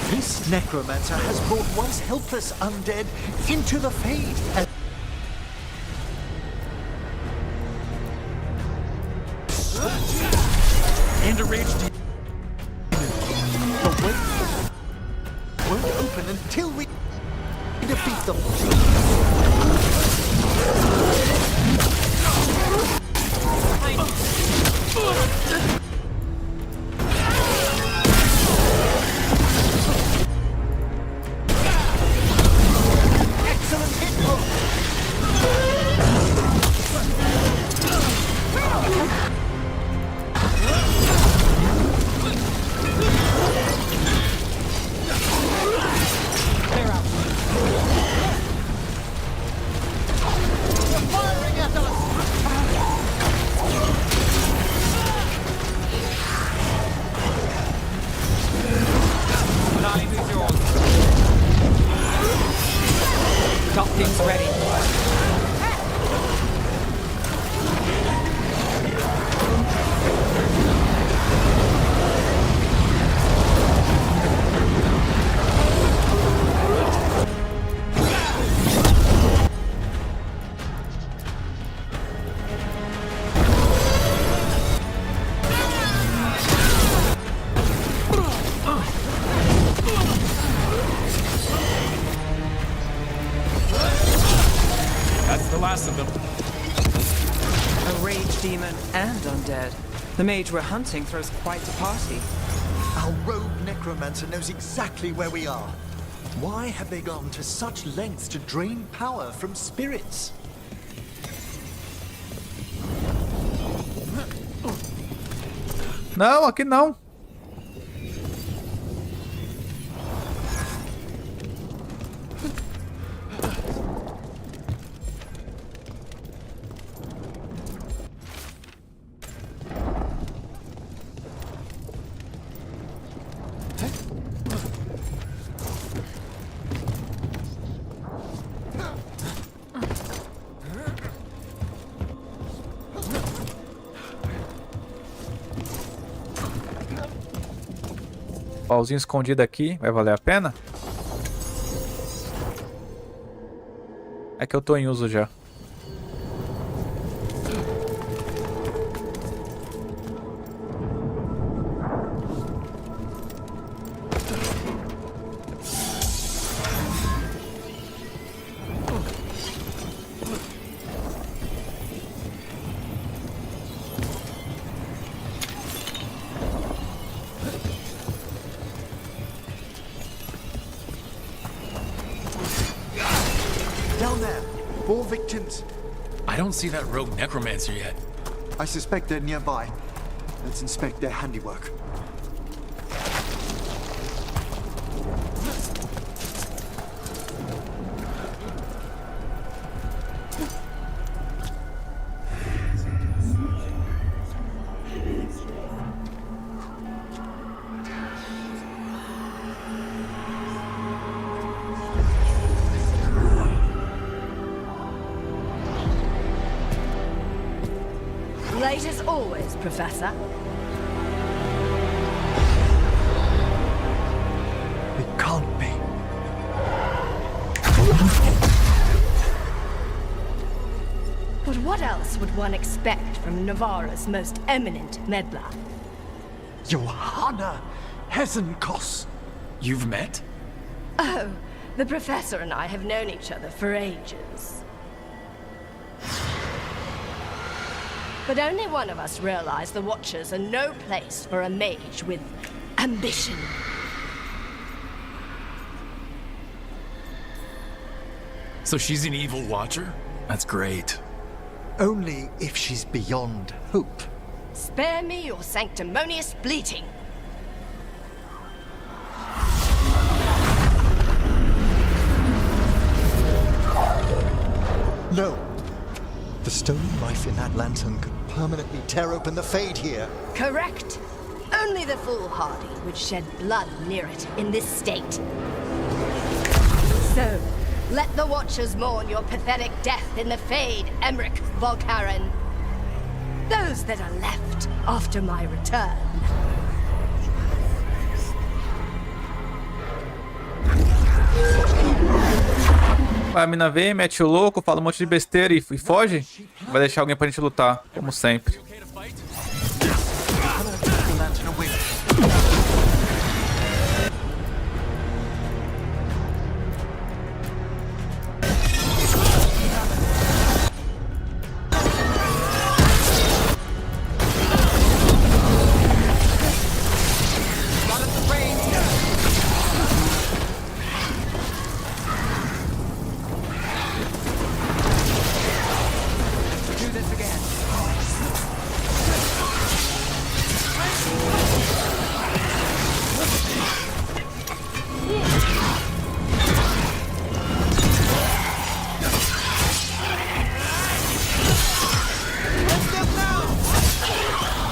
This necromancer has brought once helpless undead into the Fade. And a raged demon. The way won't open until we defeat them. the last of them. A rage demon and undead. The mage we're hunting throws quite a party. Our rogue necromancer knows exactly where we are. Why have they gone to such lengths to drain power from spirits? Não, aqui não. Pauzinho escondido aqui, vai valer a pena? É que eu tô em uso já. Down there, 4 victims. I don't see that rogue necromancer yet. I suspect they're nearby. Let's inspect their handiwork. Late as always, Professor. It can't be. But what else would one expect from Navarra's most eminent meddler? Johanna Hesenkos. You've met? Oh, the Professor and I have known each other for ages. But only one of us realized the Watchers are no place for a mage with ambition. So she's an evil watcher? That's great. Only if she's beyond hope. Spare me your sanctimonious bleating. No. The stolen life in that lantern could permanently tear open the Fade here. Correct. Only the foolhardy would shed blood near it in this state. So, let the Watchers mourn your pathetic death in the Fade, Emmerich Volkaren. Those that are left after my return. A mina vem, mete o louco, fala um monte de besteira e foge. Vai deixar alguém pra gente lutar, como sempre.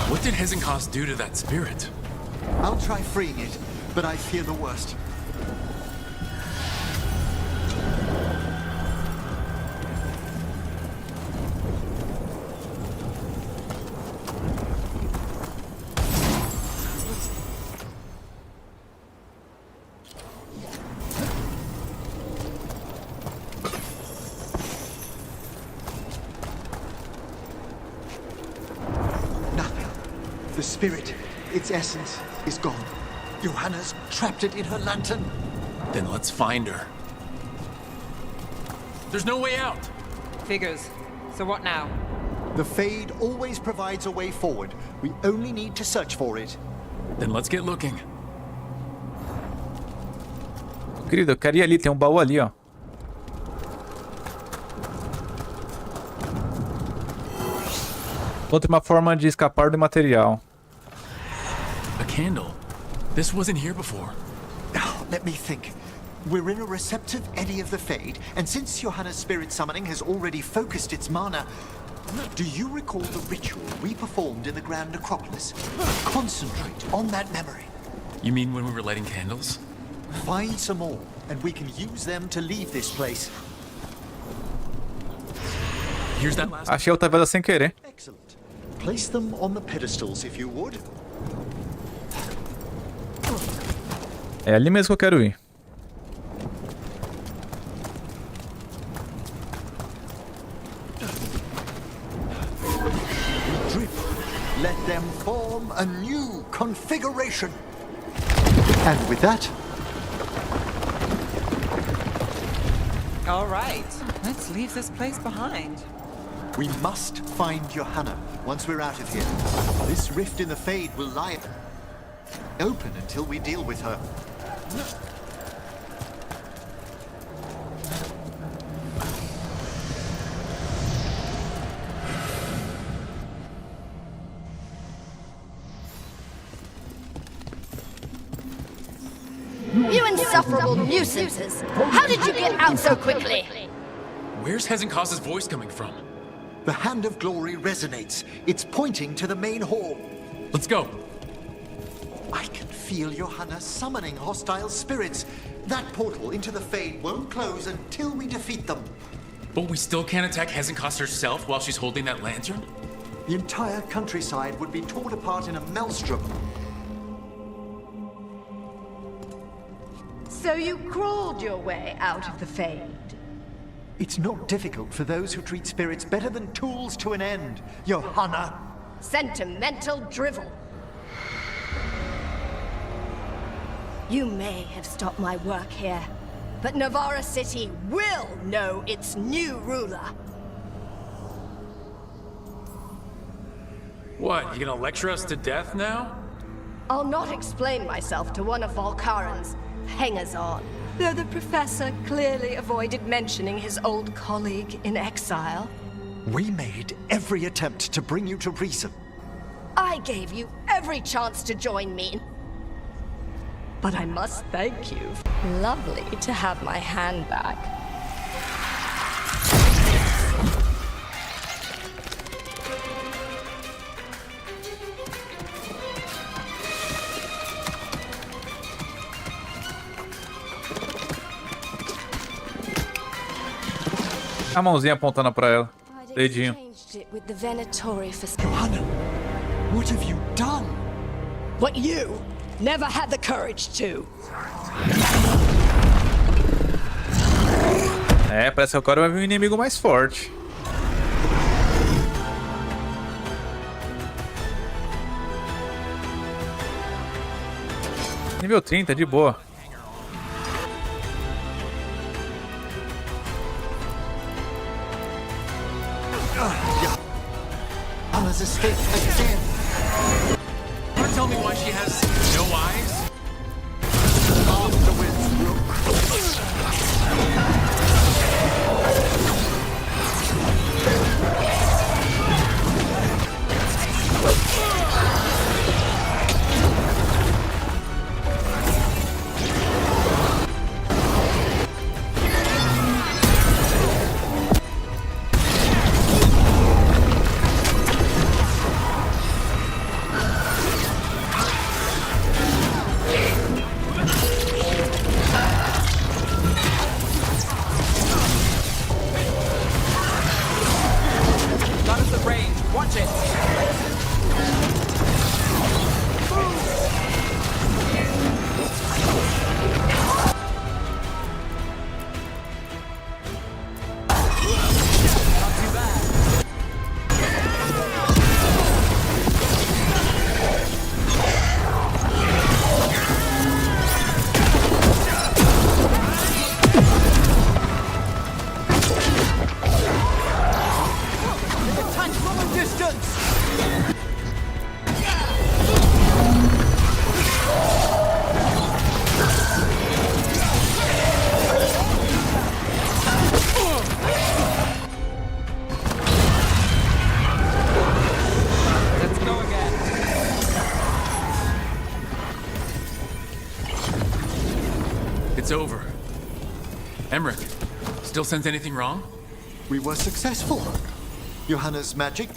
What did Hesenkos do to that spirit? I'll try freeing it, but I fear the worst. The spirit, its essence, is gone. Johanna's trapped it in her lantern. Then let's find her. There's no way out. Figures. So what now? The Fade always provides a way forward. We only need to search for it. Then let's get looking. Querido, eu quero ir ali, tem um baú ali, ó. Outra uma forma de escapar do material. A candle. This wasn't here before. Let me think. We're in a receptive eddy of the Fade, and since Johanna's spirit summoning has already focused its mana, do you recall the ritual we performed in the Grand Necropolis? Concentrate on that memory. You mean when we were lighting candles? Find some more, and we can use them to leave this place. Here's that last. Achei outra vela sem querer. Excellent. Place them on the pedestals if you would. É ali mesmo que eu quero ir. Drip. Let them form a new configuration. And with that... All right. Let's leave this place behind. We must find Johanna once we're out of here. This rift in the Fade will lie open until we deal with her. You insufferable nuisances! How did you get out so quickly? Where's Hezenkoss's voice coming from? The Hand of Glory resonates. It's pointing to the main hall. Let's go. I can feel Johanna summoning hostile spirits. That portal into the Fade won't close until we defeat them. But we still can't attack Hezenkoss herself while she's holding that lantern? The entire countryside would be torn apart in a maelstrom. So you crawled your way out of the Fade? It's not difficult for those who treat spirits better than tools to an end, Johanna. Sentimental drivel. You may have stopped my work here, but Navarra City will know its new ruler. What, you gonna lecture us to death now? I'll not explain myself to one of Volkaren's hangers-on, though the professor clearly avoided mentioning his old colleague in exile. We made every attempt to bring you to reason. I gave you every chance to join me. But I must thank you. Lovely to have my hand back. A mãozinha apontando pra ela. Dedinho. With the Venatori for Johanna, what have you done? What you never had the courage to. É, parece que agora vai vir um inimigo mais forte. Nível 30, de boa. Johanna's escaped again. Wanna tell me why she has no eyes? Afterwards, look. It's over. Emmerich, still sense anything wrong? We were successful. Johanna's magic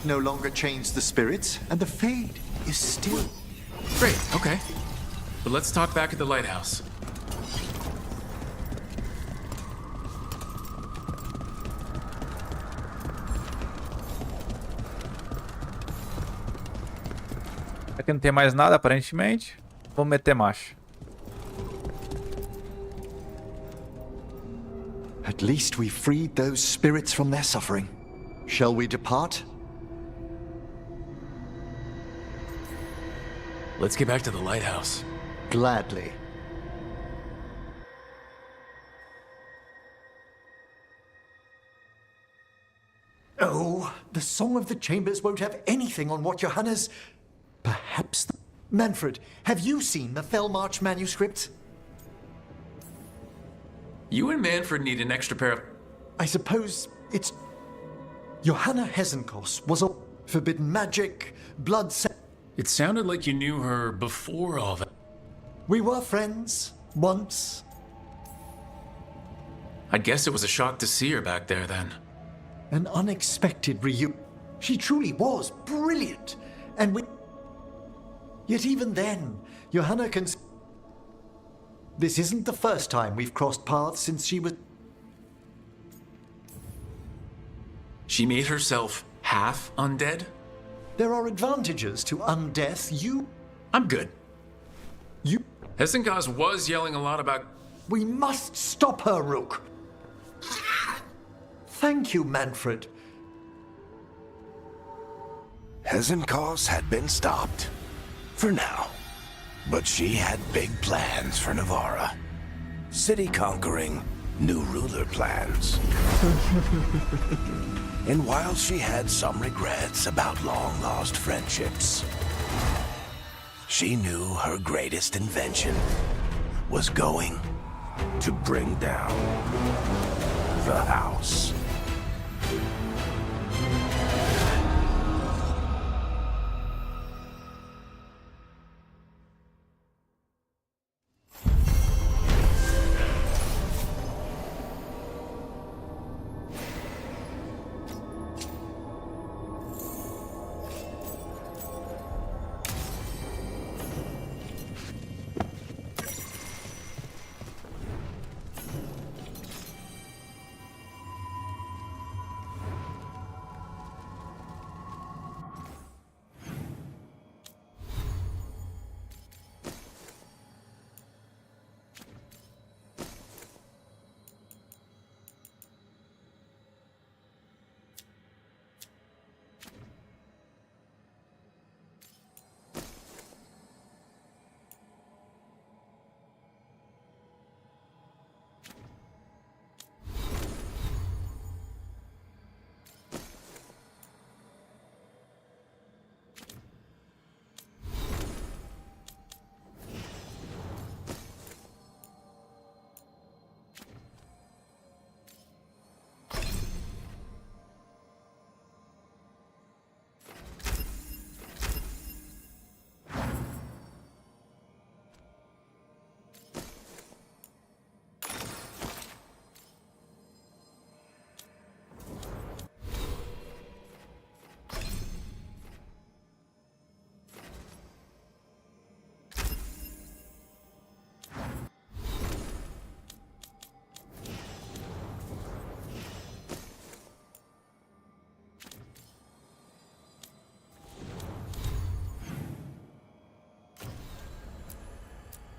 no longer changed the spirits, and the Fade is still... Great, okay. But let's talk back at the lighthouse. Aqui não tem mais nada, aparentemente. Vamos meter marcha. At least we freed those spirits from their suffering. Shall we depart? Let's get back to the lighthouse. Gladly. Oh, the Song of the Chambers won't have anything on what Johanna's... Perhaps... Manfred, have you seen the Fellmarch manuscript? You and Manfred need an extra pair of... I suppose it's... Johanna Hesenkos was a forbidden magic, blood... It sounded like you knew her before all that. We were friends, once. I guess it was a shock to see her back there then. An unexpected reunion. She truly was brilliant, and we... Yet even then, Johanna can... This isn't the first time we've crossed paths since she was... She made herself half undead? There are advantages to undeath. I'm good. You... Hesenkos was yelling a lot about... We must stop her, Rook. Thank you, Manfred. Hesenkos had been stopped. For now. But she had big plans for Navarra. City conquering, new ruler plans. And while she had some regrets about long-lost friendships, she knew her greatest invention was going to bring down the house.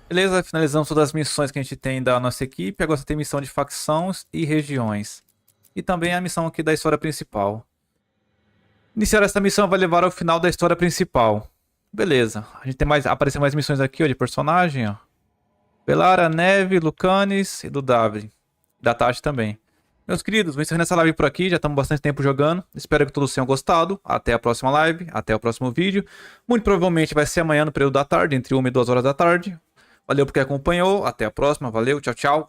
Beleza, finalizamos todas as missões que a gente tem da nossa equipe. Agora você tem missão de facções e regiões. E também a missão aqui da história principal. Iniciar essa missão vai levar ao final da história principal. Beleza, a gente tem mais, aparecem mais missões aqui, ó, de personagem, ó. Belara, Neve, Lucanes e do Davri. Da Tati também. Meus queridos, vou encerrando essa live por aqui, já estamos bastante tempo jogando. Espero que todos tenham gostado. Até a próxima live, até o próximo vídeo. Muito provavelmente vai ser amanhã no período da tarde, entre 1 e 2 horas da tarde. Valeu porque acompanhou, até a próxima, valeu, tchau, tchau.